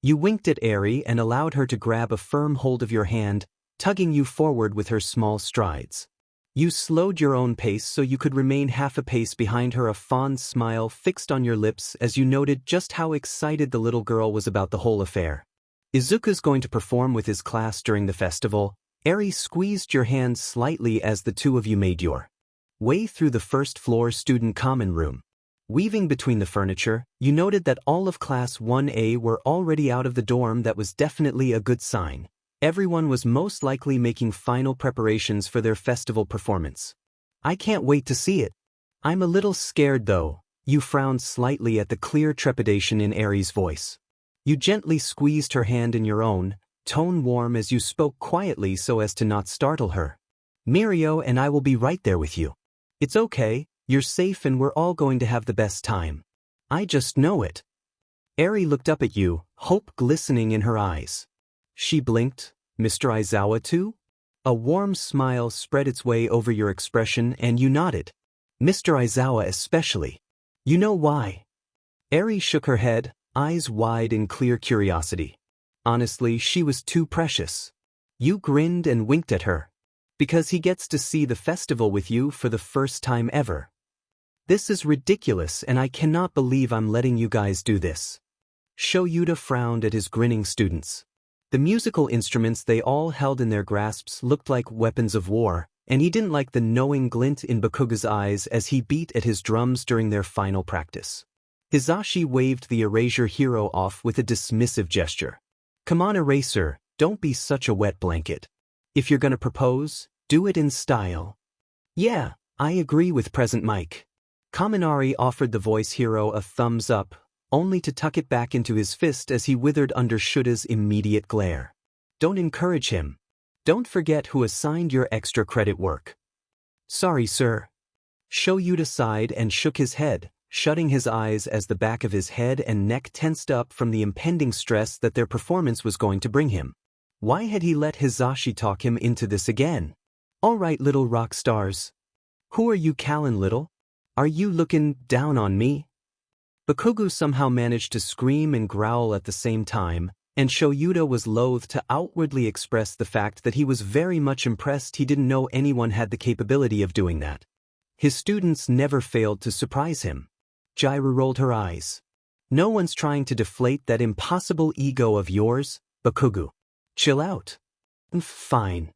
You winked at Eri and allowed her to grab a firm hold of your hand, tugging you forward with her small strides. You slowed your own pace so you could remain half a pace behind her, a fond smile fixed on your lips as you noted just how excited the little girl was about the whole affair. Izuku's going to perform with his class during the festival. Eri squeezed your hand slightly as the two of you made your way through the first-floor student common room. Weaving between the furniture, you noted that all of Class 1A were already out of the dorm. That was definitely a good sign. Everyone was most likely making final preparations for their festival performance. I can't wait to see it. I'm a little scared though. You frowned slightly at the clear trepidation in Eri's voice. You gently squeezed her hand in your own, tone warm as you spoke quietly so as to not startle her. Mirio and I will be right there with you. It's okay, you're safe and we're all going to have the best time. I just know it. Eri looked up at you, hope glistening in her eyes. She blinked. Mr. Aizawa too? A warm smile spread its way over your expression and you nodded. Mr. Aizawa especially. You know why? Eri shook her head, eyes wide in clear curiosity. Honestly, she was too precious. You grinned and winked at her. Because he gets to see the festival with you for the first time ever. This is ridiculous and I cannot believe I'm letting you guys do this. Shoyuta frowned at his grinning students. The musical instruments they all held in their grasps looked like weapons of war, and he didn't like the knowing glint in Bakuga's eyes as he beat at his drums during their final practice. Hizashi waved the Erasure hero off with a dismissive gesture. Come on, Eraser, don't be such a wet blanket. If you're gonna propose, do it in style. Yeah, I agree with Present Mike. Kaminari offered the voice hero a thumbs up, only to tuck it back into his fist as he withered under Shuta's immediate glare. Don't encourage him. Don't forget who assigned your extra credit work. Sorry, sir. Shoyuta sighed and shook his head, shutting his eyes as the back of his head and neck tensed up from the impending stress that their performance was going to bring him. Why had he let Hizashi talk him into this again? All right, little rock stars. Who are you calling little? Are you looking down on me? Bakugo somehow managed to scream and growl at the same time, and Shoyuta was loath to outwardly express the fact that he was very much impressed he didn't know anyone had the capability of doing that. His students never failed to surprise him. Jairu rolled her eyes. No one's trying to deflate that impossible ego of yours, Bakugo. Chill out. Fine.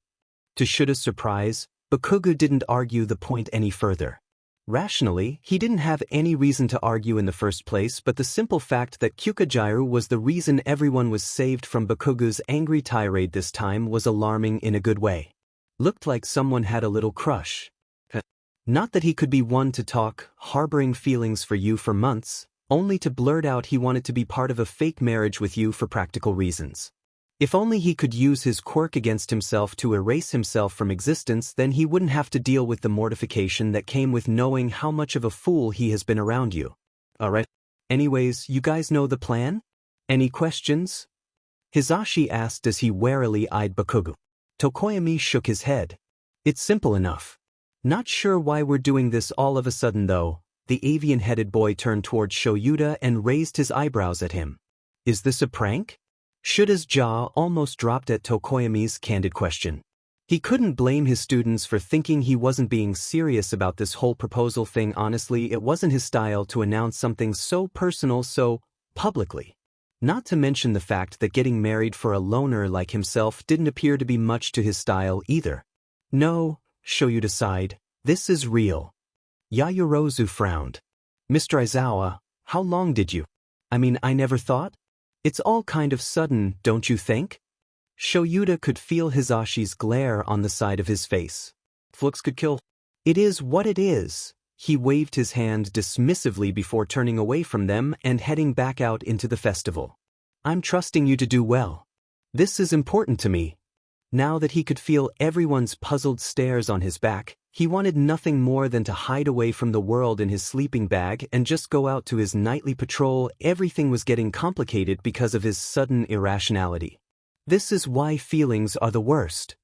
To Shuta's surprise, Bakugo didn't argue the point any further. Rationally, he didn't have any reason to argue in the first place, but the simple fact that Kyukajairu was the reason everyone was saved from Bakugo's angry tirade this time was alarming in a good way. Looked like someone had a little crush. Not that he could be one to talk, harboring feelings for you for months, only to blurt out he wanted to be part of a fake marriage with you for practical reasons. If only he could use his quirk against himself to erase himself from existence, then he wouldn't have to deal with the mortification that came with knowing how much of a fool he has been around you. Alright. Anyways, you guys know the plan? Any questions? Hizashi asked as he warily eyed Bakugo. Tokoyami shook his head. It's simple enough. Not sure why we're doing this all of a sudden though. The avian-headed boy turned toward Shoyuta and raised his eyebrows at him. Is this a prank? Shuta's jaw almost dropped at Tokoyami's candid question. He couldn't blame his students for thinking he wasn't being serious about this whole proposal thing. Honestly, it wasn't his style to announce something so personal so publicly. Not to mention the fact that getting married for a loner like himself didn't appear to be much to his style either. No, Shoyuta sighed, this is real. Yayorozu frowned. Mr. Aizawa, how long did you? I never thought? It's all kind of sudden, don't you think? Shoyuta could feel Hizashi's glare on the side of his face. Flux could kill. It is what it is. He waved his hand dismissively before turning away from them and heading back out into the festival. I'm trusting you to do well. This is important to me. Now that he could feel everyone's puzzled stares on his back, he wanted nothing more than to hide away from the world in his sleeping bag and just go out to his nightly patrol. Everything was getting complicated because of his sudden irrationality. This is why feelings are the worst.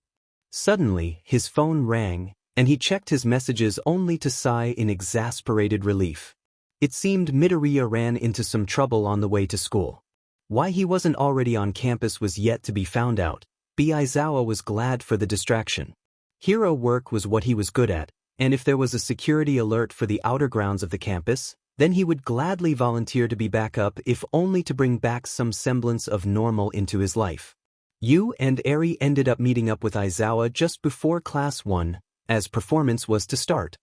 Suddenly, his phone rang, and he checked his messages only to sigh in exasperated relief. It seemed Midoriya ran into some trouble on the way to school. Why he wasn't already on campus was yet to be found out. Aizawa was glad for the distraction. Hero work was what he was good at, and if there was a security alert for the outer grounds of the campus, then he would gladly volunteer to be back up if only to bring back some semblance of normal into his life. You and Eri ended up meeting up with Aizawa just before Class 1, as performance was to start.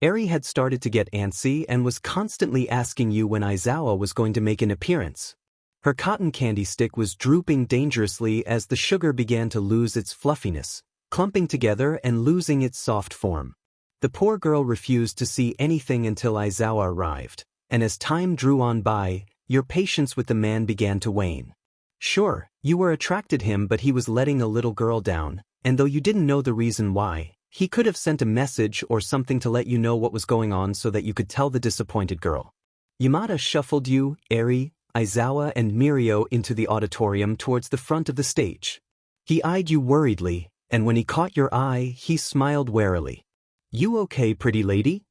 Eri had started to get antsy and was constantly asking you when Aizawa was going to make an appearance. Her cotton candy stick was drooping dangerously as the sugar began to lose its fluffiness, clumping together and losing its soft form. The poor girl refused to see anything until Aizawa arrived, and as time drew on by, your patience with the man began to wane. Sure, you were attracted him, but he was letting a little girl down, and though you didn't know the reason why, he could have sent a message or something to let you know what was going on so that you could tell the disappointed girl. Yamada shuffled you, Eri, Aizawa and Mirio into the auditorium towards the front of the stage. He eyed you worriedly, and when he caught your eye, he smiled warily. "You okay, pretty lady?"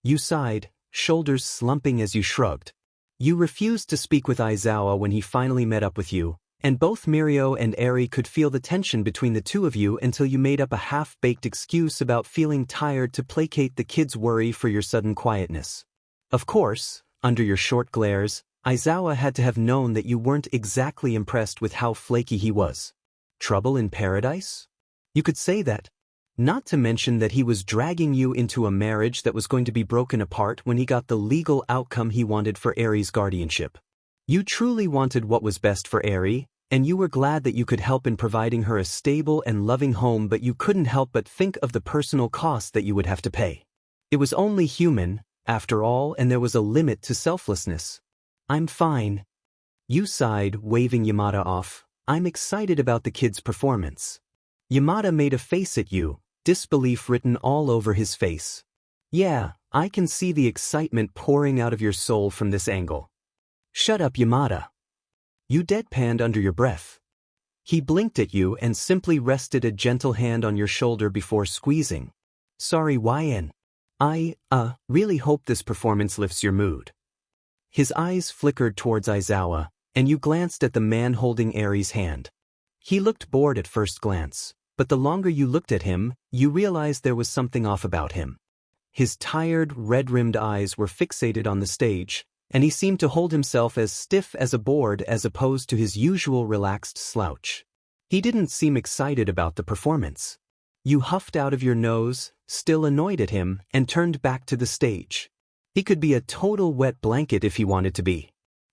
You sighed, shoulders slumping as you shrugged. You refused to speak with Aizawa when he finally met up with you, and both Mirio and Eri could feel the tension between the two of you until you made up a half-baked excuse about feeling tired to placate the kids' worry for your sudden quietness. Of course, under your short glares, Aizawa had to have known that you weren't exactly impressed with how flaky he was. Trouble in paradise? You could say that. Not to mention that he was dragging you into a marriage that was going to be broken apart when he got the legal outcome he wanted for Eri's guardianship. You truly wanted what was best for Eri, and you were glad that you could help in providing her a stable and loving home, but you couldn't help but think of the personal cost that you would have to pay. It was only human, after all, and there was a limit to selflessness. "I'm fine." You sighed, waving Yamada off. "I'm excited about the kid's performance." Yamada made a face at you, disbelief written all over his face. "Yeah, I can see the excitement pouring out of your soul from this angle." "Shut up, Yamada." You deadpanned under your breath. He blinked at you and simply rested a gentle hand on your shoulder before squeezing. "Sorry, YN. I really hope this performance lifts your mood." His eyes flickered towards Aizawa, and you glanced at the man holding Eri's hand. He looked bored at first glance, but the longer you looked at him, you realized there was something off about him. His tired, red-rimmed eyes were fixated on the stage, and he seemed to hold himself as stiff as a board as opposed to his usual relaxed slouch. He didn't seem excited about the performance. You huffed out of your nose, still annoyed at him, and turned back to the stage. He could be a total wet blanket if he wanted to be.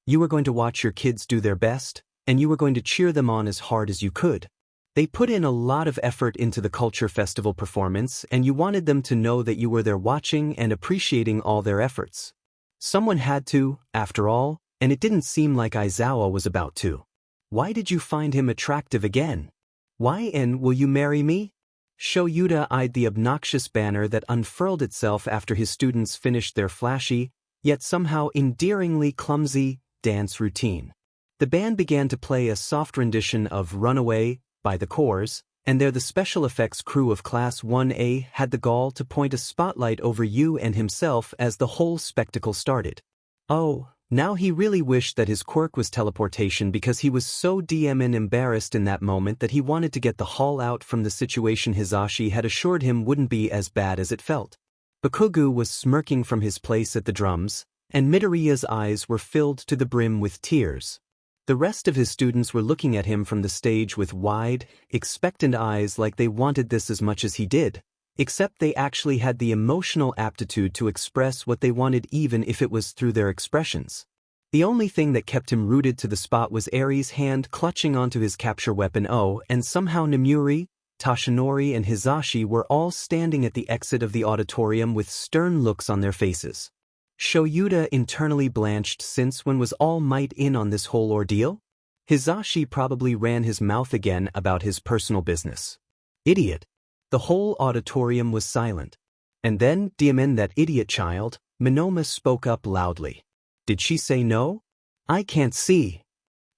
You were going to watch your kids do their best, and you were going to cheer them on as hard as you could. They put in a lot of effort into the culture festival performance, and you wanted them to know that you were there watching and appreciating all their efforts. Someone had to, after all, and it didn't seem like Aizawa was about to. Why did you find him attractive again? "YN, will you marry me?" Shoyuta eyed the obnoxious banner that unfurled itself after his students finished their flashy, yet somehow endearingly clumsy, dance routine. The band began to play a soft rendition of "Runaway" by the Corrs, and there the special effects crew of Class 1A had the gall to point a spotlight over you and himself as the whole spectacle started. Oh, now he really wished that his quirk was teleportation, because he was so damn embarrassed in that moment that he wanted to get the haul out from the situation Hizashi had assured him wouldn't be as bad as it felt. Bakugu was smirking from his place at the drums, and Midoriya's eyes were filled to the brim with tears. The rest of his students were looking at him from the stage with wide, expectant eyes like they wanted this as much as he did, except they actually had the emotional aptitude to express what they wanted even if it was through their expressions. The only thing that kept him rooted to the spot was Eri's hand clutching onto his capture weapon and somehow Nemuri, Tashinori and Hizashi were all standing at the exit of the auditorium with stern looks on their faces. Shoyuta internally blanched, since when was All Might in on this whole ordeal? Hizashi probably ran his mouth again about his personal business. Idiot. The whole auditorium was silent. And then, "Diamen, that idiot child," Minoma spoke up loudly. "Did she say no?" "I can't see."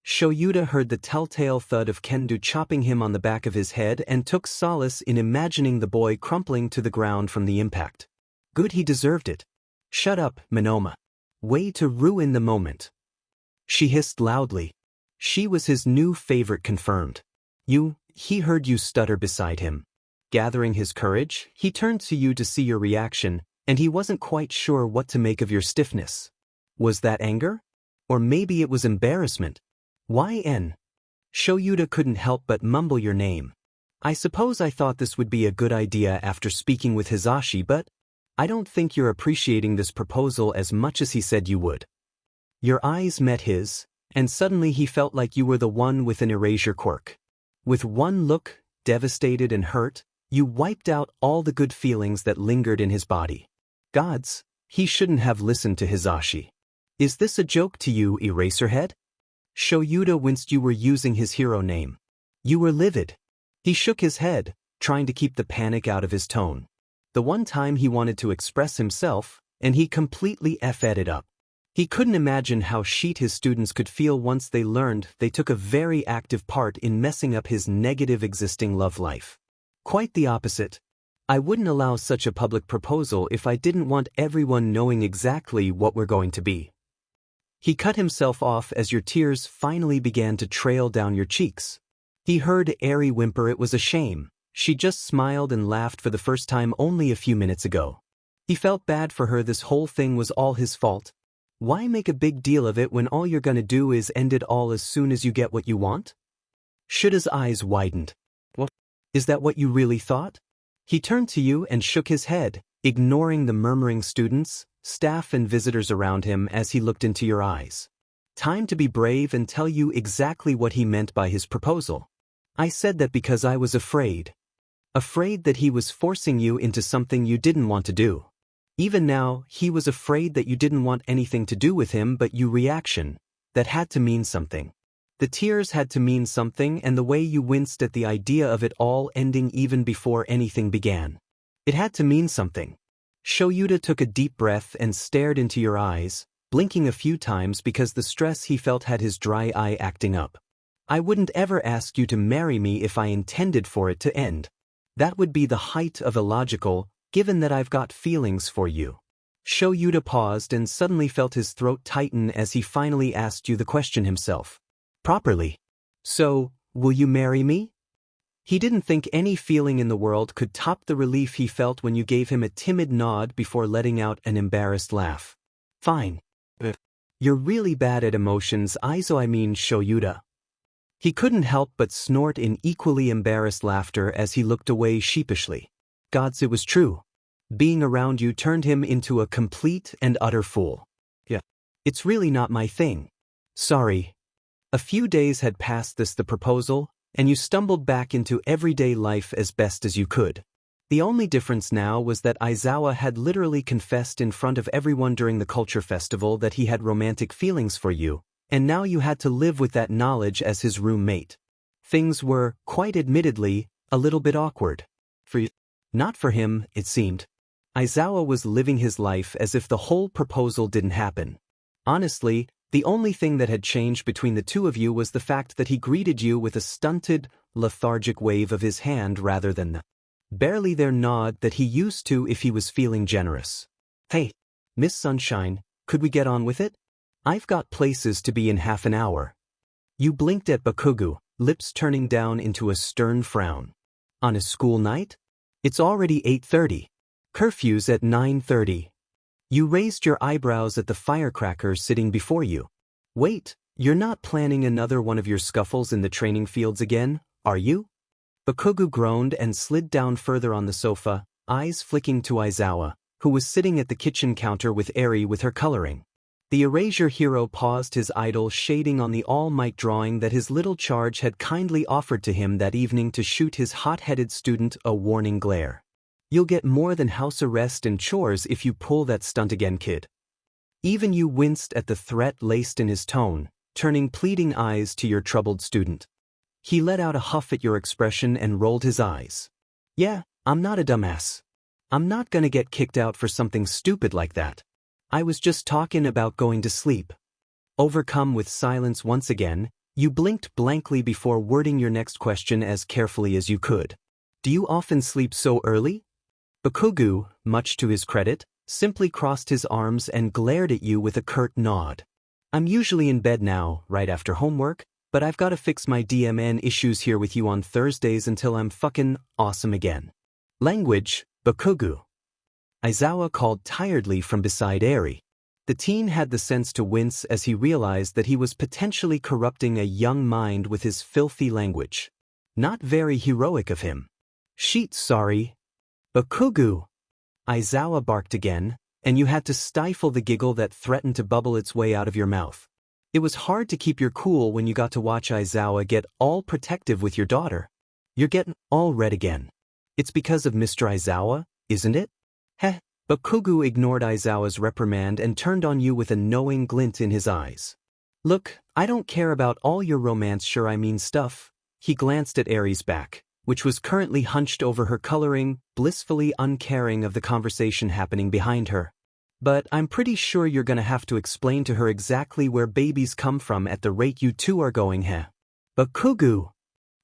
Shoyuta heard the telltale thud of Kendo chopping him on the back of his head and took solace in imagining the boy crumpling to the ground from the impact. Good, he deserved it. "Shut up, Minoma. Way to ruin the moment." She hissed loudly. She was his new favorite confirmed. He heard you stutter beside him. Gathering his courage, he turned to you to see your reaction, and he wasn't quite sure what to make of your stiffness. Was that anger? Or maybe it was embarrassment. YN. Shoyuta couldn't help but mumble your name. "I suppose I thought this would be a good idea after speaking with Hizashi, but I don't think you're appreciating this proposal as much as he said you would. Your eyes met his, and suddenly he felt like you were the one with an erasure quirk. With one look, devastated and hurt, you wiped out all the good feelings that lingered in his body. Gods, he shouldn't have listened to Hisashi. Is this a joke to you, Eraserhead? Shoyuta winced. You were using his hero name. You were livid. He shook his head, trying to keep the panic out of his tone. The one time he wanted to express himself, and he completely effed it up. He couldn't imagine how shit his students could feel once they learned they took a very active part in messing up his negative existing love life. Quite the opposite. I wouldn't allow such a public proposal if I didn't want everyone knowing exactly what we're going to be. He cut himself off as your tears finally began to trail down your cheeks. He heard Eri whimper. It was a shame. She just smiled and laughed for the first time only a few minutes ago. He felt bad for her. This whole thing was all his fault. Why make a big deal of it when all you're gonna do is end it all as soon as you get what you want? Shuta's eyes widened. What? Is that what you really thought? He turned to you and shook his head, ignoring the murmuring students, staff and visitors around him as he looked into your eyes. Time to be brave and tell you exactly what he meant by his proposal. I said that because I was afraid. Afraid that he was forcing you into something you didn't want to do. Even now, he was afraid that you didn't want anything to do with him, but your reaction, that had to mean something. The tears had to mean something, and the way you winced at the idea of it all ending even before anything began. It had to mean something. Shoyuta took a deep breath and stared into your eyes, blinking a few times because the stress he felt had his dry eye acting up. I wouldn't ever ask you to marry me if I intended for it to end. That would be the height of illogical, given that I've got feelings for you. Shoyuta paused and suddenly felt his throat tighten as he finally asked you the question himself. Properly. So, will you marry me? He didn't think any feeling in the world could top the relief he felt when you gave him a timid nod before letting out an embarrassed laugh. Fine. You're really bad at emotions, Shoyuta. He couldn't help but snort in equally embarrassed laughter as he looked away sheepishly. Gods, it was true. Being around you turned him into a complete and utter fool. Yeah. It's really not my thing. Sorry. A few days had passed since the proposal, and you stumbled back into everyday life as best as you could. The only difference now was that Aizawa had literally confessed in front of everyone during the culture festival that he had romantic feelings for you, and now you had to live with that knowledge as his roommate. Things were, quite admittedly, a little bit awkward. For you. Not for him, it seemed. Aizawa was living his life as if the whole proposal didn't happen. Honestly, the only thing that had changed between the two of you was the fact that he greeted you with a stunted, lethargic wave of his hand rather than the barely there nod that he used to if he was feeling generous. Hey, Miss Sunshine, could we get on with it? I've got places to be in half an hour. You blinked at Bakugo, lips turning down into a stern frown. On a school night? It's already 8:30. Curfew's at 9:30. You raised your eyebrows at the firecracker sitting before you. Wait, you're not planning another one of your scuffles in the training fields again, are you? Bakugo groaned and slid down further on the sofa, eyes flicking to Aizawa, who was sitting at the kitchen counter with Eri with her coloring. The erasure hero paused his idle shading on the all-might drawing that his little charge had kindly offered to him that evening to shoot his hot-headed student a warning glare. You'll get more than house arrest and chores if you pull that stunt again, kid. Even you winced at the threat laced in his tone, turning pleading eyes to your troubled student. He let out a huff at your expression and rolled his eyes. Yeah, I'm not a dumbass. I'm not gonna get kicked out for something stupid like that. I was just talking about going to sleep. Overcome with silence once again, you blinked blankly before wording your next question as carefully as you could. Do you often sleep so early? Bakugo, much to his credit, simply crossed his arms and glared at you with a curt nod. I'm usually in bed now, right after homework, but I've got to fix my DMN issues here with you on Thursdays until I'm fucking awesome again. Language, Bakugo. Aizawa called tiredly from beside Eri. The teen had the sense to wince as he realized that he was potentially corrupting a young mind with his filthy language. Not very heroic of him. Sheet, sorry. Bakugo. Aizawa barked again, and you had to stifle the giggle that threatened to bubble its way out of your mouth. It was hard to keep your cool when you got to watch Aizawa get all protective with your daughter. You're getting all red again. It's because of Mr. Aizawa, isn't it? Heh. But Kugu ignored Aizawa's reprimand and turned on you with a knowing glint in his eyes. Look, I don't care about all your romance stuff. He glanced at Eri's back, which was currently hunched over her coloring, blissfully uncaring of the conversation happening behind her. But I'm pretty sure you're gonna have to explain to her exactly where babies come from at the rate you two are going, heh? But Kugu!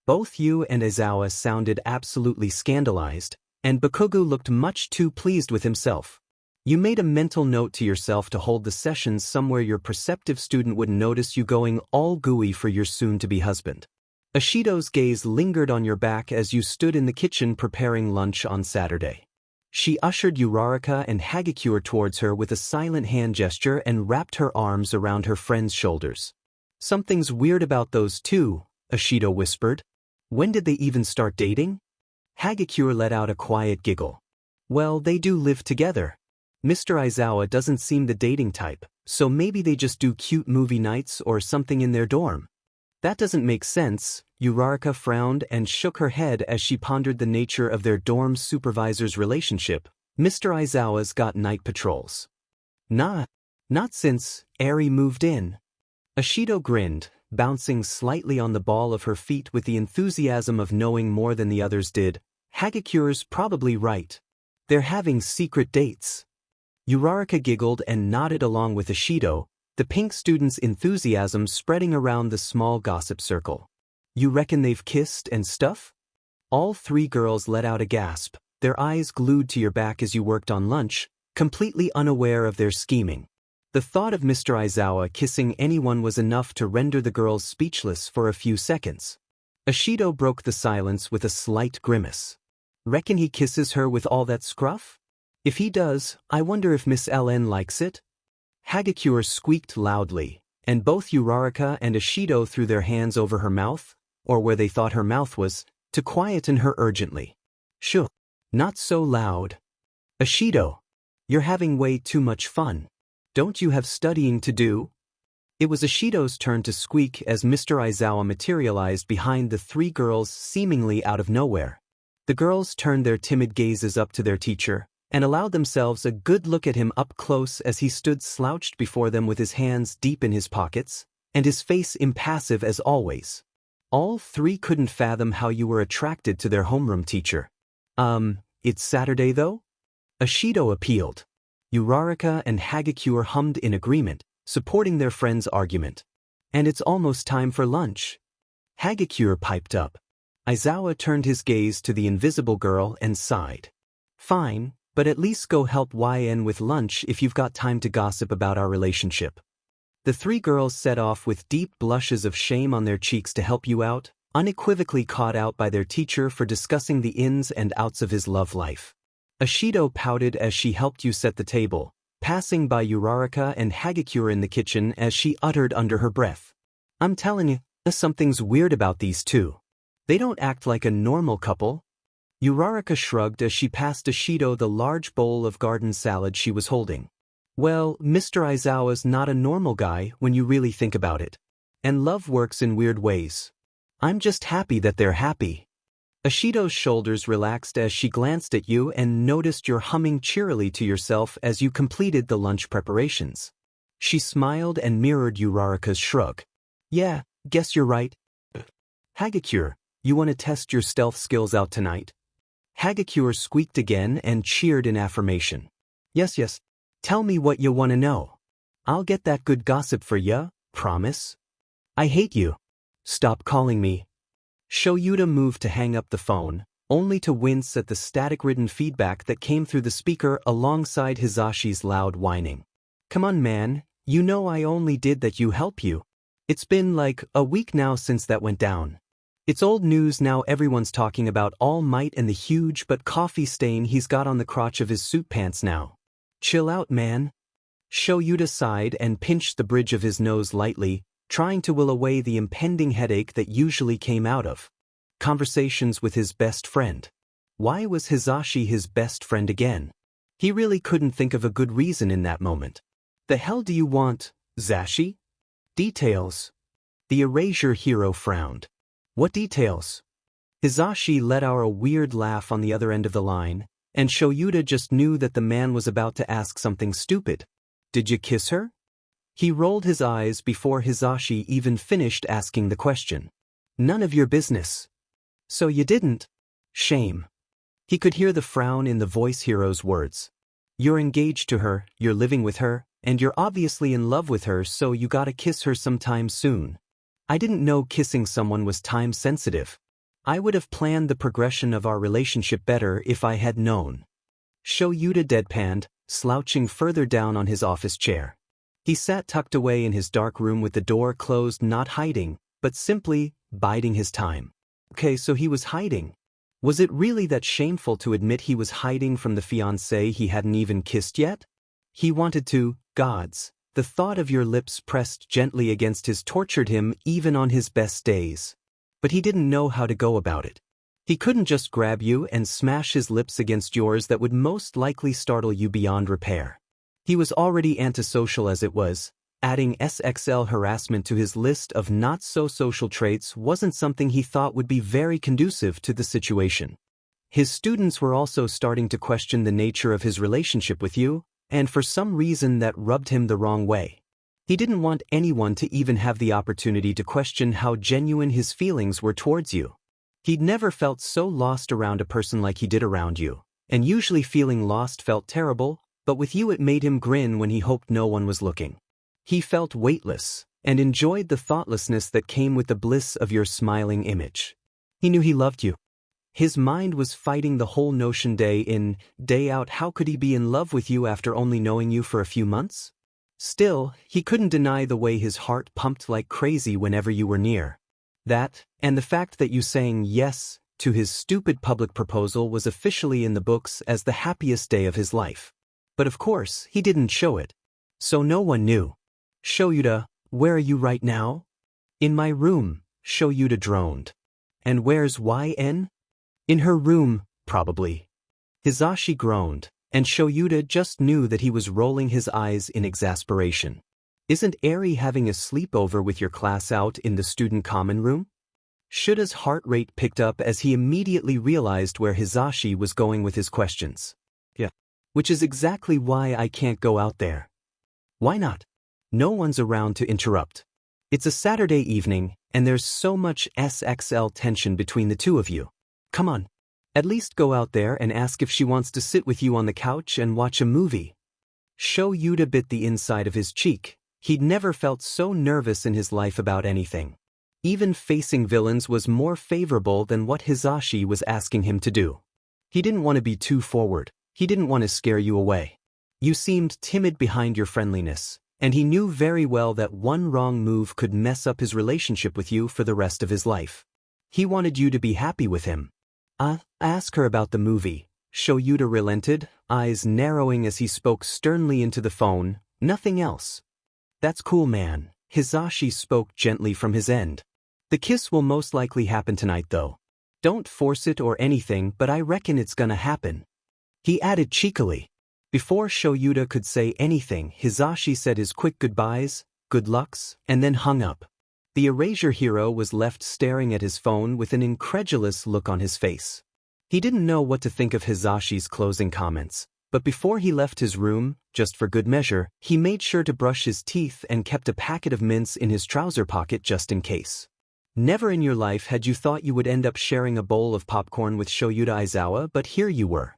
Both you and Aizawa sounded absolutely scandalized, and Bakugu looked much too pleased with himself. You made a mental note to yourself to hold the sessions somewhere your perceptive student wouldn't notice you going all gooey for your soon-to-be husband. Ashido's gaze lingered on your back as you stood in the kitchen preparing lunch on Saturday. She ushered Uraraka and Hagakure towards her with a silent hand gesture and wrapped her arms around her friend's shoulders. Something's weird about those two, Ashido whispered. When did they even start dating? Hagakure let out a quiet giggle. Well, they do live together. Mr. Aizawa doesn't seem the dating type, so maybe they just do cute movie nights or something in their dorm. That doesn't make sense. Uraraka frowned and shook her head as she pondered the nature of their dorm supervisor's relationship. Mr. Aizawa's got night patrols. Not since Eri moved in. Ashido grinned, bouncing slightly on the ball of her feet with the enthusiasm of knowing more than the others did. Hagakure's probably right. They're having secret dates. Uraraka giggled and nodded along with Ashido, the pink student's enthusiasm spreading around the small gossip circle. You reckon they've kissed and stuff? All three girls let out a gasp, their eyes glued to your back as you worked on lunch, completely unaware of their scheming. The thought of Mr. Aizawa kissing anyone was enough to render the girls speechless for a few seconds. Ashido broke the silence with a slight grimace. Reckon he kisses her with all that scruff? If he does, I wonder if Miss LN likes it? Hagakure squeaked loudly, and both Uraraka and Ashido threw their hands over her mouth, or where they thought her mouth was, to quieten her urgently. Shoo, not so loud. Ashido, you're having way too much fun. Don't you have studying to do? It was Ashido's turn to squeak as Mr. Aizawa materialized behind the three girls seemingly out of nowhere. The girls turned their timid gazes up to their teacher, and allowed themselves a good look at him up close as he stood slouched before them with his hands deep in his pockets, and his face impassive as always. All three couldn't fathom how you were attracted to their homeroom teacher. It's Saturday though? Ashido appealed. Uraraka and Hagakure hummed in agreement, supporting their friend's argument. And it's almost time for lunch. Hagakure piped up. Aizawa turned his gaze to the invisible girl and sighed. Fine, but at least go help YN with lunch if you've got time to gossip about our relationship. The three girls set off with deep blushes of shame on their cheeks to help you out, unequivocally caught out by their teacher for discussing the ins and outs of his love life. Ashido pouted as she helped you set the table, passing by Uraraka and Hagakure in the kitchen as she uttered under her breath. I'm telling you, something's weird about these two. They don't act like a normal couple. Uraraka shrugged as she passed Ashido the large bowl of garden salad she was holding. Well, Mr. Aizawa's not a normal guy when you really think about it. And love works in weird ways. I'm just happy that they're happy. Ashido's shoulders relaxed as she glanced at you and noticed you're humming cheerily to yourself as you completed the lunch preparations. She smiled and mirrored Uraraka's shrug. Yeah, guess you're right. Hagakure, you want to test your stealth skills out tonight? Hagakure squeaked again and cheered in affirmation. Yes. Tell me what you want to know. I'll get that good gossip for ya, promise. I hate you. Stop calling me. Shoyuta moved to hang up the phone, only to wince at the static-ridden feedback that came through the speaker alongside Hizashi's loud whining. Come on, man, you know I only did that to help you. It's been like a week now since that went down. It's old news now. Everyone's talking about All Might and the huge but coffee stain he's got on the crotch of his suit pants now. Chill out, man. Shoyuta sighed and pinched the bridge of his nose lightly, trying to will away the impending headache that usually came out of conversations with his best friend. Why was Hizashi his best friend again? He really couldn't think of a good reason in that moment. The hell do you want, Zashi? Details. The erasure hero frowned. What details? Hizashi let out a weird laugh on the other end of the line, and Shoyuta just knew that the man was about to ask something stupid. Did you kiss her? He rolled his eyes before Hizashi even finished asking the question. None of your business. So you didn't? Shame. He could hear the frown in the voice hero's words. You're engaged to her, you're living with her, and you're obviously in love with her, so you gotta kiss her sometime soon. I didn't know kissing someone was time sensitive. I would have planned the progression of our relationship better if I had known. Shoyuta deadpanned, slouching further down on his office chair. He sat tucked away in his dark room with the door closed, not hiding, but simply biding his time. Okay, so he was hiding. Was it really that shameful to admit he was hiding from the fiancée he hadn't even kissed yet? He wanted to, gods, the thought of your lips pressed gently against his tortured him even on his best days. But he didn't know how to go about it. He couldn't just grab you and smash his lips against yours. That would most likely startle you beyond repair. He was already antisocial as it was. Adding SXL harassment to his list of not-so-social traits wasn't something he thought would be very conducive to the situation. His students were also starting to question the nature of his relationship with you, and for some reason that rubbed him the wrong way. He didn't want anyone to even have the opportunity to question how genuine his feelings were towards you. He'd never felt so lost around a person like he did around you, and usually feeling lost felt terrible, but with you it made him grin when he hoped no one was looking. He felt weightless, and enjoyed the thoughtlessness that came with the bliss of your smiling image. He knew he loved you. His mind was fighting the whole notion day in, day out. How could he be in love with you after only knowing you for a few months? Still, he couldn't deny the way his heart pumped like crazy whenever you were near. That, and the fact that you saying yes to his stupid public proposal was officially in the books as the happiest day of his life. But of course, he didn't show it. So no one knew. Shoyuta, where are you right now? In my room, Shoyuta droned. And where's YN? In her room, probably. Hizashi groaned, and Shoyuta just knew that he was rolling his eyes in exasperation. Isn't Eri having a sleepover with your class out in the student common room? Shuta's heart rate picked up as he immediately realized where Hizashi was going with his questions. Yeah. Which is exactly why I can't go out there. Why not? No one's around to interrupt. It's a Saturday evening, and there's so much SXL tension between the two of you. Come on. At least go out there and ask if she wants to sit with you on the couch and watch a movie. Shoyuta bit the inside of his cheek. He'd never felt so nervous in his life about anything. Even facing villains was more favorable than what Hizashi was asking him to do. He didn't want to be too forward. He didn't want to scare you away. You seemed timid behind your friendliness, and he knew very well that one wrong move could mess up his relationship with you for the rest of his life. He wanted you to be happy with him. Ask her about the movie. Shoyuta relented, eyes narrowing as he spoke sternly into the phone. Nothing else. That's cool, man. Hizashi spoke gently from his end. The kiss will most likely happen tonight though. Don't force it or anything, but I reckon it's gonna happen. He added cheekily. Before Shoyuta could say anything, Hizashi said his quick goodbyes, good lucks, and then hung up. The erasure hero was left staring at his phone with an incredulous look on his face. He didn't know what to think of Hizashi's closing comments, but before he left his room, just for good measure, he made sure to brush his teeth and kept a packet of mints in his trouser pocket just in case. Never in your life had you thought you would end up sharing a bowl of popcorn with Shoyuta Aizawa, but here you were.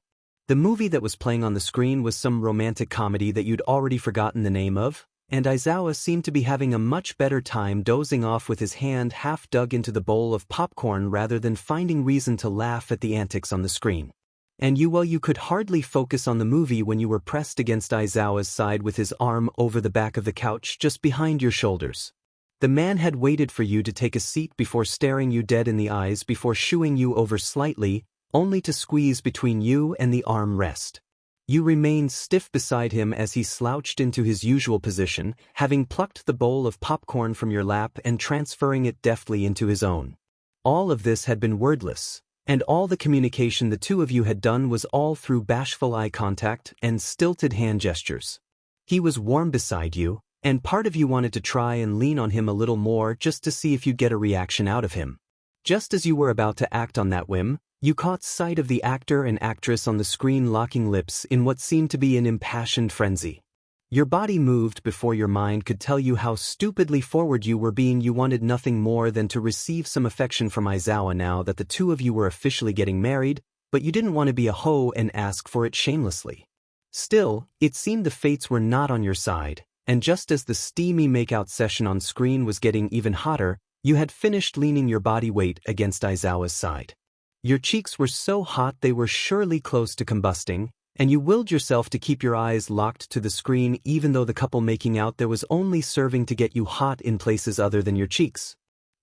The movie that was playing on the screen was some romantic comedy that you'd already forgotten the name of, and Aizawa seemed to be having a much better time dozing off with his hand half dug into the bowl of popcorn rather than finding reason to laugh at the antics on the screen. And you could hardly focus on the movie when you were pressed against Aizawa's side with his arm over the back of the couch just behind your shoulders. The man had waited for you to take a seat before staring you dead in the eyes before shooing you over slightly, only to squeeze between you and the arm rest. You remained stiff beside him as he slouched into his usual position, having plucked the bowl of popcorn from your lap and transferring it deftly into his own. All of this had been wordless, And all the communication the two of you had done was all through bashful eye contact and stilted hand gestures. He was warm beside you, and part of you wanted to try and lean on him a little more just to see if you'd get a reaction out of him. Just as you were about to act on that whim, you caught sight of the actor and actress on the screen locking lips in what seemed to be an impassioned frenzy. Your body moved before your mind could tell you how stupidly forward you were being. You wanted nothing more than to receive some affection from Aizawa now that the two of you were officially getting married, but you didn't want to be a hoe and ask for it shamelessly. Still, it seemed the fates were not on your side, and just as the steamy makeout session on screen was getting even hotter, you had finished leaning your body weight against Aizawa's side. Your cheeks were so hot they were surely close to combusting, and you willed yourself to keep your eyes locked to the screen even though the couple making out there was only serving to get you hot in places other than your cheeks.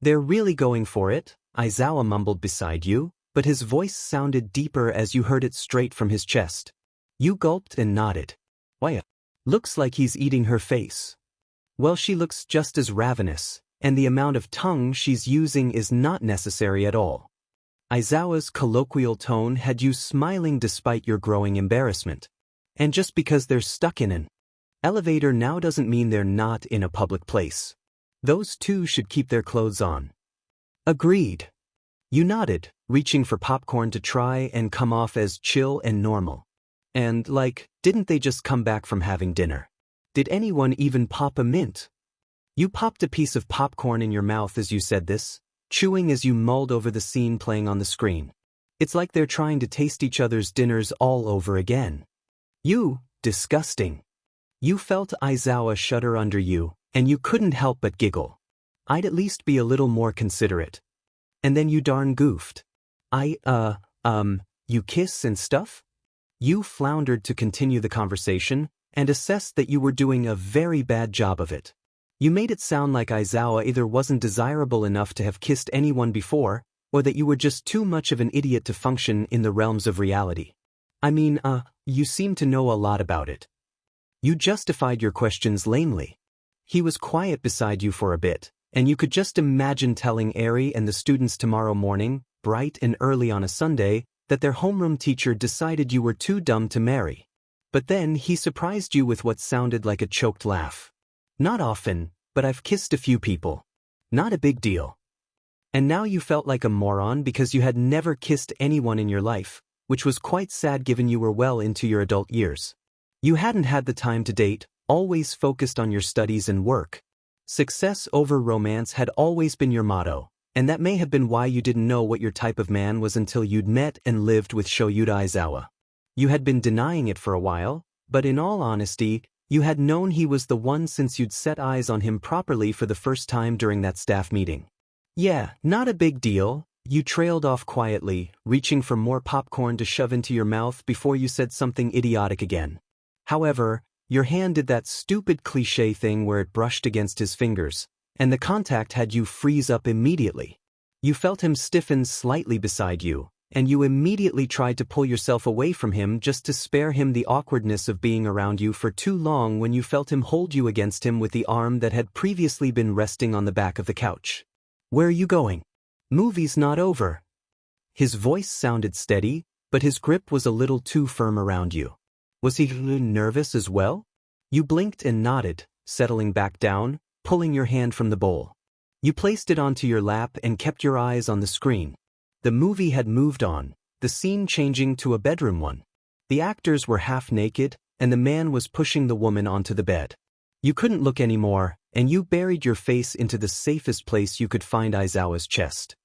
"They're really going for it," Aizawa mumbled beside you, but his voice sounded deeper as you heard it straight from his chest. You gulped and nodded. "Why, looks like he's eating her face." "Well, she looks just as ravenous, and the amount of tongue she's using is not necessary at all." Aizawa's colloquial tone had you smiling despite your growing embarrassment. "And just because they're stuck in an elevator now doesn't mean they're not in a public place. Those two should keep their clothes on." "Agreed." You nodded, reaching for popcorn to try and come off as chill and normal. "And, didn't they just come back from having dinner? Did anyone even pop a mint?" You popped a piece of popcorn in your mouth as you said this, chewing as you mulled over the scene playing on the screen. It's like they're trying to taste each other's dinners all over again. "You, disgusting." You felt Aizawa shudder under you, and you couldn't help but giggle. "I'd at least be a little more considerate." And then you darn goofed. You kiss and stuff?" You floundered to continue the conversation, and assessed that you were doing a very bad job of it. You made it sound like Aizawa either wasn't desirable enough to have kissed anyone before, or that you were just too much of an idiot to function in the realms of reality. You seem to know a lot about it." You justified your questions lamely. He was quiet beside you for a bit, and you could just imagine telling Eri and the students tomorrow morning, bright and early on a Sunday, that their homeroom teacher decided you were too dumb to marry. But then he surprised you with what sounded like a choked laugh. "Not often, but I've kissed a few people. Not a big deal." And now you felt like a moron because you had never kissed anyone in your life, which was quite sad given you were well into your adult years. You hadn't had the time to date, always focused on your studies and work. Success over romance had always been your motto, and that may have been why you didn't know what your type of man was until you'd met and lived with Shoyuta Aizawa. You had been denying it for a while, but in all honesty, you had known he was the one since you'd set eyes on him properly for the first time during that staff meeting. "Yeah, not a big deal," you trailed off quietly, reaching for more popcorn to shove into your mouth before you said something idiotic again. However, your hand did that stupid cliché thing where it brushed against his fingers, and the contact had you freeze up immediately. You felt him stiffen slightly beside you, and you immediately tried to pull yourself away from him just to spare him the awkwardness of being around you for too long when you felt him hold you against him with the arm that had previously been resting on the back of the couch. "Where are you going? Movie's not over." His voice sounded steady, but his grip was a little too firm around you. Was he nervous as well? You blinked and nodded, settling back down, pulling your hand from the bowl. You placed it onto your lap and kept your eyes on the screen. The movie had moved on, the scene changing to a bedroom one. The actors were half naked, and the man was pushing the woman onto the bed. You couldn't look anymore, and you buried your face into the safest place you could find Aizawa's chest.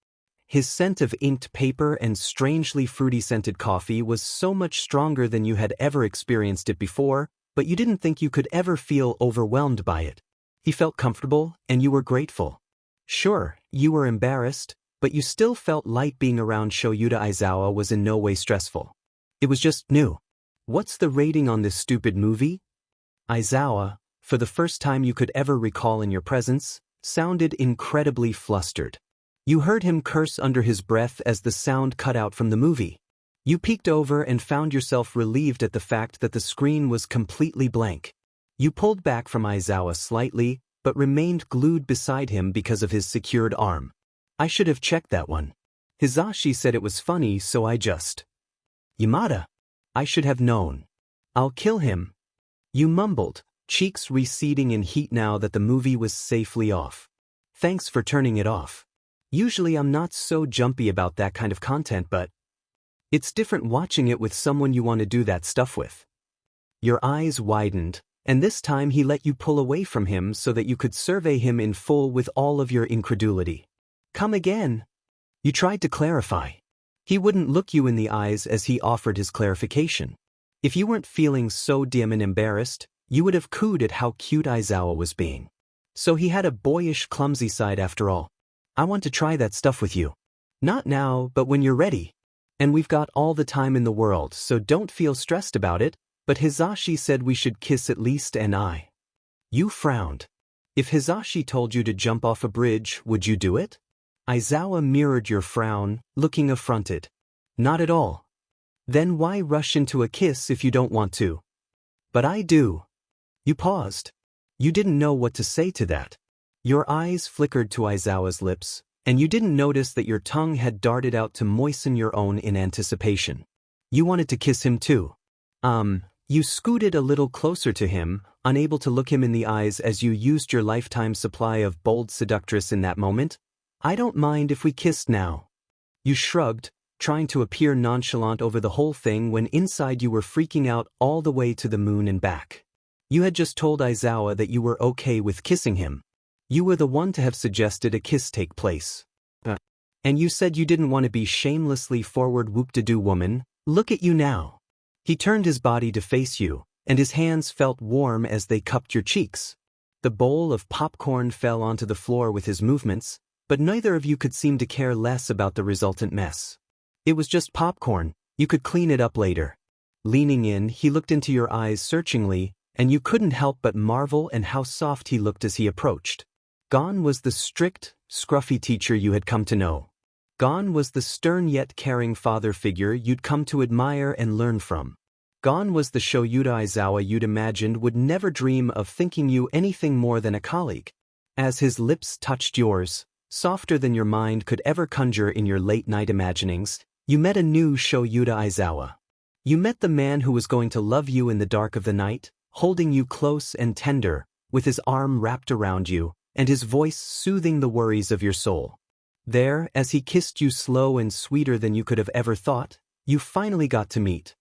His scent of inked paper and strangely fruity-scented coffee was so much stronger than you had ever experienced it before, but you didn't think you could ever feel overwhelmed by it. He felt comfortable, and you were grateful. Sure, you were embarrassed, but you still felt light. Being around Shoyuta Aizawa was in no way stressful. It was just new. "What's the rating on this stupid movie?" Aizawa, for the first time you could ever recall in your presence, sounded incredibly flustered. You heard him curse under his breath as the sound cut out from the movie. You peeked over and found yourself relieved at the fact that the screen was completely blank. You pulled back from Aizawa slightly, but remained glued beside him because of his secured arm. "I should have checked that one." Hisashi said it was funny, so I just. Yamada. I should have known. I'll kill him. You mumbled, cheeks receding in heat now that the movie was safely off. Thanks for turning it off. Usually I'm not so jumpy about that kind of content, but it's different watching it with someone you want to do that stuff with. Your eyes widened, and this time he let you pull away from him so that you could survey him in full with all of your incredulity. Come again. You tried to clarify. He wouldn't look you in the eyes as he offered his clarification. If you weren't feeling so dim and embarrassed, you would have cooed at how cute Aizawa was being. So he had a boyish, clumsy side after all. I want to try that stuff with you. Not now, but when you're ready. And we've got all the time in the world, so don't feel stressed about it, but Hisashi said we should kiss at least, and I. You frowned. If Hisashi told you to jump off a bridge, would you do it? Aizawa mirrored your frown, looking affronted. Not at all. Then why rush into a kiss if you don't want to? But I do. You paused. You didn't know what to say to that. Your eyes flickered to Aizawa's lips, and you didn't notice that your tongue had darted out to moisten your own in anticipation. You wanted to kiss him too. You scooted a little closer to him, unable to look him in the eyes as you used your lifetime supply of bold seductress in that moment. I don't mind if we kissed now. You shrugged, trying to appear nonchalant over the whole thing when inside you were freaking out all the way to the moon and back. You had just told Aizawa that you were okay with kissing him. You were the one to have suggested a kiss take place. And you said you didn't want to be shamelessly forward whoop-de-doo woman. Look at you now. He turned his body to face you, and his hands felt warm as they cupped your cheeks. The bowl of popcorn fell onto the floor with his movements, but neither of you could seem to care less about the resultant mess. It was just popcorn, you could clean it up later. Leaning in, he looked into your eyes searchingly, and you couldn't help but marvel at how soft he looked as he approached. Gone was the strict, scruffy teacher you had come to know. Gone was the stern yet caring father figure you'd come to admire and learn from. Gone was the Shoyuta Aizawa you'd imagined would never dream of thinking you anything more than a colleague. As his lips touched yours, softer than your mind could ever conjure in your late-night imaginings, you met a new Shoyuta Aizawa. You met the man who was going to love you in the dark of the night, holding you close and tender, with his arm wrapped around you, and his voice soothing the worries of your soul. There, as he kissed you slow and sweeter than you could have ever thought, you finally got to meet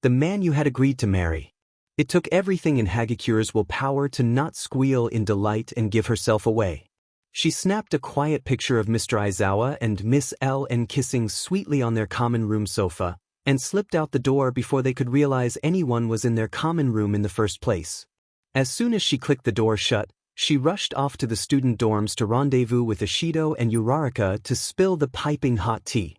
the man you had agreed to marry. It took everything in Hagikure's willpower to not squeal in delight and give herself away. She snapped a quiet picture of Mr. Aizawa and Miss L.N. kissing sweetly on their common room sofa, and slipped out the door before they could realize anyone was in their common room in the first place. As soon as she clicked the door shut, she rushed off to the student dorms to rendezvous with Ishido and Uraraka to spill the piping hot tea.